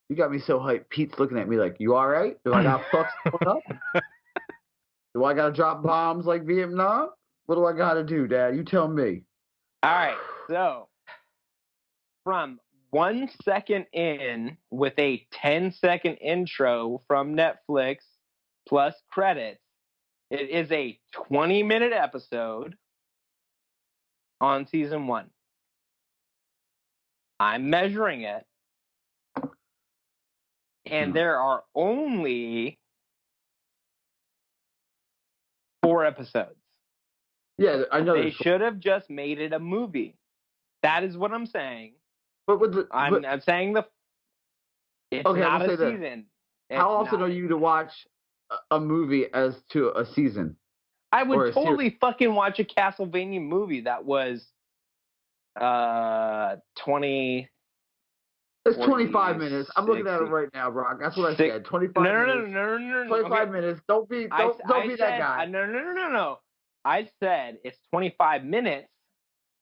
[SPEAKER 3] You got me so hyped. Pete's looking at me like, you all right? Do I got fucks going up? Do I got to drop bombs like Vietnam? What do I got to do, Dad? You tell me.
[SPEAKER 4] all right, so from 1 second in with a 10-second intro from Netflix plus credits, it is a 20-minute episode on season 1. I'm measuring it, and there are only 4 episodes.
[SPEAKER 3] Yeah, I know.
[SPEAKER 4] They should have just made it a movie. That is what I'm saying.
[SPEAKER 3] But with
[SPEAKER 4] I'm saying it's
[SPEAKER 3] Okay,
[SPEAKER 4] not
[SPEAKER 3] I'm
[SPEAKER 4] a
[SPEAKER 3] gonna say
[SPEAKER 4] season.
[SPEAKER 3] how often are you to watch a movie as to a season?
[SPEAKER 4] I would totally fucking watch a Castlevania movie that was 20.
[SPEAKER 3] It's 25 minutes. I'm looking at it right now, Brock. That's what I said. 25 minutes.
[SPEAKER 4] No.
[SPEAKER 3] 25 minutes. Don't be that guy.
[SPEAKER 4] No. I said it's 25 minutes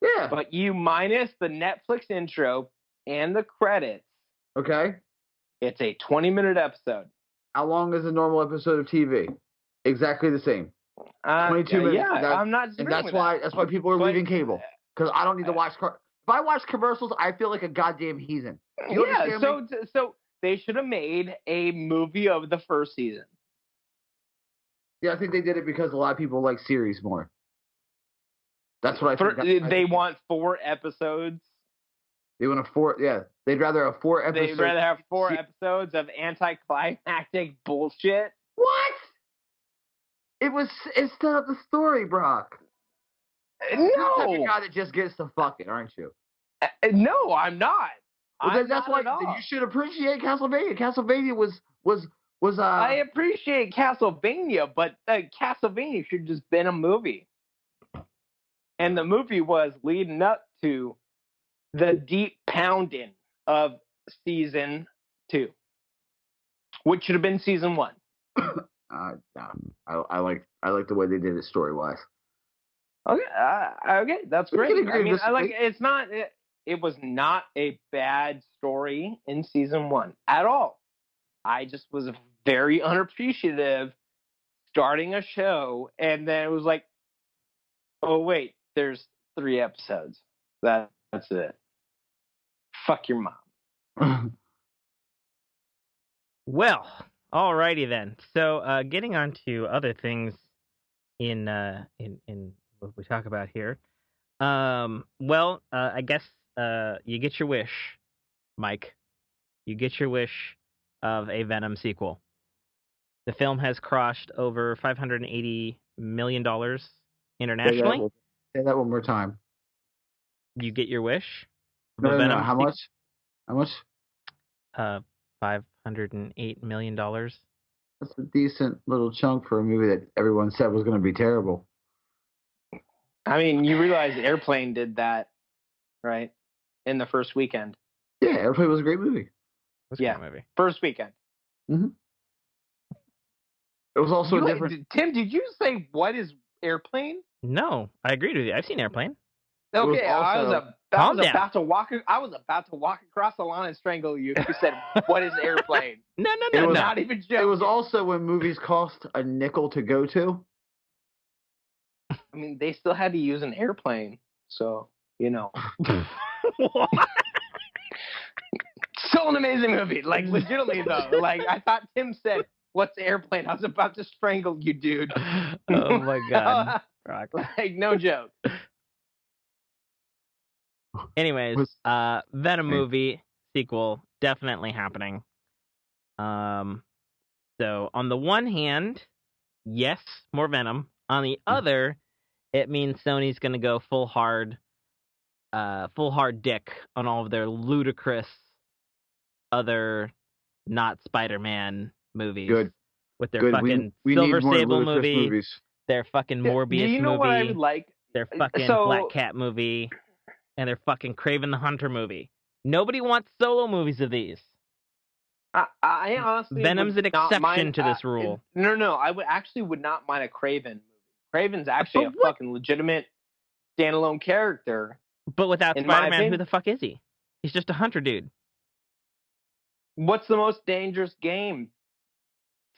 [SPEAKER 3] Yeah.
[SPEAKER 4] But you minus the Netflix intro and the credits,
[SPEAKER 3] Okay.
[SPEAKER 4] it's a 20-minute episode.
[SPEAKER 3] How long is a normal episode of TV? Exactly the same. 22 minutes.
[SPEAKER 4] Yeah, I'm not
[SPEAKER 3] and that's why people are leaving cable. Because I don't need to watch. If I watch commercials, I feel like a goddamn heathen.
[SPEAKER 4] Yeah, so they should have made a movie of the first season.
[SPEAKER 3] Yeah, I think they did it because a lot of people like series more. That's what I think.
[SPEAKER 4] They want 4 episodes.
[SPEAKER 3] They want they'd rather have 4 episodes.
[SPEAKER 4] They'd rather have 4 episodes of anticlimactic bullshit.
[SPEAKER 3] What? It's not the story, Brock.
[SPEAKER 4] No.
[SPEAKER 3] You're the type of guy that just gets to fuck it, aren't you?
[SPEAKER 4] No, I'm not.
[SPEAKER 3] Well, that's why you should appreciate Castlevania. Castlevania was
[SPEAKER 4] I appreciate Castlevania, but Castlevania should have just been a movie. And the movie was leading up to the deep pounding of season 2, which should have been season 1.
[SPEAKER 3] I like the way they did it story wise.
[SPEAKER 4] Okay, that's great. I mean, it was not a bad story in season 1 at all. I just was very unappreciative starting a show, and then it was like, oh wait, there's 3 episodes. That's it. Fuck your mom.
[SPEAKER 2] Well, alrighty then. So, getting on to other things in what we talk about here. I guess you get your wish, Mike. You get your wish of a Venom sequel. The film has crossed over $580 million internationally.
[SPEAKER 3] Say that one more time.
[SPEAKER 2] You get your wish.
[SPEAKER 3] No. How much? How much?
[SPEAKER 2] $508 million.
[SPEAKER 3] That's a decent little chunk for a movie that everyone said was going to be terrible.
[SPEAKER 4] I mean, you realize Airplane did that, right? In the first weekend.
[SPEAKER 3] Yeah, Airplane was a great movie.
[SPEAKER 4] First weekend.
[SPEAKER 3] Mm-hmm. It was also different.
[SPEAKER 4] Tim, did you say what is Airplane?
[SPEAKER 2] No, I agreed with you. I've seen Airplane.
[SPEAKER 4] Okay, I was about to walk across the lawn and strangle you if you said, "What is Airplane?"
[SPEAKER 2] No.
[SPEAKER 4] Not even joking.
[SPEAKER 3] It was also when movies cost a nickel to go to.
[SPEAKER 4] I mean, they still had to use an airplane, so you know. Still an amazing movie, like legitimately though. Like I thought Tim said, "What's Airplane?" I was about to strangle you, dude.
[SPEAKER 2] Oh my god, Brock.
[SPEAKER 4] Like no joke.
[SPEAKER 2] Anyways, Venom movie sequel definitely happening. So on the one hand, yes, more Venom. On the other, it means Sony's going to go full hard dick on all of their ludicrous other not Spider-Man movies.
[SPEAKER 3] Good.
[SPEAKER 2] With their fucking Silver Sable movie,
[SPEAKER 3] movies.
[SPEAKER 2] Their fucking Morbius movie.
[SPEAKER 4] You know what I would like?
[SPEAKER 2] Their fucking Black Cat movie. And their fucking Kraven the Hunter movie. Nobody wants solo movies of these.
[SPEAKER 4] I honestly
[SPEAKER 2] Venom's an exception to this rule.
[SPEAKER 4] No. I would not mind a Kraven movie. Kraven's actually a fucking legitimate standalone character.
[SPEAKER 2] But without Spider-Man, who the fuck is he? He's just a hunter dude.
[SPEAKER 4] What's the most dangerous game,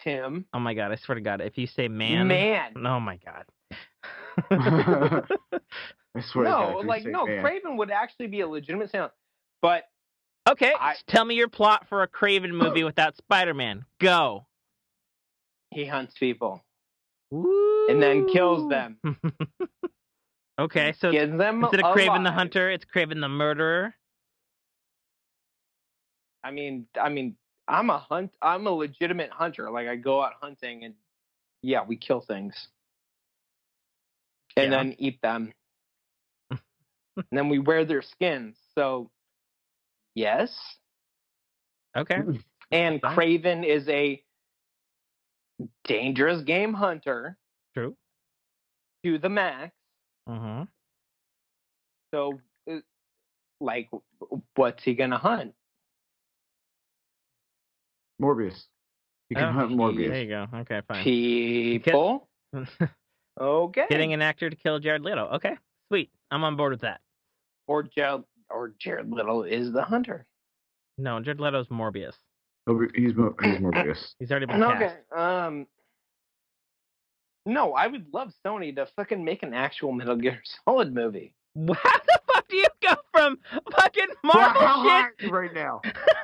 [SPEAKER 4] Tim?
[SPEAKER 2] Oh my god, I swear to God, if you say man. Oh my god.
[SPEAKER 3] I swear
[SPEAKER 4] Kraven would actually be a legitimate sound. But
[SPEAKER 2] okay, tell me your plot for a Kraven movie without Spider-Man. Go.
[SPEAKER 4] He hunts people.
[SPEAKER 2] Ooh.
[SPEAKER 4] And then kills them.
[SPEAKER 2] Okay, so
[SPEAKER 4] instead
[SPEAKER 2] of Kraven the Hunter, it's Kraven the Murderer.
[SPEAKER 4] I mean, I'm a legitimate hunter. Like I go out hunting and yeah, we kill things. And then eat them. And then we wear their skins. So, yes.
[SPEAKER 2] Okay.
[SPEAKER 4] And Kraven is a dangerous game hunter.
[SPEAKER 2] True.
[SPEAKER 4] To the max.
[SPEAKER 2] Mm-hmm.
[SPEAKER 4] So, like, what's he going to hunt?
[SPEAKER 3] Morbius. You can hunt Morbius.
[SPEAKER 2] There you go. Okay, fine.
[SPEAKER 4] People. Okay.
[SPEAKER 2] Getting an actor to kill Jared Leto. Okay, sweet. I'm on board with that.
[SPEAKER 4] Or Jared Little is the Hunter.
[SPEAKER 2] No, Jared Leto's Morbius.
[SPEAKER 3] He's Morbius.
[SPEAKER 2] He's already been cast.
[SPEAKER 4] Okay. No, I would love Sony to fucking make an actual Metal Gear Solid movie.
[SPEAKER 2] How the fuck do you go from fucking Marvel
[SPEAKER 3] How high are
[SPEAKER 2] shit?
[SPEAKER 3] you right now?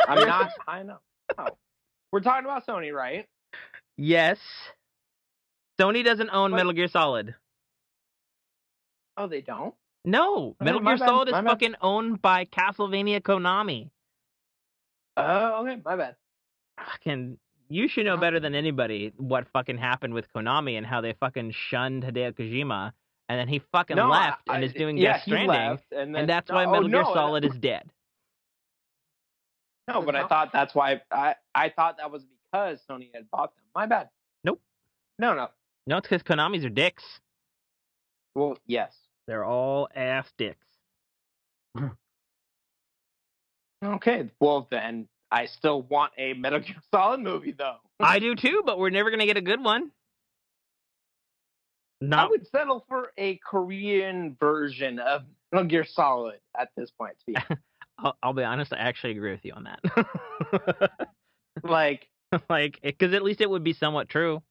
[SPEAKER 4] I'm not. I know. No. We're talking about Sony, right?
[SPEAKER 2] Yes. Sony doesn't own
[SPEAKER 4] But-
[SPEAKER 2] Metal Gear Solid.
[SPEAKER 4] Oh, they don't?
[SPEAKER 2] No,
[SPEAKER 4] Okay,
[SPEAKER 2] Metal
[SPEAKER 4] my
[SPEAKER 2] Gear
[SPEAKER 4] bad,
[SPEAKER 2] Solid is
[SPEAKER 4] my bad.
[SPEAKER 2] fucking owned by Castlevania Konami.
[SPEAKER 4] Oh, okay, my bad.
[SPEAKER 2] Fucking, you should know better than anybody what fucking happened with Konami and how they fucking shunned Hideo Kojima, and then he fucking
[SPEAKER 4] No,
[SPEAKER 2] left and is doing
[SPEAKER 4] yeah,
[SPEAKER 2] Death
[SPEAKER 4] he
[SPEAKER 2] Stranding,
[SPEAKER 4] left, and
[SPEAKER 2] that's why Metal Gear Solid
[SPEAKER 4] no,
[SPEAKER 2] is dead.
[SPEAKER 4] No, but I thought that's why I thought that was because Sony had bought them. My bad.
[SPEAKER 2] Nope.
[SPEAKER 4] No.
[SPEAKER 2] No, it's because Konami's are dicks.
[SPEAKER 4] Well, yes.
[SPEAKER 2] They're all ass dicks.
[SPEAKER 4] Okay. Well, then I still want a Metal Gear Solid movie, though.
[SPEAKER 2] I do too, but we're never gonna get a good one.
[SPEAKER 4] I
[SPEAKER 2] No,
[SPEAKER 4] would settle for a Korean version of Metal Gear Solid at this point. To be
[SPEAKER 2] I'll be honest. I actually agree with you on that.
[SPEAKER 4] like
[SPEAKER 2] because at least it would be somewhat true,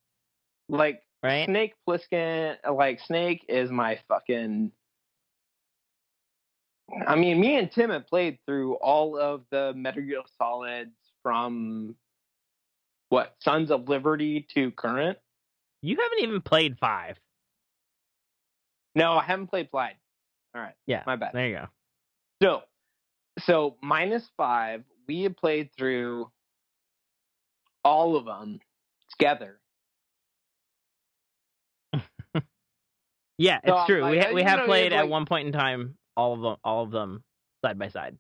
[SPEAKER 2] right?
[SPEAKER 4] Snake Plissken. Like Snake is my fucking. I mean, me and Tim have played through all of the Metal Gear Solids from Sons of Liberty to current.
[SPEAKER 2] You haven't even played 5.
[SPEAKER 4] No, I haven't played Glide. All right.
[SPEAKER 2] Yeah,
[SPEAKER 4] My bad.
[SPEAKER 2] There you go.
[SPEAKER 4] So -5, we had played through all of them together.
[SPEAKER 2] Yeah, it's
[SPEAKER 4] So,
[SPEAKER 2] true.
[SPEAKER 4] like,
[SPEAKER 2] We have played at
[SPEAKER 4] like-
[SPEAKER 2] one point in time all of them side by side.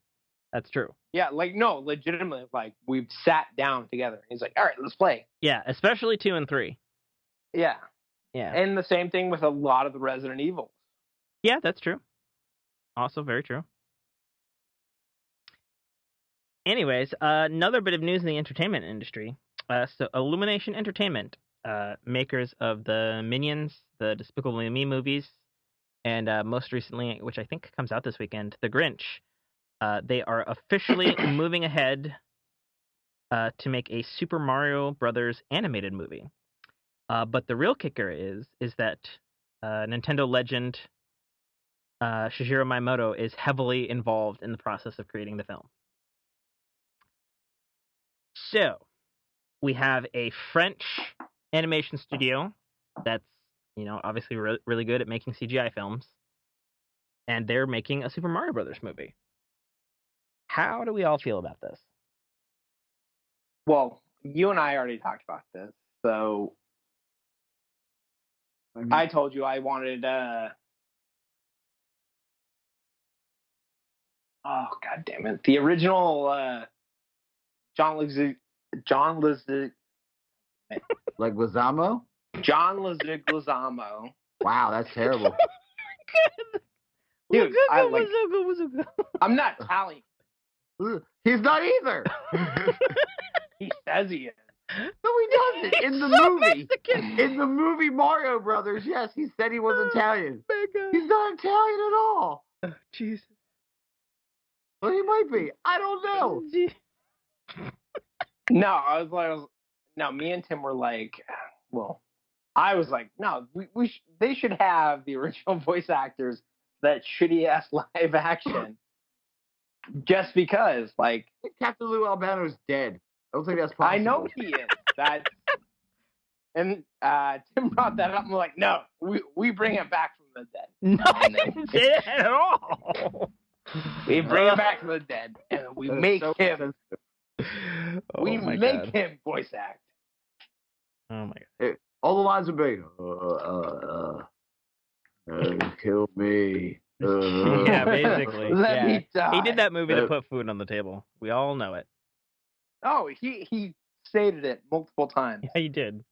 [SPEAKER 2] That's true.
[SPEAKER 4] Yeah, no, legitimately, we've sat down together. He's like, all right, let's play.
[SPEAKER 2] Yeah, especially 2 and 3.
[SPEAKER 4] Yeah.
[SPEAKER 2] Yeah.
[SPEAKER 4] And the same thing with a lot of the Resident Evils.
[SPEAKER 2] Yeah, that's true. Also very true. Anyways, another bit of news in the entertainment industry. So Illumination Entertainment, makers of the Minions, the Despicable Me movies, and most recently, which I think comes out this weekend, The Grinch, they are officially moving ahead to make a Super Mario Brothers animated movie. But the real kicker is that Nintendo legend Shigeru Miyamoto is heavily involved in the process of creating the film. So, we have a French animation studio that's, obviously really good at making CGI films, and they're making a Super Mario Brothers movie. How do we all feel about this?
[SPEAKER 4] Well, you and I already talked about this, so I told you I wanted. Oh God damn it! The original John Leguizamo.
[SPEAKER 3] Like Lozamo?
[SPEAKER 4] John Leguizamo.
[SPEAKER 3] Wow, that's terrible.
[SPEAKER 4] Dude, I'm not Italian.
[SPEAKER 3] He's not either.
[SPEAKER 4] He says he is.
[SPEAKER 3] No, he doesn't. In the movie, in the movie Mario Brothers, yes, he said he was Italian. He's not Italian at all.
[SPEAKER 2] Jesus.
[SPEAKER 3] Well, he might be. I don't know.
[SPEAKER 4] No, me and Tim were like, well, I was like, no, they should have the original voice actors that shitty ass live action. Just because,
[SPEAKER 3] Captain Lou Albano's dead. I don't think that's possible.
[SPEAKER 4] I know he is. And Tim brought that up. And we're like, no, we bring him back from the dead.
[SPEAKER 2] No, I didn't say that at all.
[SPEAKER 4] We bring him back from the dead, and we make him. We make him voice act.
[SPEAKER 2] Oh my God.
[SPEAKER 3] All the lines would be, kill me.
[SPEAKER 2] Yeah, basically.
[SPEAKER 4] Let me die.
[SPEAKER 2] He did that movie to put food on the table. We all know it.
[SPEAKER 4] Oh, he stated it multiple times.
[SPEAKER 2] Yeah, he did.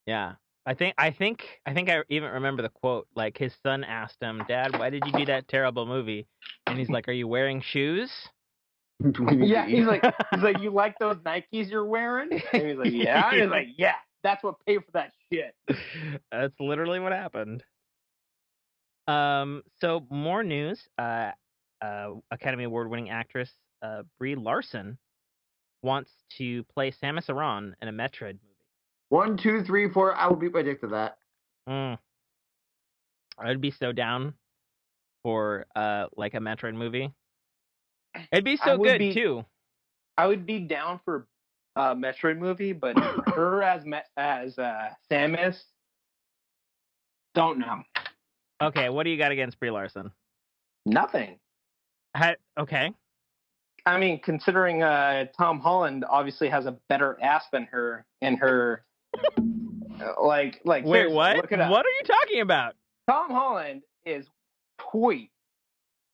[SPEAKER 2] Yeah. I think I even remember the quote. Like, his son asked him, "Dad, why did you do that terrible movie?" And he's like, "Are you wearing shoes?"
[SPEAKER 4] Yeah, he's like, you like those Nikes you're wearing? And he's like, yeah. And he's like, yeah, that's what paid for that shit.
[SPEAKER 2] That's literally what happened. So more news. Academy Award-winning actress Brie Larson wants to play Samus Aran in a Metroid movie.
[SPEAKER 3] 1, 2, 3, 4. I will beat my dick to that.
[SPEAKER 2] I would be so down for like a Metroid movie. It'd be so good too.
[SPEAKER 4] I would be down for a Metroid movie, but her as Samus, don't know.
[SPEAKER 2] Okay, what do you got against Brie Larson?
[SPEAKER 4] Nothing.
[SPEAKER 2] Okay.
[SPEAKER 4] I mean, considering Tom Holland obviously has a better ass than her, and her like.
[SPEAKER 2] Wait, what?
[SPEAKER 4] Look it up.
[SPEAKER 2] What are you talking about?
[SPEAKER 4] Tom Holland is toy.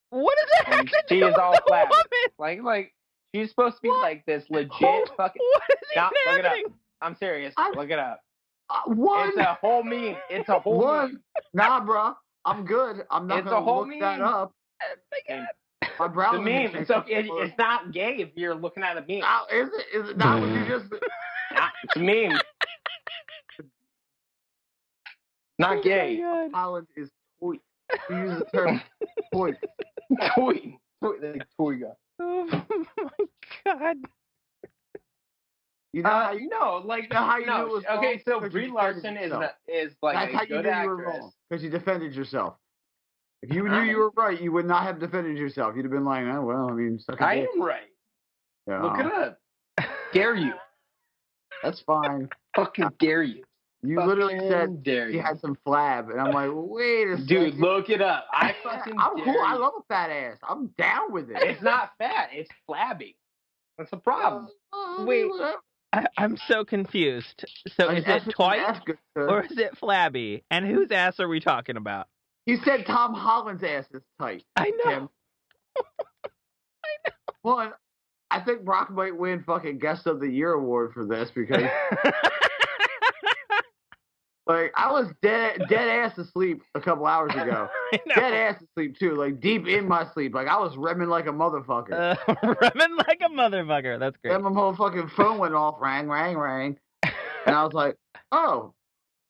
[SPEAKER 2] What does that have to
[SPEAKER 4] She
[SPEAKER 2] do
[SPEAKER 4] is
[SPEAKER 2] with
[SPEAKER 4] all
[SPEAKER 2] the
[SPEAKER 4] flabby.
[SPEAKER 2] woman?
[SPEAKER 4] Like she's supposed to be like this legit fucking.
[SPEAKER 2] What is
[SPEAKER 4] Look it up.
[SPEAKER 2] happening?
[SPEAKER 4] I'm serious. Look it up.
[SPEAKER 3] One.
[SPEAKER 4] It's a whole meme. It's a whole
[SPEAKER 3] One.
[SPEAKER 4] meme.
[SPEAKER 3] Nah, bro. I'm good. I'm not
[SPEAKER 4] It's
[SPEAKER 3] gonna
[SPEAKER 4] a whole
[SPEAKER 3] look
[SPEAKER 4] meme.
[SPEAKER 3] that up.
[SPEAKER 2] Oh my God.
[SPEAKER 3] My browser.
[SPEAKER 4] The meme. It's not gay if you're looking at a meme.
[SPEAKER 3] Oh, is it? Is it not what you just?
[SPEAKER 4] Nah, it's a meme. Not gay.
[SPEAKER 2] Oh
[SPEAKER 3] Holland is toy. You use the term toy.
[SPEAKER 4] Toy. Like toy guy.
[SPEAKER 2] Oh my God.
[SPEAKER 3] You know how
[SPEAKER 4] You know
[SPEAKER 3] how you knew it was
[SPEAKER 4] okay,
[SPEAKER 3] wrong?
[SPEAKER 4] so
[SPEAKER 3] 'Cause
[SPEAKER 4] Brie
[SPEAKER 3] you
[SPEAKER 4] Larson
[SPEAKER 3] defended
[SPEAKER 4] is
[SPEAKER 3] yourself.
[SPEAKER 4] like
[SPEAKER 3] That's
[SPEAKER 4] a
[SPEAKER 3] how you
[SPEAKER 4] good
[SPEAKER 3] knew you were
[SPEAKER 4] actress.
[SPEAKER 3] wrong, because you defended yourself. If you knew you were right, you would not have defended yourself. You'd have been like, oh, well, I mean, suck a
[SPEAKER 4] I
[SPEAKER 3] dick.
[SPEAKER 4] am right.
[SPEAKER 3] Yeah.
[SPEAKER 4] Look it up. Dare you?
[SPEAKER 3] That's fine.
[SPEAKER 4] Fucking dare you?
[SPEAKER 3] You literally said
[SPEAKER 4] dare
[SPEAKER 3] you had some flab, and I'm like, wait a second.
[SPEAKER 4] Dude, look it up. I fucking
[SPEAKER 3] I'm
[SPEAKER 4] dare
[SPEAKER 3] cool. I
[SPEAKER 4] you.
[SPEAKER 3] love a fat ass. I'm down with it.
[SPEAKER 4] It's not fat. It's flabby. That's the problem.
[SPEAKER 2] Wait. I'm so confused. So is it toy or is it flabby? And whose ass are we talking about?
[SPEAKER 3] You said Tom Holland's ass is tight.
[SPEAKER 2] I know.
[SPEAKER 3] Tim. One, I think Brock might win fucking Guest of the Year award for this because, like, I was dead ass asleep a couple hours ago. Dead ass asleep too, like deep in my sleep. Like I was remming like a motherfucker.
[SPEAKER 2] Remming like a motherfucker. That's great.
[SPEAKER 3] Then my motherfucking phone went off, rang, and I was like, oh,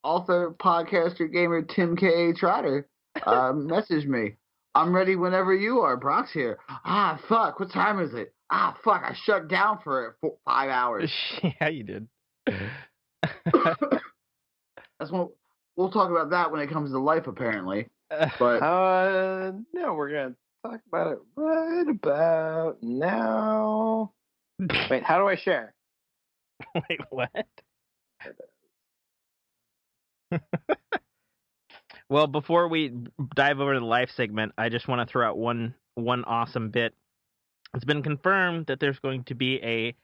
[SPEAKER 3] author, podcaster, gamer Tim K.A. Trotter messaged me. I'm ready whenever you are. Brock's here. Ah, fuck. What time is it? Ah, fuck. I shut down for 5 hours.
[SPEAKER 2] Yeah, you did.
[SPEAKER 3] That's what we'll talk about that when it comes to life, apparently. But
[SPEAKER 4] no, we're gonna talk about it right about now. Wait, how do I share?
[SPEAKER 2] Wait, what? Well, before we dive over to the life segment, I just want to throw out one awesome bit. It's been confirmed that there's going to be a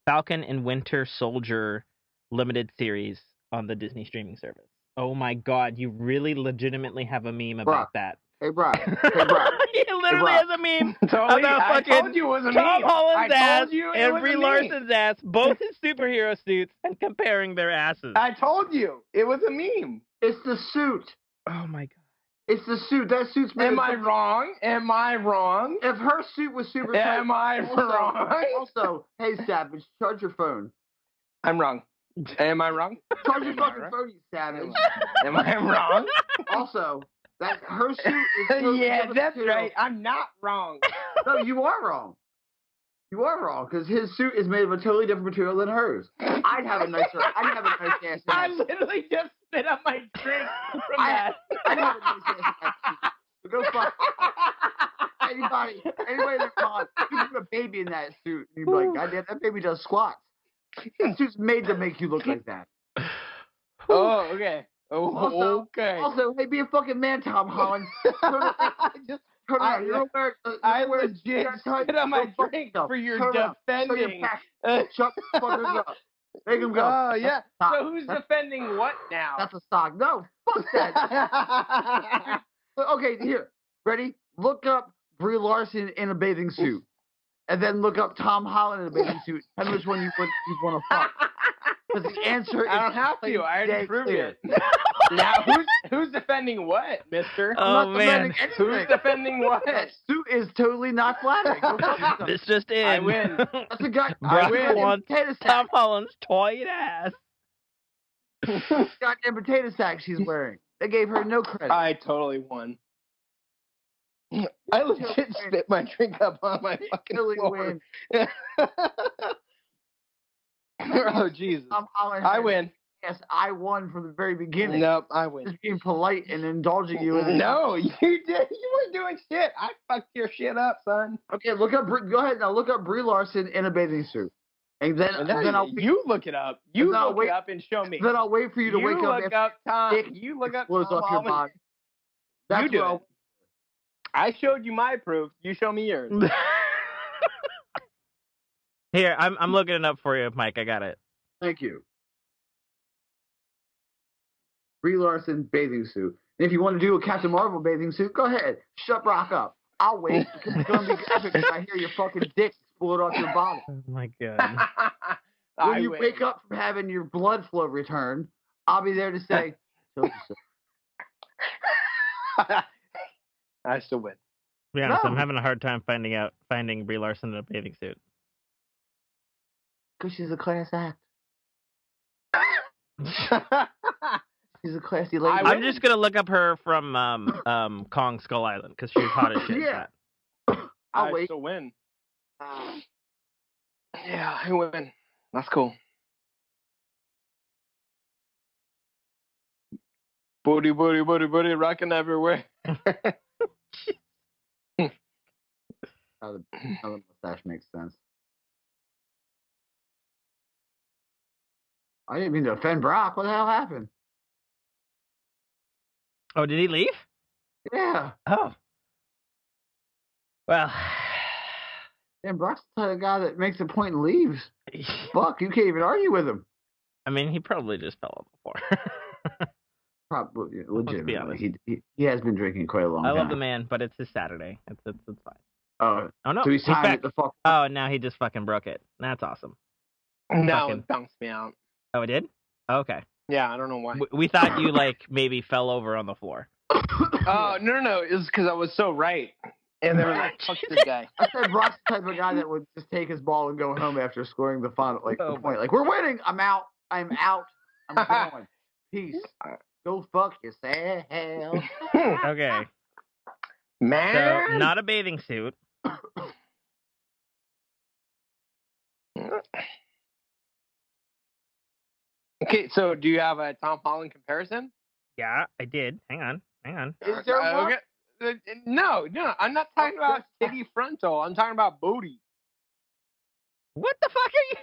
[SPEAKER 2] Falcon and Winter Soldier limited series on the Disney streaming service. Oh my God, you really legitimately have a meme about that.
[SPEAKER 3] Hey, Brock.
[SPEAKER 2] He literally has a meme about fucking
[SPEAKER 4] I told you it was a
[SPEAKER 2] Tom
[SPEAKER 4] meme.
[SPEAKER 2] Holland's ass and
[SPEAKER 4] was
[SPEAKER 2] Brie
[SPEAKER 4] a meme.
[SPEAKER 2] Larson's ass, both in superhero suits, and comparing their asses.
[SPEAKER 4] I told you it was a meme.
[SPEAKER 3] It's the suit.
[SPEAKER 2] Oh my God.
[SPEAKER 3] It's the suit. That suit's made.
[SPEAKER 4] Am I wrong? Am I wrong?
[SPEAKER 3] If her suit was super tight.
[SPEAKER 4] Am I wrong?
[SPEAKER 3] Also, hey, Savage, charge your phone.
[SPEAKER 4] I'm wrong. Am I wrong?
[SPEAKER 3] Charge your fucking phone, you savage.
[SPEAKER 4] Am I wrong?
[SPEAKER 3] Also, that her suit is
[SPEAKER 4] yeah, that's
[SPEAKER 3] material.
[SPEAKER 4] right. I'm not wrong.
[SPEAKER 3] No, you are wrong. You are wrong because his suit is made of a totally different material than hers. I'd have a nice ass.
[SPEAKER 4] I literally just spit up my drink from that.
[SPEAKER 3] I'd have a nice ass in that suit. So go fuck anybody that's on. You put a baby in that suit, and you'd be like, God damn, that baby does squats. That suit's made to make you look like that.
[SPEAKER 4] Oh, okay. Oh, okay.
[SPEAKER 3] Also, hey, be a fucking man, Tom Holland.
[SPEAKER 4] I legit spit on my drink for your defending.
[SPEAKER 3] Shut the fuckers up. Make him go.
[SPEAKER 4] Oh, yeah. So who's defending what now?
[SPEAKER 3] That's a sock. No, fuck that. Okay, here. Ready? Look up Brie Larson in a bathing suit. And then look up Tom Holland in a bathing suit. Tell me which one you want to fuck. Because the answer is...
[SPEAKER 4] I don't have to. I already proved it. Now, who's defending what, mister?
[SPEAKER 2] Oh, man.
[SPEAKER 4] Who's defending what?
[SPEAKER 3] That suit is totally not flattering.
[SPEAKER 2] This just in.
[SPEAKER 4] I win.
[SPEAKER 3] That's a guy.
[SPEAKER 2] Brock
[SPEAKER 3] I
[SPEAKER 2] wants Tom Holland's toy ass.
[SPEAKER 3] Goddamn potato sack she's wearing. They gave her no credit.
[SPEAKER 4] I totally won. I legit spit my drink up on my fucking floor. Oh, Jesus. I win.
[SPEAKER 3] Yes, I won from the very beginning.
[SPEAKER 4] Nope, I win.
[SPEAKER 3] Just being polite and indulging you.
[SPEAKER 4] No, you did. You weren't doing shit. I fucked your shit up, son.
[SPEAKER 3] Okay, look up. Go ahead now. Look up Brie Larson in a bathing suit, and then
[SPEAKER 4] you look it up. You look it up and show me.
[SPEAKER 3] Then I'll wait for you to wake up.
[SPEAKER 4] You look up Tom. You look up Tom
[SPEAKER 3] off your body.
[SPEAKER 4] You do it. I showed you my proof. You show me yours.
[SPEAKER 2] Here, I'm looking it up for you, Mike. I got it.
[SPEAKER 3] Thank you. Brie Larson bathing suit. And if you want to do a Captain Marvel bathing suit, go ahead. Shut Brock up. I'll wait because it's going to be epic because I hear your fucking dick explode off your body.
[SPEAKER 2] Oh, my God.
[SPEAKER 3] When you wake up from having your blood flow return, I'll be there to say, told you so.
[SPEAKER 4] I still win.
[SPEAKER 2] To be honest, I'm having a hard time finding Brie Larson in a bathing suit.
[SPEAKER 3] Because she's a class act. She's a classy lady.
[SPEAKER 2] I'm just gonna look up her from Kong Skull Island because she's hot as shit.
[SPEAKER 3] Yeah.
[SPEAKER 4] I'll wait. Still win. Yeah, I win. That's cool. Booty, rocking everywhere.
[SPEAKER 3] How the mustache makes sense. I didn't mean to offend Brock. What the hell happened?
[SPEAKER 2] Oh, did he leave?
[SPEAKER 3] Yeah.
[SPEAKER 2] Oh. Well.
[SPEAKER 3] Damn, Brock's the type of guy that makes a point and leaves. Fuck, you can't even argue with him.
[SPEAKER 2] I mean, he probably just fell on the floor.
[SPEAKER 3] Probably, legitimately. He has been drinking quite a long time.
[SPEAKER 2] I love the man, but it's his Saturday. It's fine.
[SPEAKER 3] Oh
[SPEAKER 2] no.
[SPEAKER 3] So he's timed the fuck.
[SPEAKER 2] Oh, now he just fucking broke it. That's awesome.
[SPEAKER 4] No, it bounced me out.
[SPEAKER 2] Oh, it did? Okay.
[SPEAKER 4] Yeah, I don't know why.
[SPEAKER 2] We thought you, maybe fell over on the floor.
[SPEAKER 4] Oh, no. It was because I was so right. And they were like, fuck this guy.
[SPEAKER 3] I said Brock's the type of guy that would just take his ball and go home after scoring the final, the point. Like, we're winning. I'm out. I'm going. Peace. Go fuck yourself.
[SPEAKER 2] Okay.
[SPEAKER 4] Man.
[SPEAKER 2] So, not a bathing suit.
[SPEAKER 4] Okay, so do you have a Tom Holland comparison?
[SPEAKER 2] Yeah, I did. Hang on.
[SPEAKER 3] Is there one?
[SPEAKER 4] Okay. No, I'm not talking about titty frontal. I'm talking about booty.
[SPEAKER 2] What the fuck are you?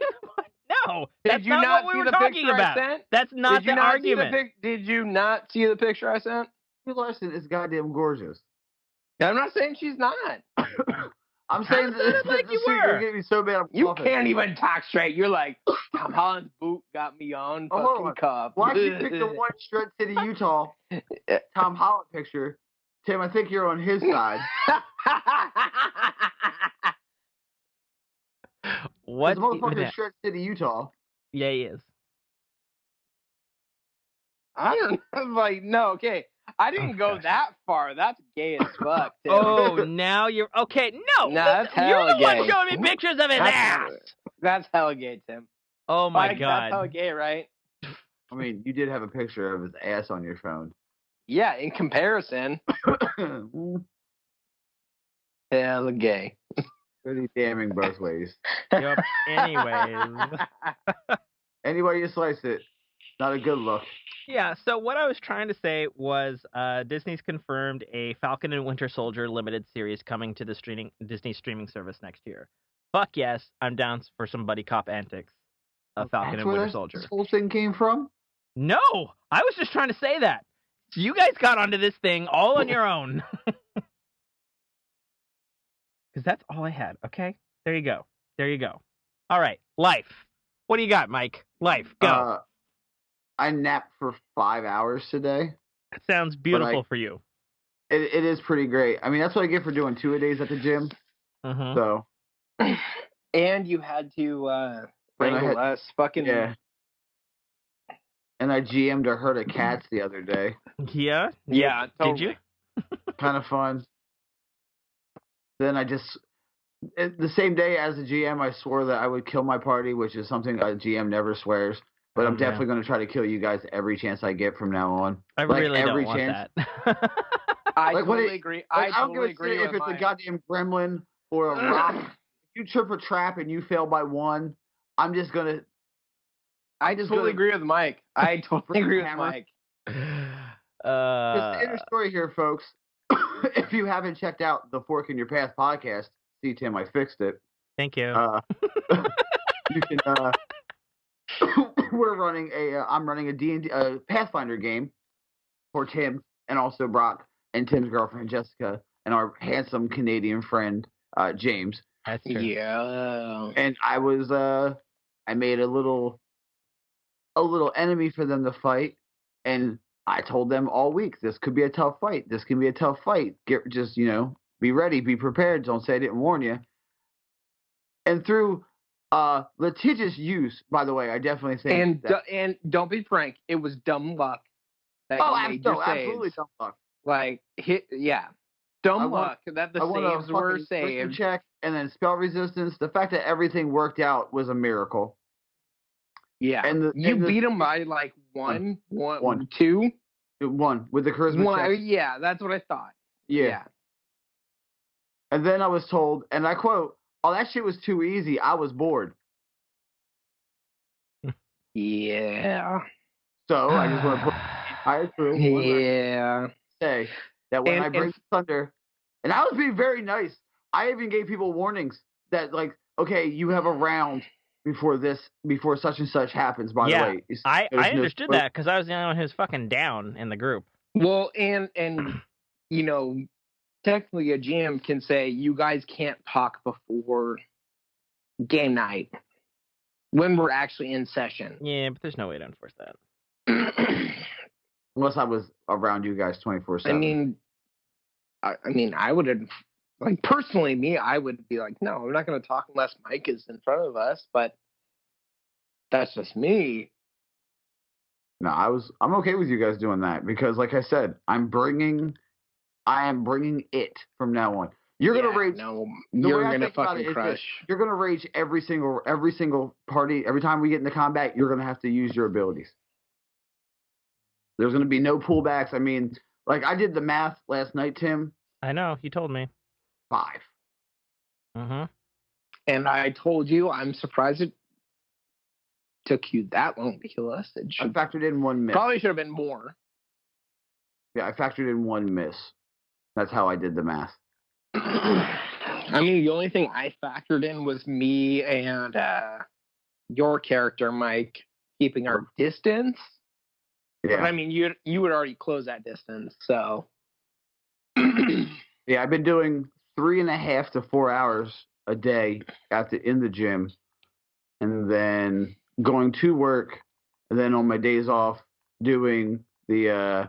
[SPEAKER 2] No, that's
[SPEAKER 4] did you
[SPEAKER 2] not what we were talking about. That's not the argument.
[SPEAKER 4] Did you not see the picture I sent?
[SPEAKER 3] Brie Larson is goddamn gorgeous.
[SPEAKER 4] I'm not saying she's not.
[SPEAKER 3] I'm saying that
[SPEAKER 2] like you
[SPEAKER 3] were. You're getting me so bad.
[SPEAKER 4] You can't even talk straight. You're like, Tom Holland's boot got me on fucking cuff.
[SPEAKER 3] Why'd you pick the one Shred City, Utah Tom Holland picture? Tim, I think you're on his side.
[SPEAKER 2] What?
[SPEAKER 3] The motherfucker Shred City, Utah.
[SPEAKER 2] Yeah, he is.
[SPEAKER 3] I don't know.
[SPEAKER 4] No, okay. I didn't go that far. That's gay as fuck. Tim.
[SPEAKER 2] Oh, now you're okay. No,
[SPEAKER 4] that's hella
[SPEAKER 2] you're the
[SPEAKER 4] gay.
[SPEAKER 2] one showing me pictures of his ass.
[SPEAKER 4] That's hella gay, Tim.
[SPEAKER 2] Oh my God,
[SPEAKER 4] that's hella gay, right?
[SPEAKER 3] I mean, you did have a picture of his ass on your phone.
[SPEAKER 4] Yeah, in comparison, hella gay.
[SPEAKER 3] Pretty damning both ways.
[SPEAKER 2] Yep. Anyways.
[SPEAKER 3] Any way you slice it, not a good look.
[SPEAKER 2] Yeah, so what I was trying to say was Disney's confirmed a Falcon and Winter Soldier limited series coming to the Disney streaming service next year. Fuck yes, I'm down for some buddy cop antics of Falcon and Winter Soldier.
[SPEAKER 3] This whole thing came from?
[SPEAKER 2] No, I was just trying to say that. So you guys got onto this thing all on your own. Because that's all I had, okay? There you go. All right, life. What do you got, Mike? Life, go.
[SPEAKER 3] I napped for 5 hours today.
[SPEAKER 2] That sounds beautiful for you.
[SPEAKER 3] It is pretty great. I mean, that's what I get for doing 2-a-days at the gym.
[SPEAKER 2] Uh-huh.
[SPEAKER 3] So.
[SPEAKER 4] And you had to wrangle us fucking.
[SPEAKER 3] Yeah. And I GM'd a herd of cats the other day.
[SPEAKER 2] Yeah?
[SPEAKER 4] Yeah, totally.
[SPEAKER 2] Did you?
[SPEAKER 3] Kind of fun. Then the same day as the GM, I swore that I would kill my party, which is something a GM never swears. But I'm definitely going to try to kill you guys every chance I get from now on.
[SPEAKER 2] I really don't want that.
[SPEAKER 4] I
[SPEAKER 3] Like, when
[SPEAKER 4] totally
[SPEAKER 3] it-
[SPEAKER 4] agree.
[SPEAKER 3] Like, I don't
[SPEAKER 4] totally
[SPEAKER 3] give a
[SPEAKER 4] agree
[SPEAKER 3] shit if
[SPEAKER 4] with
[SPEAKER 3] it's a
[SPEAKER 4] Mike.
[SPEAKER 3] goddamn gremlin or a rock. If you trip a trap and you fail by 1, I'm just gonna.
[SPEAKER 4] I
[SPEAKER 3] just
[SPEAKER 4] totally
[SPEAKER 3] gonna
[SPEAKER 4] agree with Mike. I totally
[SPEAKER 3] bring
[SPEAKER 4] agree
[SPEAKER 3] the
[SPEAKER 4] with
[SPEAKER 3] hammer.
[SPEAKER 4] Mike.
[SPEAKER 3] Just the inner story here, folks. If you haven't checked out the Fork in Your Path podcast, see Tim, I fixed it.
[SPEAKER 2] Thank you.
[SPEAKER 3] You can. We're running a. I'm running a D&D Pathfinder game for Tim and also Brock and Tim's girlfriend Jessica and our handsome Canadian friend James.
[SPEAKER 2] That's true.
[SPEAKER 4] Yeah.
[SPEAKER 3] And I was I made a little enemy for them to fight, and I told them all week this could be a tough fight. This can be a tough fight. Just be ready, be prepared. Don't say I didn't warn you. And through litigious use, by the way, I definitely think.
[SPEAKER 4] And don't be frank. It was dumb luck that you made your
[SPEAKER 3] absolutely
[SPEAKER 4] saves.
[SPEAKER 3] dumb luck.
[SPEAKER 4] Like dumb luck that the
[SPEAKER 3] I won a
[SPEAKER 4] saves were
[SPEAKER 3] fucking wisdom
[SPEAKER 4] saved.
[SPEAKER 3] check and then spell resistance. The fact that everything worked out was a miracle.
[SPEAKER 4] Yeah,
[SPEAKER 3] And
[SPEAKER 4] you beat him by like one, 2.
[SPEAKER 3] 1 with the charisma check.
[SPEAKER 4] Yeah, that's what I thought.
[SPEAKER 3] Yeah. And then I was told, and I quote, "Oh, that shit was too easy. I was bored."
[SPEAKER 4] Yeah.
[SPEAKER 3] So I just want to put the entire crew.
[SPEAKER 4] Yeah.
[SPEAKER 3] Say that when I bring thunder, and I was being very nice. I even gave people warnings that, like, okay, you have a round before such and such happens. By the way,
[SPEAKER 2] I understood that because I was the only one who's fucking down in the group.
[SPEAKER 4] Well, and technically a GM can say you guys can't talk before game night when we're actually in session.
[SPEAKER 2] Yeah, but there's no way to enforce that.
[SPEAKER 3] Unless I was around you guys 24/7.
[SPEAKER 4] I mean, I would have, like, personally, I would be like, no, I'm not going to talk unless Mike is in front of us. But that's just me.
[SPEAKER 3] No, I'm okay with you guys doing that because, like I said, I am bringing it from now on. You're gonna rage.
[SPEAKER 4] No, you're gonna fucking crush.
[SPEAKER 3] You're gonna rage every single party. Every time we get into combat, you're gonna have to use your abilities. There's gonna be no pullbacks. I mean, like, I did the math last night, Tim.
[SPEAKER 2] I know, you told me.
[SPEAKER 3] 5.
[SPEAKER 4] And I told you, I'm surprised it took you that long to kill us.
[SPEAKER 3] I factored in 1 miss.
[SPEAKER 4] Probably should have been more.
[SPEAKER 3] Yeah, I factored in 1 miss. That's how I did the math.
[SPEAKER 4] I mean, the only thing I factored in was me and your character, Mike, keeping our distance.
[SPEAKER 3] Yeah.
[SPEAKER 4] But, I mean, you would already close that distance, so.
[SPEAKER 3] Yeah, I've been doing 3.5 to 4 hours a day in the gym, and then going to work, and then on my days off doing the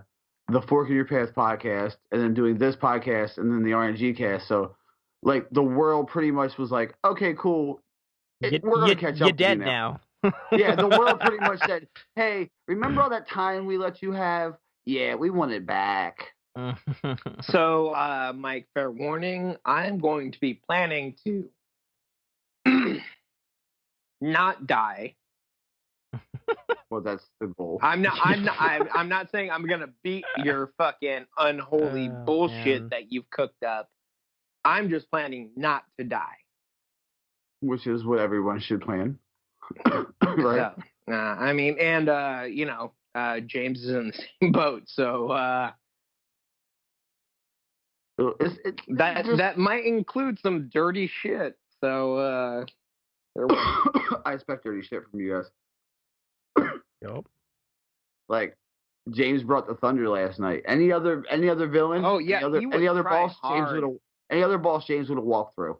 [SPEAKER 3] Fork in Your Path podcast, and then doing this podcast, and then the RNG cast. So, like, the world pretty much was like, okay, cool. We're going to catch up.
[SPEAKER 2] You're dead now.
[SPEAKER 3] Yeah, the world pretty much said, hey, remember all that time we let you have? Yeah, we want it back.
[SPEAKER 4] So, Mike, fair warning, I'm going to be planning to not die.
[SPEAKER 3] Well, that's the goal.
[SPEAKER 4] I'm not saying I'm gonna beat your fucking unholy bullshit
[SPEAKER 2] man.
[SPEAKER 4] that you've cooked up. I'm just planning not to die.
[SPEAKER 3] Which is what everyone should plan. Right?
[SPEAKER 4] So, I mean, and James is in the same boat, so that might include some dirty shit. So
[SPEAKER 3] I expect dirty shit from you guys.
[SPEAKER 2] Yep.
[SPEAKER 3] Like, James brought the thunder last night. Any other villain?
[SPEAKER 4] Oh yeah,
[SPEAKER 3] any other boss
[SPEAKER 4] hard.
[SPEAKER 3] James would have walked through.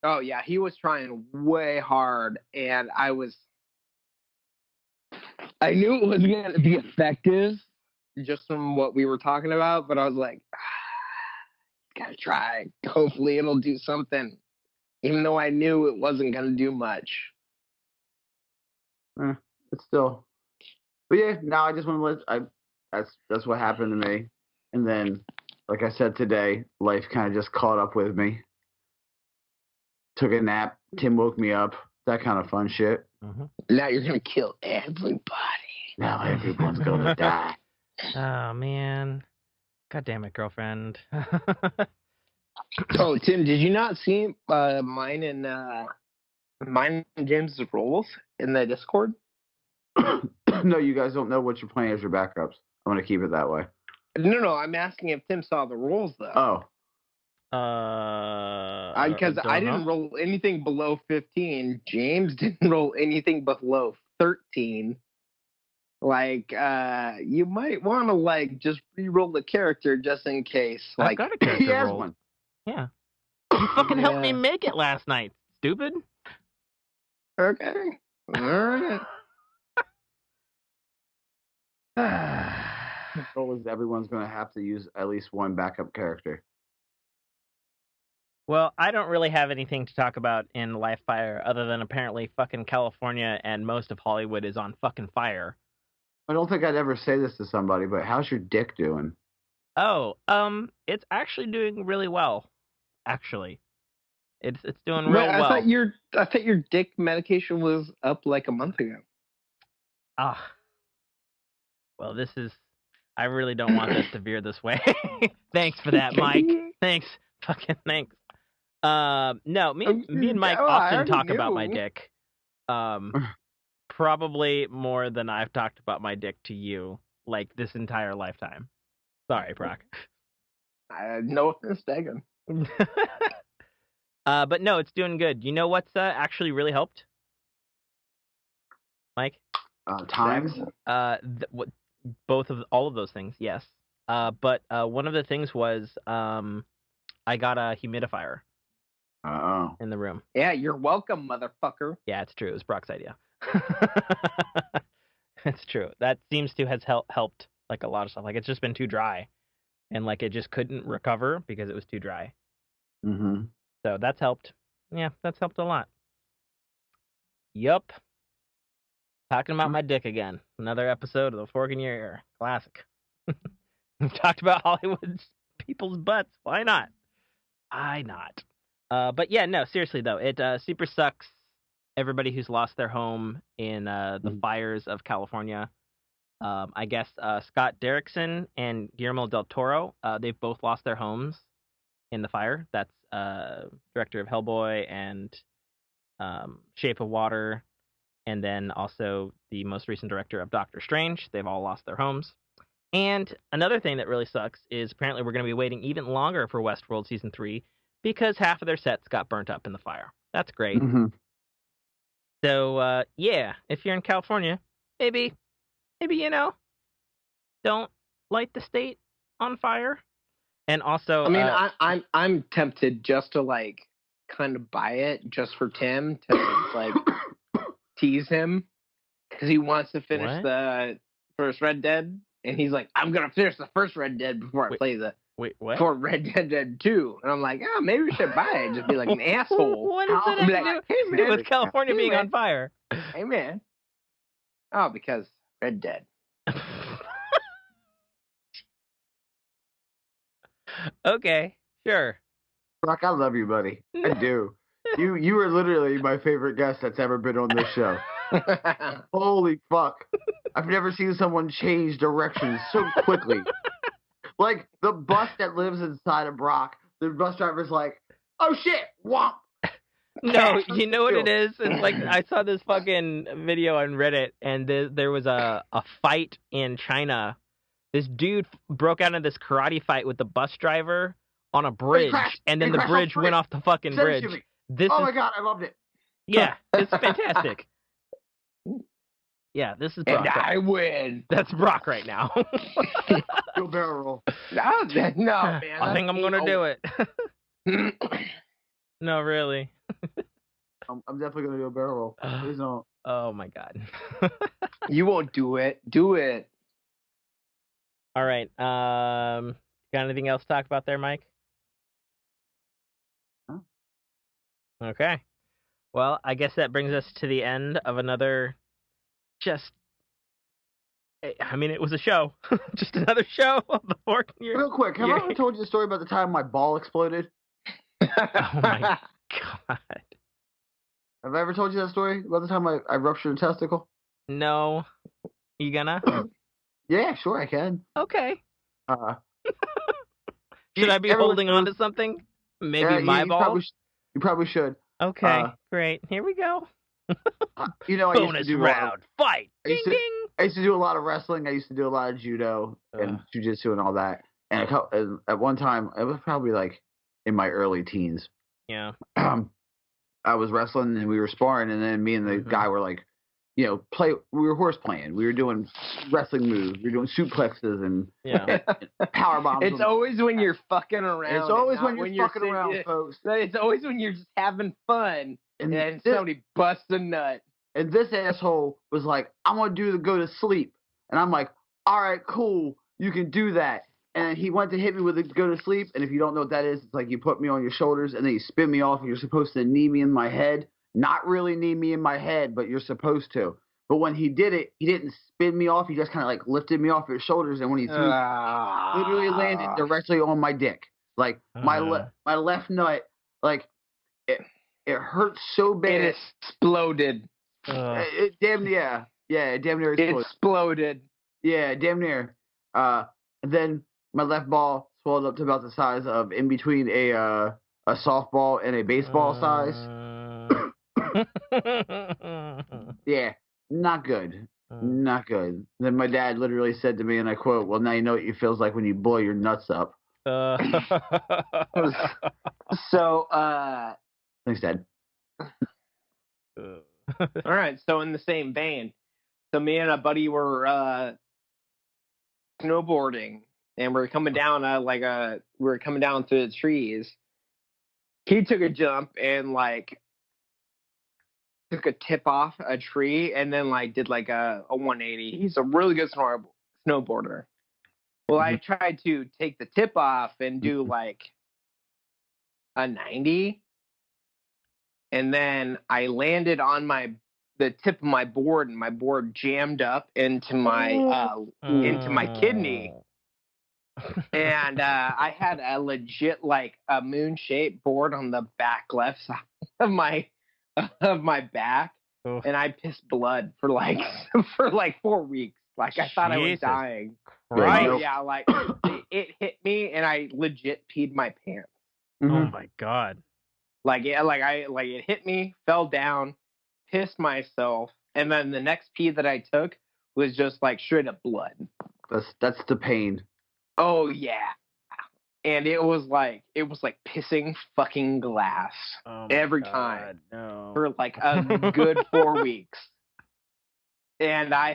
[SPEAKER 4] Oh yeah, he was trying way hard, and I knew it was going to be effective just from what we were talking about, but I was like, gotta try. Hopefully it'll do something, even though I knew it wasn't going to do much.
[SPEAKER 3] It's still. But yeah, now I just want to that's what happened to me. And then, like I said today, life kind of just caught up with me. Took a nap. Tim woke me up. That kind of fun shit.
[SPEAKER 4] Now you're going to kill everybody.
[SPEAKER 3] Now everyone's going to die.
[SPEAKER 2] Oh, man. God damn it, girlfriend.
[SPEAKER 4] Oh, Tim, did you not see mine and James's roles in the Discord?
[SPEAKER 3] No, you guys don't know what you're playing as your backups. I'm gonna keep it that way.
[SPEAKER 4] No, I'm asking if Tim saw the rolls though.
[SPEAKER 3] Oh,
[SPEAKER 4] Because I didn't roll anything below 15. James didn't roll anything below 13. Like, you might want to like just re-roll the character just in case.
[SPEAKER 2] I've
[SPEAKER 4] Like,
[SPEAKER 2] got a character
[SPEAKER 3] he has
[SPEAKER 2] roll.
[SPEAKER 3] one.
[SPEAKER 2] Yeah. You fucking helped me
[SPEAKER 4] Yeah.
[SPEAKER 2] make it last night, stupid.
[SPEAKER 4] Okay, all right.
[SPEAKER 3] Rule is everyone's gonna have to use at least one backup character.
[SPEAKER 2] Well, I don't really have anything to talk about in Live Fire other than apparently fucking California and most of Hollywood is on fucking fire.
[SPEAKER 3] I don't think I'd ever say this to somebody, but how's your dick doing?
[SPEAKER 2] Oh, it's actually doing really well. Actually, it's doing real
[SPEAKER 4] I
[SPEAKER 2] well.
[SPEAKER 4] thought your dick medication was up like a month ago.
[SPEAKER 2] Ah, well, this is. I really don't want this to veer this way. Thanks for that, Mike. Thanks, fucking thanks. No, me and Mike often talk about my dick. Probably more than I've talked about my dick to you, like this entire lifetime. Sorry, Brock.
[SPEAKER 4] No offense, Dagon.
[SPEAKER 2] But no, it's doing good. You know what's actually really helped, Mike?
[SPEAKER 3] Times?
[SPEAKER 2] All of those things, yes. But one of the things was I got a humidifier in the room.
[SPEAKER 4] Yeah, you're welcome, motherfucker.
[SPEAKER 2] Yeah, it's true. It was Brock's idea. It's true. That seems to has helped like a lot of stuff. Like it's just been too dry, and like it just couldn't recover because it was too dry.
[SPEAKER 3] Mm-hmm.
[SPEAKER 2] So that's helped. Yeah, that's helped a lot. Yup. Talking about my dick again. Another episode of the Fork in Your Ear. Classic. We've talked about Hollywood's people's butts. Why not? Why not? But yeah, no, seriously though, it super sucks. Everybody who's lost their home in the fires of California. I guess Scott Derrickson and Guillermo del Toro, they've both lost their homes in the fire. That's director of Hellboy and Shape of Water, and then also the most recent director of Doctor Strange. They've all lost their homes. And another thing that really sucks is apparently we're going to be waiting even longer for Westworld Season 3 because half of their sets got burnt up in the fire. That's great.
[SPEAKER 3] Mm-hmm.
[SPEAKER 2] So, yeah, if you're in California, maybe, don't light the state on fire. And also,
[SPEAKER 4] I mean, I'm tempted just to like kind of buy it just for Tim to like tease him because he wants to finish the first Red Dead, and he's like, I'm gonna finish the first Red Dead before I play the for Red Dead 2, and I'm like, oh, maybe we should buy it. Just be like an asshole.
[SPEAKER 2] What does that have to do with California being on fire?
[SPEAKER 4] Hey man, oh, because Red Dead.
[SPEAKER 2] Okay, sure.
[SPEAKER 3] Brock, I love you, buddy. I do. You are literally my favorite guest that's ever been on this show. Holy fuck. I've never seen someone change directions so quickly. Like, the bus that lives inside of Brock, the bus driver's like, oh shit, womp.
[SPEAKER 2] No, you know what it is? It's like, I saw this fucking video on Reddit, and there was a fight in China. This dude broke out into this karate fight with the bus driver on a bridge, and then the bridge went off the fucking bridge.
[SPEAKER 3] My god, I loved it.
[SPEAKER 2] Yeah, it's fantastic. Yeah, this is Brock.
[SPEAKER 4] And I win.
[SPEAKER 2] That's Brock right now.
[SPEAKER 3] Go barrel roll.
[SPEAKER 4] No, man.
[SPEAKER 2] I think I'm gonna do it. No, really.
[SPEAKER 3] I'm definitely gonna do a barrel roll. Please don't.
[SPEAKER 2] Oh my god.
[SPEAKER 4] You won't do it. Do it.
[SPEAKER 2] All right. Got anything else to talk about there, Mike?
[SPEAKER 3] No.
[SPEAKER 2] Okay. Well, I guess that brings us to the end of another. I mean, it was a show. Just another show of the Fork in Your Ear.
[SPEAKER 3] Real quick, have I ever told you the story about the time my ball exploded?
[SPEAKER 2] Oh my god.
[SPEAKER 3] Have I ever told you that story about the time I ruptured a testicle?
[SPEAKER 2] No. You gonna?
[SPEAKER 3] Yeah, sure I can.
[SPEAKER 2] Okay. Should I be
[SPEAKER 3] everyone
[SPEAKER 2] holding on
[SPEAKER 3] knows-
[SPEAKER 2] to something? Maybe my
[SPEAKER 3] you
[SPEAKER 2] balls?
[SPEAKER 3] probably should.
[SPEAKER 2] Okay, great. Here we go.
[SPEAKER 3] I used to
[SPEAKER 2] Bonus
[SPEAKER 3] do
[SPEAKER 2] round. Fight.
[SPEAKER 3] I
[SPEAKER 2] Ding,
[SPEAKER 3] used to-
[SPEAKER 2] ding.
[SPEAKER 3] I used to do a lot of wrestling. I used to do a lot of judo and jujitsu and all that. And at one time, it was probably like in my early teens.
[SPEAKER 2] Yeah.
[SPEAKER 3] I was wrestling and we were sparring, and then me and the guy were like, we were horse playing. We were doing wrestling moves. We were doing suplexes and power bombs.
[SPEAKER 4] It's always when you're fucking around.
[SPEAKER 3] It's always when you're fucking around, folks.
[SPEAKER 4] It's always when you're just having fun and somebody busts a nut.
[SPEAKER 3] And this asshole was like, I want to go to sleep. And I'm like, all right, cool. You can do that. And he went to hit me with the go to sleep. And if you don't know what that is, it's like you put me on your shoulders and then you spin me off and you're supposed to knee me in my head. Not really knee me in my head, but you're supposed to. But when he did it, he didn't spin me off. He just kind of like lifted me off his shoulders. And when he threw, literally landed directly on my dick. Like my left nut, like it hurt so bad.
[SPEAKER 4] It exploded.
[SPEAKER 3] It damn near. Yeah, damn near
[SPEAKER 4] exploded.
[SPEAKER 3] Yeah, damn near. And then my left ball swelled up to about the size of in between a softball and a baseball size. Yeah, not good. Not good. Then my dad literally said to me, and I quote, "Well, now you know what it feels like when you blow your nuts up."
[SPEAKER 4] So,
[SPEAKER 3] thanks, Dad.
[SPEAKER 4] All right. So in the same vein, so me and a buddy were snowboarding, and we were coming down through the trees. He took a jump and took a tip off a tree, and then did a 180. He's a really good snowboarder. Well, I tried to take the tip off and do a 90. And then I landed on the tip of my board, and my board jammed up into my kidney. And I had a legit a moon-shaped board on the back left side of my back, and I pissed blood for for 4 weeks. I thought I was dying.
[SPEAKER 2] Right?
[SPEAKER 4] Yeah, it hit me, and I legit peed my pants.
[SPEAKER 2] Oh my god.
[SPEAKER 4] It hit me, fell down, pissed myself, and then the next pee that I took was just straight up blood.
[SPEAKER 3] That's the pain.
[SPEAKER 4] Oh yeah. And it was like pissing fucking glass every time for a good 4 weeks. And I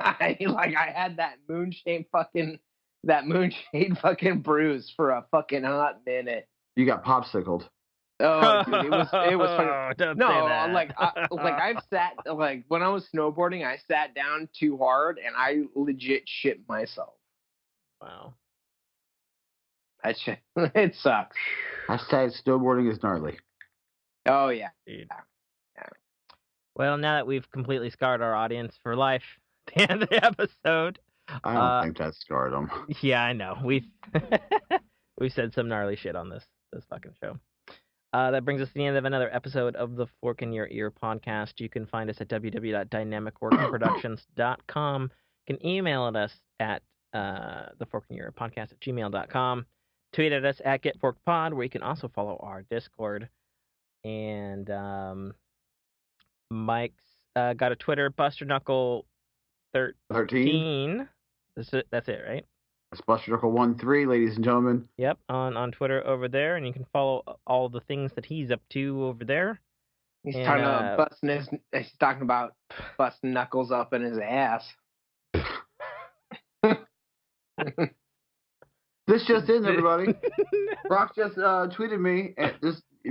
[SPEAKER 4] had that moon-shaped fucking bruise for a fucking hot minute.
[SPEAKER 3] You got popsicled.
[SPEAKER 4] Oh, dude, it was funny.
[SPEAKER 2] Don't
[SPEAKER 4] No,
[SPEAKER 2] say that.
[SPEAKER 4] I've sat when I was snowboarding, I sat down too hard and I legit shit myself.
[SPEAKER 2] Wow.
[SPEAKER 4] That shit, it sucks.
[SPEAKER 3] Hashtag snowboarding is gnarly.
[SPEAKER 4] Oh yeah.
[SPEAKER 2] Dude.
[SPEAKER 4] Yeah.
[SPEAKER 2] Well, now that we've completely scarred our audience for life, at the end of the episode.
[SPEAKER 3] I don't think that scarred them.
[SPEAKER 2] Yeah, I know. We've said some gnarly shit on this fucking show. That brings us to the end of another episode of the Fork in Your Ear podcast. You can find us at www.dynamicworkingproductions.com. You can email us at theforkinyourearpodcast@gmail.com. Tweet at us at GetForkedPod, where you can also follow our Discord. And Mike's got a Twitter, BusterKnuckle13. That's it, right?
[SPEAKER 3] It's BusterKnuckle13, ladies and gentlemen.
[SPEAKER 2] Yep, on Twitter over there, and you can follow all the things that he's up to over there.
[SPEAKER 4] He's talking about busting knuckles up in his ass.
[SPEAKER 3] This just in, everybody. Brock just tweeted me.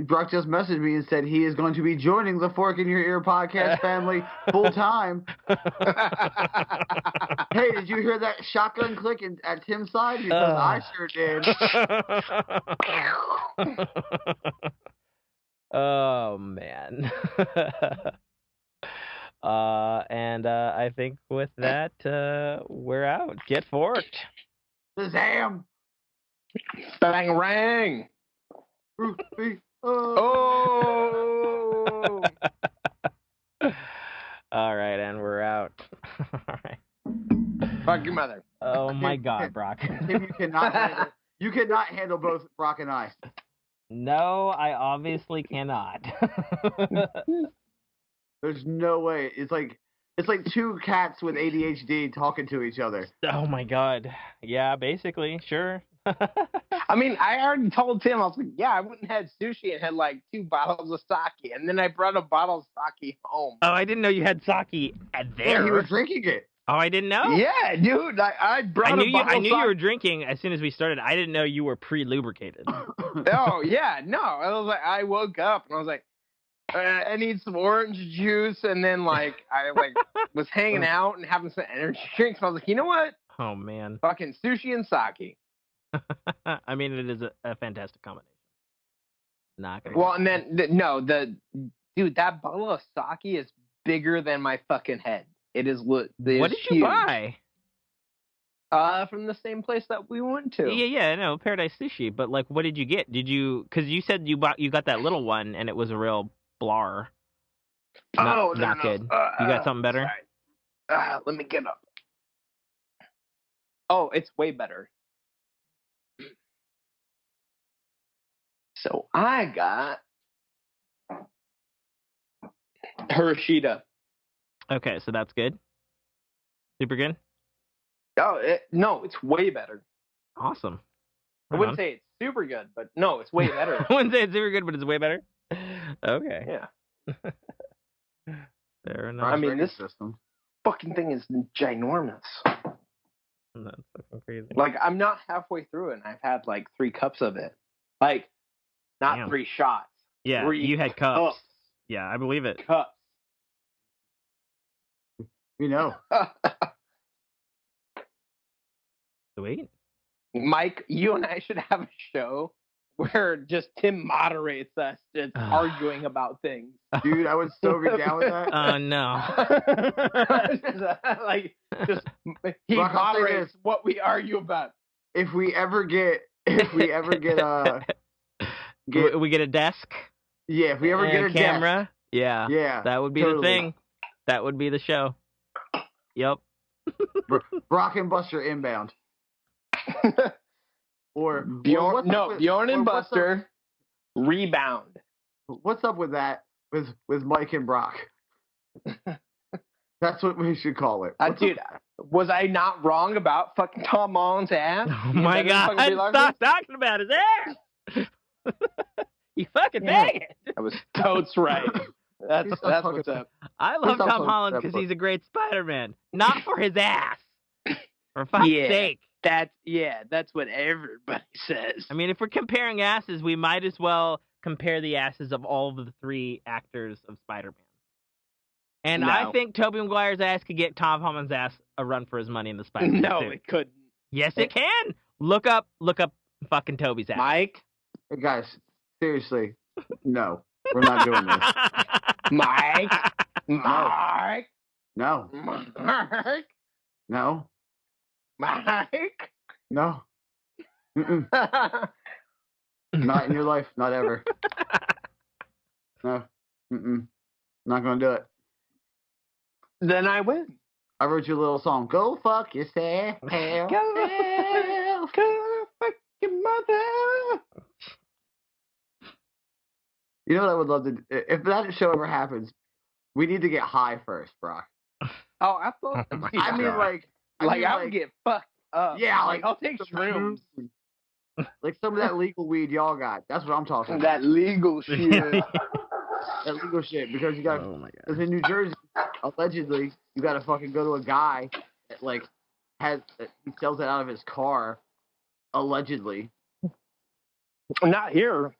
[SPEAKER 3] Brock just messaged me and said he is going to be joining the Fork in Your Ear podcast family full time. Hey, did you hear that shotgun click at Tim's side? Because I sure did.
[SPEAKER 2] Oh man. And I think with that, we're out. Get forked.
[SPEAKER 3] Shazam!
[SPEAKER 4] Bang rang!
[SPEAKER 3] Oh!
[SPEAKER 2] All right, and we're out. All right.
[SPEAKER 4] Fuck your mother.
[SPEAKER 2] Oh my God, Brock.
[SPEAKER 3] Tim, you cannot You cannot handle both Brock and I.
[SPEAKER 2] No, I obviously cannot.
[SPEAKER 3] There's no way. It's like two cats with ADHD talking to each other.
[SPEAKER 2] Oh my god. Yeah, basically, sure.
[SPEAKER 4] I mean, I already told Tim, I was like, yeah, I went and had sushi and had like 2 bottles of sake, and then I brought a bottle of sake home.
[SPEAKER 2] Oh, I didn't know you had sake at there.
[SPEAKER 3] Yeah, he was drinking it.
[SPEAKER 2] Oh, I didn't know?
[SPEAKER 4] Yeah, dude, I brought
[SPEAKER 2] I knew
[SPEAKER 4] a bottle
[SPEAKER 2] you
[SPEAKER 4] of
[SPEAKER 2] were
[SPEAKER 4] sake.
[SPEAKER 2] drinking as soon as we started. I didn't know you were pre-lubricated.
[SPEAKER 4] Oh, yeah, no. I was like, I woke up and I was like, I need some orange juice, and then I was hanging out and having some energy drinks. And I was like, you know what?
[SPEAKER 2] Oh man.
[SPEAKER 4] Fucking sushi and sake.
[SPEAKER 2] I mean, it is a fantastic combination. Not gonna
[SPEAKER 4] Well,
[SPEAKER 2] lie.
[SPEAKER 4] and then dude, that bottle of sake is bigger than my fucking head. It is
[SPEAKER 2] What did you buy?
[SPEAKER 4] From the same place that we went to.
[SPEAKER 2] Yeah, no, Paradise Sushi. But like, what did you get? Because you said you got that little one and it was a real blar. Not good. You got something better?
[SPEAKER 4] Let me get up. Oh, it's way better. So I got Hiroshita.
[SPEAKER 2] Okay, so that's good. Super good.
[SPEAKER 4] Oh, no, it's way better.
[SPEAKER 2] Awesome.
[SPEAKER 4] I wouldn't say it's super good, but no, it's way better.
[SPEAKER 2] I wouldn't say it's super good, but it's way better. Okay.
[SPEAKER 4] Yeah.
[SPEAKER 2] Fair enough.
[SPEAKER 4] I mean, this
[SPEAKER 3] system.
[SPEAKER 4] fucking thing is ginormous.
[SPEAKER 2] That's fucking crazy.
[SPEAKER 4] Like, I'm not halfway through it, and I've had like 3 cups of it. Like, not
[SPEAKER 2] Damn.
[SPEAKER 4] 3 shots.
[SPEAKER 2] Yeah,
[SPEAKER 4] 3
[SPEAKER 2] you had cups. Yeah, I believe it.
[SPEAKER 4] Cups.
[SPEAKER 3] You know.
[SPEAKER 2] Sweet.
[SPEAKER 4] Mike, you and I should have a show where just Tim moderates us just arguing about things.
[SPEAKER 3] Dude, I would so be down with that.
[SPEAKER 2] Oh no.
[SPEAKER 4] He
[SPEAKER 3] Brock, I'll say
[SPEAKER 4] moderates
[SPEAKER 3] this.
[SPEAKER 4] what we argue about.
[SPEAKER 3] If we ever get
[SPEAKER 2] we get a desk.
[SPEAKER 3] yeah, if we ever get a
[SPEAKER 2] camera.
[SPEAKER 3] desk, yeah,
[SPEAKER 2] That would be
[SPEAKER 3] totally.
[SPEAKER 2] the thing. That would be the show. Yep.
[SPEAKER 3] Brock and Buster inbound. Or
[SPEAKER 4] Bjorn and Buster rebound.
[SPEAKER 3] What's up with that? With Mike and Brock. That's what we should call it.
[SPEAKER 4] Dude, was I not wrong about fucking Tom Mullen's ass?
[SPEAKER 2] Oh my god! Stop talking about his ass. You fucking bang it.
[SPEAKER 4] I was totes right. That's what's up.
[SPEAKER 2] I love
[SPEAKER 3] Stop
[SPEAKER 2] Tom
[SPEAKER 3] talking
[SPEAKER 2] Holland
[SPEAKER 3] about
[SPEAKER 2] because
[SPEAKER 3] that
[SPEAKER 2] he's a great Spider-Man, not for his ass. For fuck's sake.
[SPEAKER 4] That's what everybody says.
[SPEAKER 2] I mean, if we're comparing asses, we might as well compare the asses of all of the 3 actors of Spider-Man. And
[SPEAKER 4] No.
[SPEAKER 2] I think Tobey Maguire's ass could get Tom Holland's ass a run for his money in the Spider-Man
[SPEAKER 4] No,
[SPEAKER 2] suit.
[SPEAKER 4] it couldn't.
[SPEAKER 2] Yes, it can. Look up fucking Toby's ass.
[SPEAKER 4] Mike?
[SPEAKER 3] Hey guys, seriously, no, we're not doing this.
[SPEAKER 4] Mike? Mike?
[SPEAKER 3] No,
[SPEAKER 4] Mike?
[SPEAKER 3] no,
[SPEAKER 4] Mike?
[SPEAKER 3] no. Mm-mm. Not in your life, not ever. No, not gonna do it.
[SPEAKER 4] Then I win.
[SPEAKER 3] I wrote you a little song. Go fuck yourself.
[SPEAKER 4] Go fuck your mother.
[SPEAKER 3] You know what I would love to do? If that show ever happens, we need to get high first, Brock.
[SPEAKER 4] Oh, I thought.
[SPEAKER 2] Oh my
[SPEAKER 3] I mean,
[SPEAKER 2] God.
[SPEAKER 4] I would get fucked up.
[SPEAKER 3] Yeah,
[SPEAKER 4] like I'll take shrooms.
[SPEAKER 3] Like some of that legal weed y'all got. That's what I'm talking about.
[SPEAKER 4] That legal shit.
[SPEAKER 3] That legal shit. Because you got,
[SPEAKER 2] Oh my god.
[SPEAKER 3] because in New Jersey, allegedly, you got to fucking go to a guy that he sells it out of his car, allegedly.
[SPEAKER 4] Not here.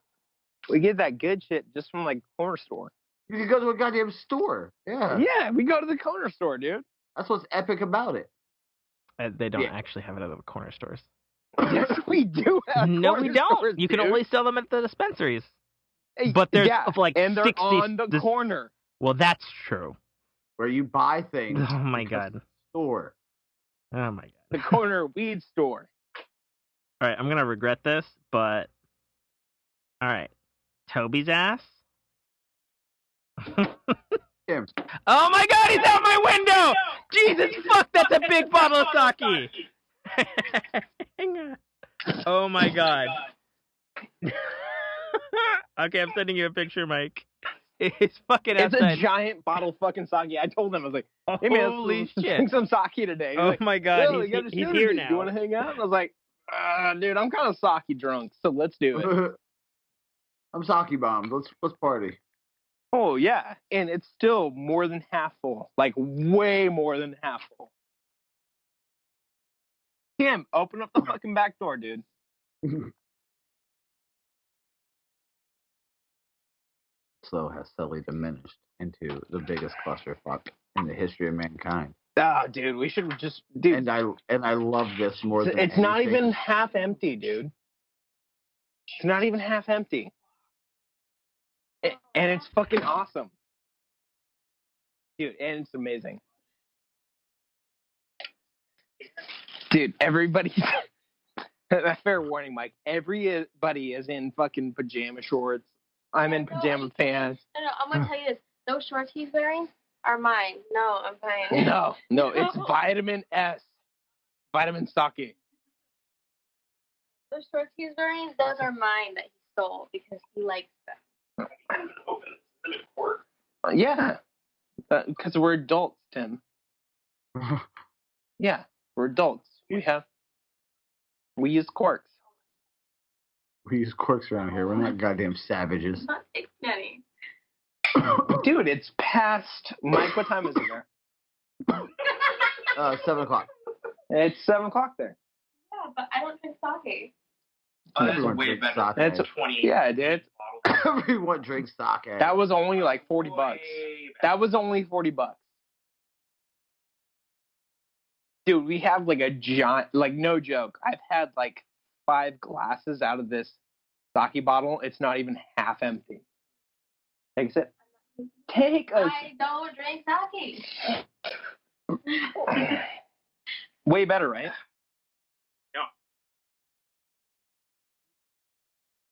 [SPEAKER 4] We get that good shit just from like corner store.
[SPEAKER 3] You can go to a goddamn store. Yeah.
[SPEAKER 4] Yeah, we go to the corner store, dude.
[SPEAKER 3] That's what's epic about it.
[SPEAKER 2] They don't
[SPEAKER 3] Yeah.
[SPEAKER 2] actually have it at the corner stores.
[SPEAKER 4] Yes, we do. Have
[SPEAKER 2] No, we
[SPEAKER 4] corner
[SPEAKER 2] don't.
[SPEAKER 4] stores,
[SPEAKER 2] You can
[SPEAKER 4] dude.
[SPEAKER 2] only sell them at the dispensaries.
[SPEAKER 4] Hey,
[SPEAKER 2] But there's like
[SPEAKER 4] and they're
[SPEAKER 2] 60
[SPEAKER 4] on the corner.
[SPEAKER 2] Well, that's true.
[SPEAKER 3] Where you buy things.
[SPEAKER 2] Oh my
[SPEAKER 3] because
[SPEAKER 2] god.
[SPEAKER 3] it's a store.
[SPEAKER 2] Oh my god.
[SPEAKER 4] The corner weed store.
[SPEAKER 2] All right, I'm gonna regret this, but all right, Toby's ass.
[SPEAKER 3] Tim.
[SPEAKER 2] Oh my god, he's out my window! Jesus fuck, that's a big bottle of sake. Oh my god. Okay, I'm sending you a picture, Mike. It's fucking
[SPEAKER 4] It's
[SPEAKER 2] outside.
[SPEAKER 4] a giant bottle of fucking sake. I told him, I was like, hey man,
[SPEAKER 2] Holy
[SPEAKER 4] let's
[SPEAKER 2] shit.
[SPEAKER 4] drink some sake today. He's
[SPEAKER 2] Oh
[SPEAKER 4] like,
[SPEAKER 2] my god,
[SPEAKER 4] yo,
[SPEAKER 2] he's here now.
[SPEAKER 4] You want to hang out? And I was like, dude, I'm kind of sake drunk, so let's do it.
[SPEAKER 3] I'm sake bombed. Let's party.
[SPEAKER 4] Oh yeah, and it's still more than half full, like way more than half full. Tim, open up the fucking back door, dude.
[SPEAKER 3] So has subtly diminished into the biggest clusterfuck in the history of mankind.
[SPEAKER 4] Ah, dude, we should just, dude.
[SPEAKER 3] And I love this more than
[SPEAKER 4] It's not
[SPEAKER 3] anything.
[SPEAKER 4] even half empty, dude. It's not even half empty. And it's fucking awesome. Dude, and it's amazing. Dude, everybody... Fair warning, Mike. Everybody is in fucking pajama shorts. I'm in pajama pants.
[SPEAKER 5] No, I'm going to tell you this. Those shorts he's wearing are mine. No, I'm fine.
[SPEAKER 4] No, it's vitamin S. Vitamin sake.
[SPEAKER 5] Those shorts he's wearing, those are mine that he stole because he likes them.
[SPEAKER 4] Yeah. Because we're adults, Tim. Yeah, we're adults. We use corks.
[SPEAKER 3] We use corks around here. We're not goddamn savages.
[SPEAKER 5] Not any.
[SPEAKER 4] Dude, it's past... Mike, what time is it there?
[SPEAKER 3] 7 o'clock.
[SPEAKER 4] It's 7 o'clock there.
[SPEAKER 5] Yeah, but I don't drink sake.
[SPEAKER 3] Oh, that's way better.
[SPEAKER 4] That's
[SPEAKER 2] 20.
[SPEAKER 4] Yeah, dude.
[SPEAKER 3] Everyone drinks sake.
[SPEAKER 4] That was only like $40. That was only $40. Dude, we have like a giant, like no joke. I've had like 5 glasses out of this sake bottle. It's not even half empty. Take a sip. Take a
[SPEAKER 5] I don't drink sake.
[SPEAKER 4] Way better, right?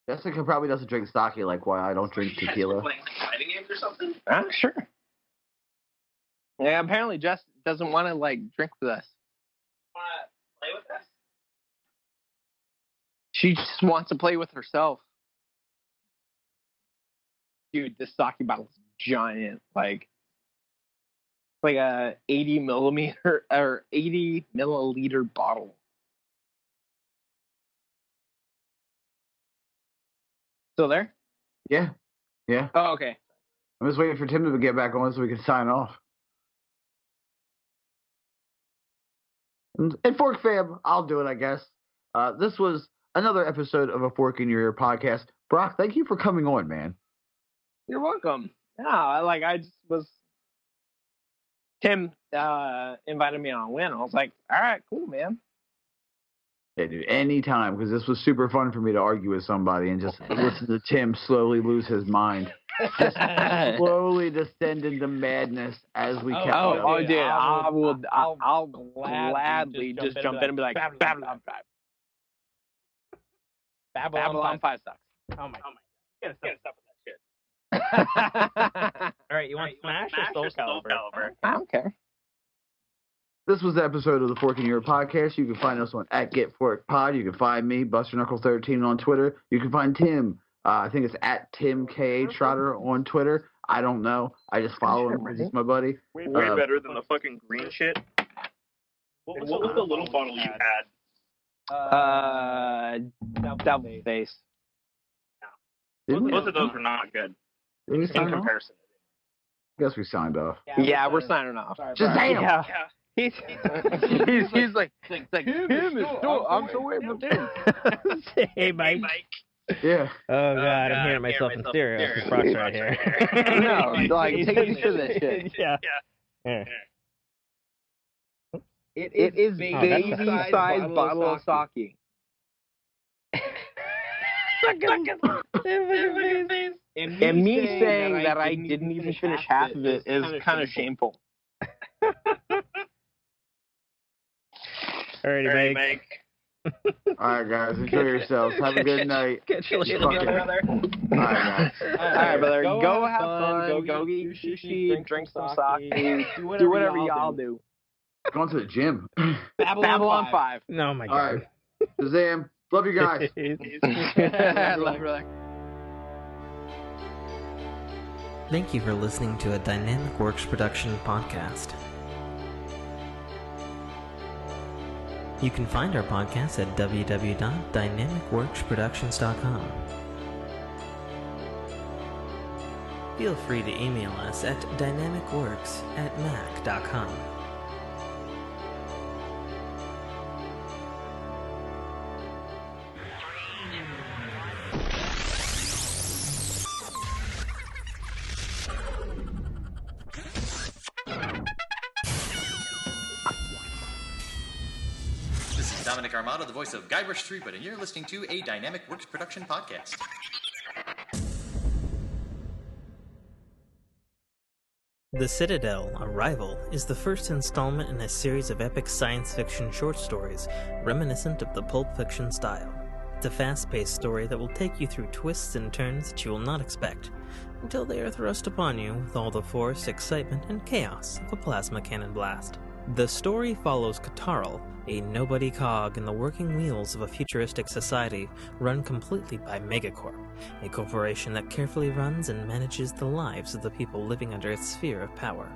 [SPEAKER 3] Jessica probably doesn't drink sake like why I don't drink tequila.
[SPEAKER 2] Playing like fighting games or something?
[SPEAKER 4] Sure. Yeah, apparently Jess doesn't want to like drink with us.
[SPEAKER 2] Want to play with us?
[SPEAKER 4] She just wants to play with herself. Dude, this sake bottle's giant. Like a 80 milliliter bottle. Still there?
[SPEAKER 3] Yeah.
[SPEAKER 4] Oh, okay.
[SPEAKER 3] I'm just waiting for Tim to get back on so we can sign off. And Fork Fam, I'll do it, I guess. This was another episode of A Fork in Your Ear podcast. Brock, thank you for coming on, man.
[SPEAKER 4] You're welcome. Yeah, Tim invited me on a win. I was like, all right, cool, man.
[SPEAKER 3] Yeah, dude, anytime, because this was super fun for me to argue with somebody and just listen to Tim slowly lose his mind. Just slowly descend into madness as we kept going.
[SPEAKER 4] Oh, dude, I'll gladly just jump in and be like, Babylon 5. Babylon 5 sucks.
[SPEAKER 2] Oh my god. You gotta stop with that shit. Alright, you want Smash or Soul Calibur?
[SPEAKER 4] I don't care.
[SPEAKER 3] This was the episode of the Fork in Your Ear podcast. You can find us on @GetForkPod. You can find me, BusterKnuckle13 on Twitter. You can find Tim. I think it's @TimKA Trotter on Twitter. I don't know. I just follow him because he's my buddy.
[SPEAKER 6] Way better than the fucking green shit. What was the little bottle you had?
[SPEAKER 4] Devil Face.
[SPEAKER 6] Both of those were not good
[SPEAKER 3] Did we
[SPEAKER 6] in
[SPEAKER 3] sign off?
[SPEAKER 6] comparison.
[SPEAKER 3] I guess we signed off.
[SPEAKER 4] Yeah, we're signing off.
[SPEAKER 3] Shazam!
[SPEAKER 4] Yeah. He's like, Tim is still, I'm so waiting for Tim.
[SPEAKER 2] Hey, Mike.
[SPEAKER 3] Yeah.
[SPEAKER 2] Oh god, I'm hearing myself in stereo. This Brock's right here.
[SPEAKER 4] No, like, take a picture of that shit.
[SPEAKER 2] Yeah.
[SPEAKER 4] It is baby-sized bottle of sake. And me saying that I didn't even finish half of it is kind of shameful.
[SPEAKER 2] Alrighty, Mike.
[SPEAKER 3] All right, guys. Enjoy yourselves. Have a good night.
[SPEAKER 2] Catch you later,
[SPEAKER 3] Fucking-
[SPEAKER 2] brother.
[SPEAKER 3] All right, guys.
[SPEAKER 4] All right, brother. Go have fun. Go eat sushi. Drink some sake. Do whatever y'all do.
[SPEAKER 3] Going to the gym.
[SPEAKER 4] Babylon 5.
[SPEAKER 2] No, my
[SPEAKER 3] All
[SPEAKER 2] god.
[SPEAKER 3] right. Shazam. Love you guys.
[SPEAKER 4] Love, brother.
[SPEAKER 1] Thank you for listening to a Dynamic Works production podcast. You can find our podcast at www.dynamicworksproductions.com. Feel free to email us at dynamicworks@mac.com.
[SPEAKER 7] This is Dominic Armato, the voice of Guybrush Threepwood, and you're listening to a Dynamic Works production podcast.
[SPEAKER 1] The Citadel, Arrival, is the first installment in a series of epic science fiction short stories reminiscent of the Pulp Fiction style. It's a fast-paced story that will take you through twists and turns that you will not expect, until they are thrust upon you with all the force, excitement, and chaos of a plasma cannon blast. The story follows Katarl, a nobody cog in the working wheels of a futuristic society run completely by Megacorp, a corporation that carefully runs and manages the lives of the people living under its sphere of power.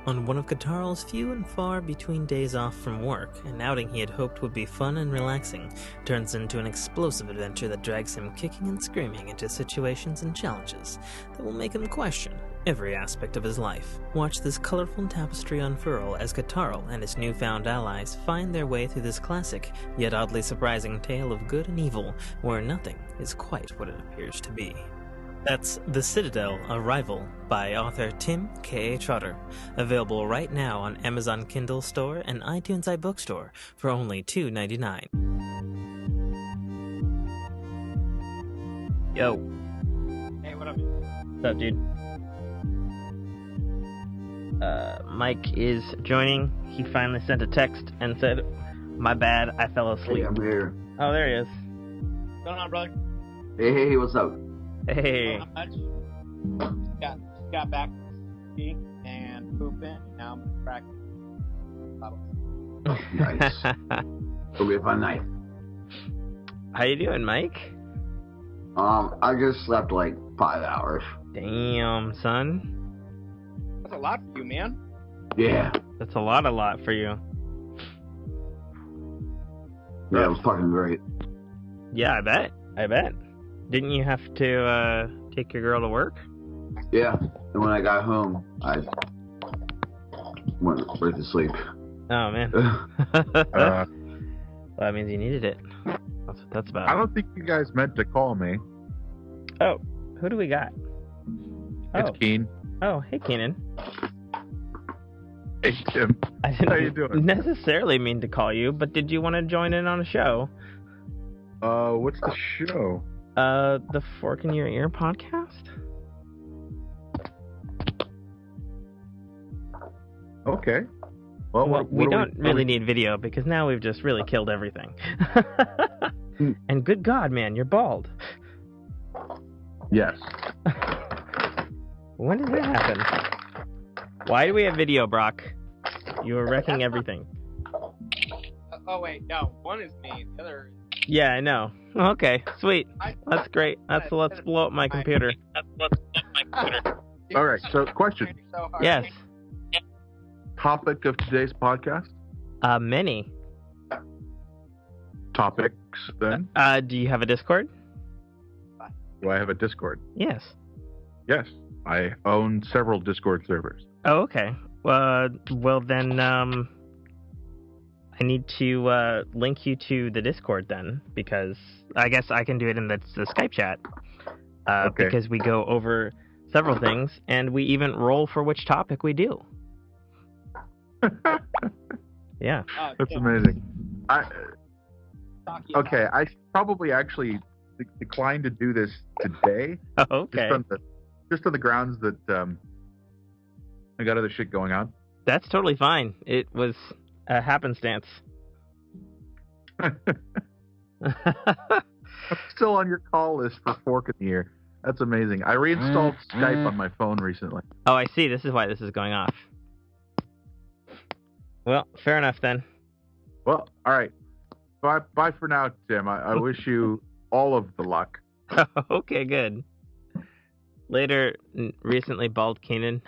[SPEAKER 1] On one of Katarl's few and far between days off from work, an outing he had hoped would be fun and relaxing turns into an explosive adventure that drags him kicking and screaming into situations and challenges that will make him question every aspect of his life. Watch this colorful tapestry unfurl as Katarl and his newfound allies find their way through this classic, yet oddly surprising tale of good and evil, where nothing is quite what it appears to be. That's The Citadel, Arrival, by author Tim K.A. Trotter, available right now on Amazon Kindle Store and iTunes iBookstore for only $2.99.
[SPEAKER 2] Yo.
[SPEAKER 4] Hey, what up?
[SPEAKER 2] What's up, dude? Mike is joining. He finally sent a text and said, "My bad, I fell asleep."
[SPEAKER 3] Hey, I'm here.
[SPEAKER 2] Oh, there he is.
[SPEAKER 4] What's going on, brother?
[SPEAKER 3] Hey, what's up?
[SPEAKER 2] Hey.
[SPEAKER 4] Not much. Got back from skiing and pooping. Now I'm practicing.
[SPEAKER 3] Nice. It'll be a fun night.
[SPEAKER 2] How you doing, Mike?
[SPEAKER 3] I just slept like 5 hours.
[SPEAKER 2] Damn, son.
[SPEAKER 4] That's a lot for you, man.
[SPEAKER 3] Yeah.
[SPEAKER 2] That's a lot for you.
[SPEAKER 3] Yeah, it was fucking great.
[SPEAKER 2] Yeah, I bet. Didn't you have to take your girl to work?
[SPEAKER 3] Yeah. And when I got home, I went right to sleep.
[SPEAKER 2] Oh, man. Well, that means you needed it. That's what that's about.
[SPEAKER 8] I don't think you guys meant to call me.
[SPEAKER 2] Oh, who do we got?
[SPEAKER 8] It's Keen.
[SPEAKER 2] Oh, hey, Keenan.
[SPEAKER 8] Hey, Tim.
[SPEAKER 2] I didn't
[SPEAKER 8] How you doing?
[SPEAKER 2] necessarily mean to call you, but did you want to join in on a show?
[SPEAKER 8] What's the show?
[SPEAKER 2] The Fork in Your Ear podcast?
[SPEAKER 8] Okay. Well,
[SPEAKER 2] we don't really need video because now we've just really killed everything. And good God, man, you're bald.
[SPEAKER 8] Yes.
[SPEAKER 2] When did that happen? Why do we have video, Brock? You are wrecking everything.
[SPEAKER 4] Oh wait, no. One is me. The other.
[SPEAKER 2] Yeah, I know. Okay, sweet. That's great. Let's blow up my computer.
[SPEAKER 8] All right. So, question.
[SPEAKER 2] Yes.
[SPEAKER 8] Topic of today's podcast?
[SPEAKER 2] Many.
[SPEAKER 8] Topics, then?
[SPEAKER 2] Do you have a Discord?
[SPEAKER 8] Do I have a Discord?
[SPEAKER 2] Yes.
[SPEAKER 8] Yes. I own several Discord servers.
[SPEAKER 2] Oh, okay. Well then, I need to link you to the Discord then, because I guess I can do it in the Skype chat.
[SPEAKER 8] Okay.
[SPEAKER 2] Because we go over several things, and we even roll for which topic we do. Yeah.
[SPEAKER 8] That's amazing. Okay, I probably actually declined to do this today.
[SPEAKER 2] Oh, okay.
[SPEAKER 8] Just on the grounds that I got other shit going on.
[SPEAKER 2] That's totally fine. It was a happenstance.
[SPEAKER 8] I'm still on your call list for Fork in the Ear. That's amazing. I reinstalled Skype on my phone recently.
[SPEAKER 2] Oh, I see. This is why this is going off. Well, fair enough then.
[SPEAKER 8] Well, all right. Bye for now, Tim. I wish you all of the luck.
[SPEAKER 2] Okay, good. Later, recently bald Kanan.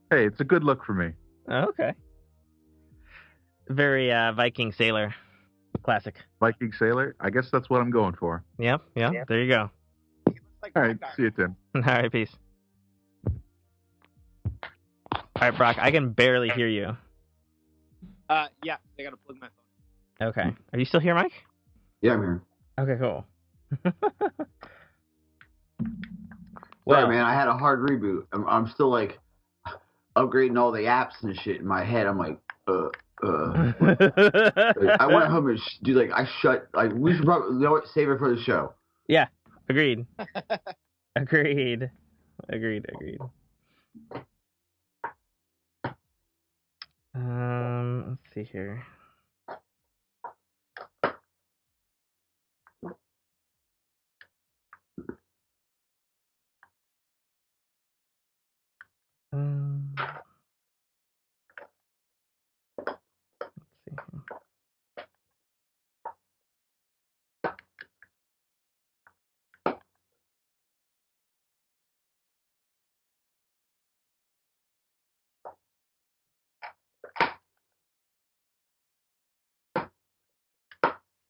[SPEAKER 8] Hey, it's a good look for me.
[SPEAKER 2] Okay. Very Viking sailor. Classic.
[SPEAKER 8] Viking sailor. I guess that's what I'm going for.
[SPEAKER 2] Yep. There you go.
[SPEAKER 8] All right, see you, Tim.
[SPEAKER 2] All right, peace. All right, Brock, I can barely hear you.
[SPEAKER 4] Yeah, I gotta plug my phone.
[SPEAKER 2] Okay. Are you still here, Mike?
[SPEAKER 3] Yeah, I'm here.
[SPEAKER 2] Okay, cool.
[SPEAKER 3] Sorry, man. I had a hard reboot. I'm still like upgrading all the apps and shit in my head. I'm like, I went home and we should probably save it for the show.
[SPEAKER 2] Yeah, agreed. Agreed. Let's see here. Let's see here.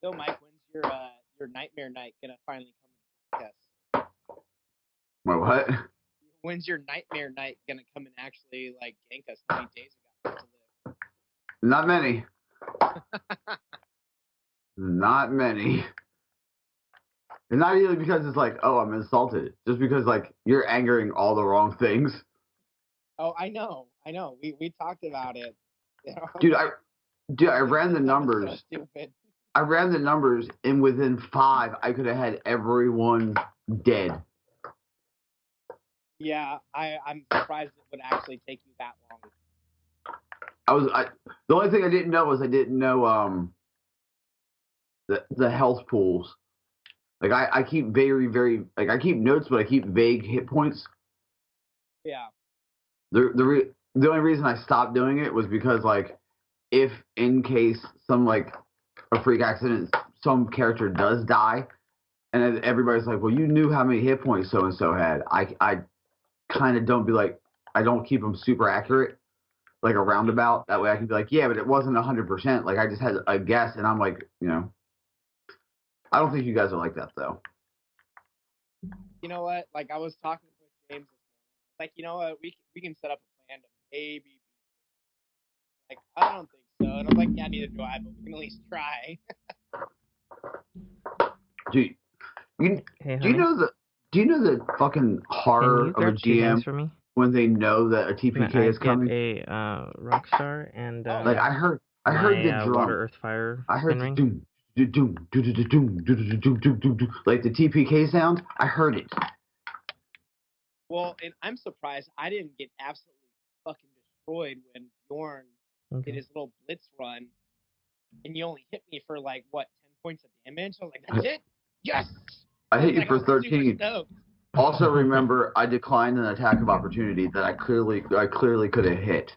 [SPEAKER 4] So, Mike, when's your nightmare night gonna finally come? Yes.
[SPEAKER 3] My what?
[SPEAKER 4] When's your nightmare night gonna come and actually like gank us? How many days we got to live?
[SPEAKER 3] Not many. Not many. And not even because it's like, oh, I'm insulted. Just because like you're angering all the wrong things.
[SPEAKER 4] Oh, I know. We talked about it. You know?
[SPEAKER 3] Dude, I ran the numbers.
[SPEAKER 4] So stupid.
[SPEAKER 3] I ran the numbers, and within 5, I could have had everyone dead.
[SPEAKER 4] Yeah, I'm surprised it would actually take you that long.
[SPEAKER 3] The only thing I didn't know was the health pools. Like I keep very, very I keep notes, but I keep vague hit points.
[SPEAKER 4] Yeah.
[SPEAKER 3] The only reason I stopped doing it was because like if in case some like a freak accident, some character does die, and then everybody's like, well, you knew how many hit points so and so had. I kind of don't be like, I don't keep them super accurate, like a roundabout. That way I can be like, yeah, but it wasn't 100%. Like I just had a guess, and I'm like, I don't think you guys are like that though.
[SPEAKER 4] You know what? Like I was talking with James this morning. Like, you know what? We can set up a plan to maybe. Like I don't think so, and I'm like, yeah, neither do I, but we can at least try.
[SPEAKER 3] Dude, do you know the fucking horror of a GM
[SPEAKER 2] for me?
[SPEAKER 3] when they know that a TPK is coming?
[SPEAKER 2] A Rockstar and
[SPEAKER 3] like I heard the drum.
[SPEAKER 2] Water, Earth, Fire.
[SPEAKER 3] I heard the doom, doom, doom, doom, doom, doom, doom, like the TPK sound. I heard it.
[SPEAKER 4] Well, and I'm surprised I didn't get absolutely fucking destroyed when Bjorn did his little blitz run, and you only hit me for like what 10 points of damage. I was like, that's it. Yes.
[SPEAKER 3] I hit you for 13. Also, remember, I declined an attack of opportunity that I clearly could have hit.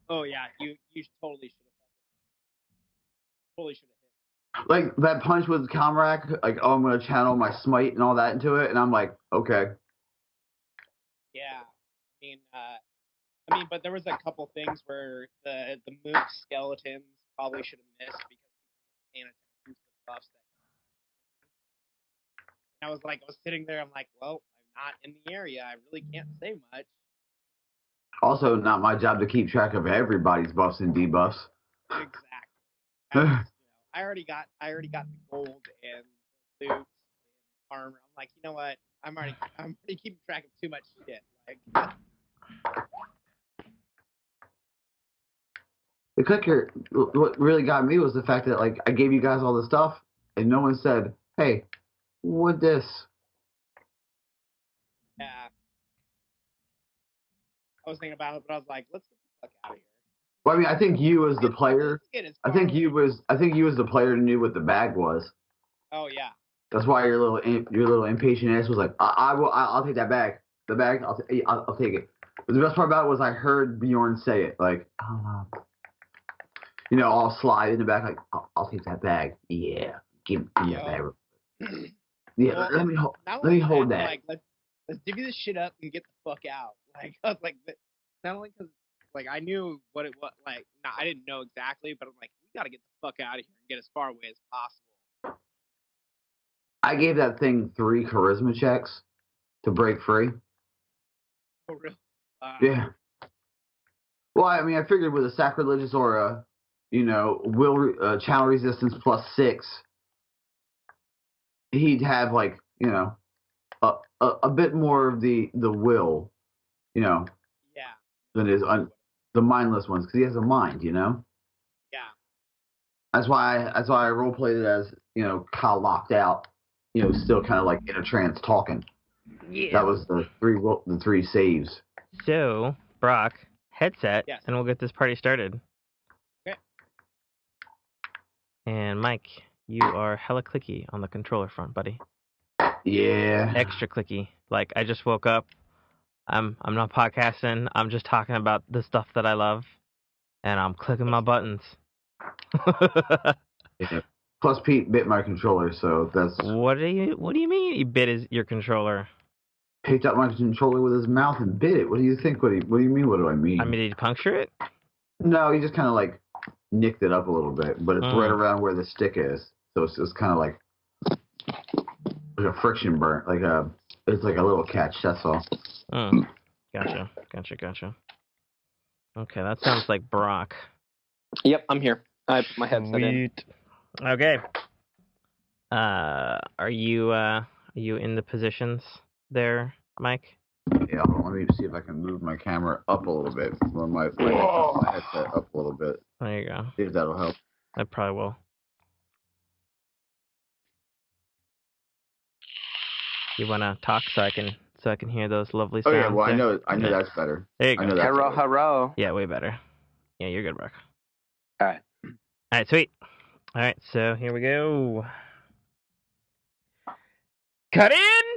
[SPEAKER 4] Oh yeah, you totally should have. Totally should have hit.
[SPEAKER 3] Like that punch with Comrack, like, oh, I'm gonna channel my smite and all that into it, and I'm like, okay.
[SPEAKER 4] Yeah, I mean, but there was a couple things where the Mook skeletons probably should have missed because people weren't paying attention to the buffs. And I was sitting there, I'm like, well, I'm not in the area. I really can't say much.
[SPEAKER 3] Also, not my job to keep track of everybody's buffs and debuffs.
[SPEAKER 4] Exactly. I already got the gold and the loot and armor. I'm like, you know what? I'm already keeping track of too much shit. Like.
[SPEAKER 3] The clicker, what really got me was the fact that like I gave you guys all the stuff and no one said, "Hey, what this?"
[SPEAKER 4] Yeah. I was thinking about it, but I was like, let's get the fuck out of here.
[SPEAKER 3] Well, I mean, I think you as the player, I think you as the player knew what the bag was.
[SPEAKER 4] Oh yeah.
[SPEAKER 3] That's why your little impatient ass was like, I'll take that bag. The bag, I'll take it. But the best part about it was I heard Bjorn say it, like, I'll slide in the back like, I'll take that bag. Yeah, give me that bag. Yeah,
[SPEAKER 9] Well,
[SPEAKER 3] let me hold.
[SPEAKER 9] not
[SPEAKER 3] Let me
[SPEAKER 9] only
[SPEAKER 3] hold
[SPEAKER 9] that,
[SPEAKER 3] that.
[SPEAKER 9] like, let's divvy this shit up and get the fuck out. Like, I was like, not only because, like, I knew what it was. Like, I didn't know exactly, but I'm like, we gotta get the fuck out of here and get as far away as possible.
[SPEAKER 3] I gave that thing 3 charisma checks to break free.
[SPEAKER 9] Oh, really?
[SPEAKER 3] Yeah. Well, I mean, I figured with a sacrilegious aura, channel resistance +6, he'd have like, a bit more of the will,
[SPEAKER 9] Yeah.
[SPEAKER 3] than the mindless ones, because he has a mind,
[SPEAKER 9] Yeah.
[SPEAKER 3] That's why I role played it as, Kyle locked out, still kind of like in a trance talking.
[SPEAKER 2] Yeah.
[SPEAKER 3] That was the 3 saves.
[SPEAKER 2] So, Brock, headset,
[SPEAKER 9] Yes.
[SPEAKER 2] and we'll get this party started.
[SPEAKER 9] Okay.
[SPEAKER 2] And Mike, you are hella clicky on the controller front, buddy.
[SPEAKER 3] Yeah.
[SPEAKER 2] Extra clicky. Like, I just woke up. I'm not podcasting. I'm just talking about the stuff that I love, and I'm clicking my buttons.
[SPEAKER 3] Yeah. Plus, Pete bit my controller, so that's.
[SPEAKER 2] What do you mean he bit your controller?
[SPEAKER 3] Picked up my controller with his mouth and bit it. What do you think? What do you mean? What do I mean?
[SPEAKER 2] I mean, did he puncture it?
[SPEAKER 3] No, he just kind of like nicked it up a little bit, but it's right around where the stick is, so it's just kind of like a friction burn, it's like a little catch. That's all.
[SPEAKER 2] Gotcha. Okay, that sounds like Brock.
[SPEAKER 4] Yep, I'm here. I put my headset in.
[SPEAKER 2] Okay. Are you in the positions there, Mike?
[SPEAKER 3] Yeah, hold on, let me see if I can move my camera up a little bit, or my headset up a little bit.
[SPEAKER 2] There you go.
[SPEAKER 3] See if that'll help.
[SPEAKER 2] I probably will. You wanna talk so I can hear those lovely sounds?
[SPEAKER 3] Oh yeah, well
[SPEAKER 2] there?
[SPEAKER 3] I know that's better.
[SPEAKER 2] There you go.
[SPEAKER 4] Hello.
[SPEAKER 2] Yeah, way better. Yeah, you're good, Brock.
[SPEAKER 4] All right.
[SPEAKER 2] All right, sweet. All right, so here we go. Cut in!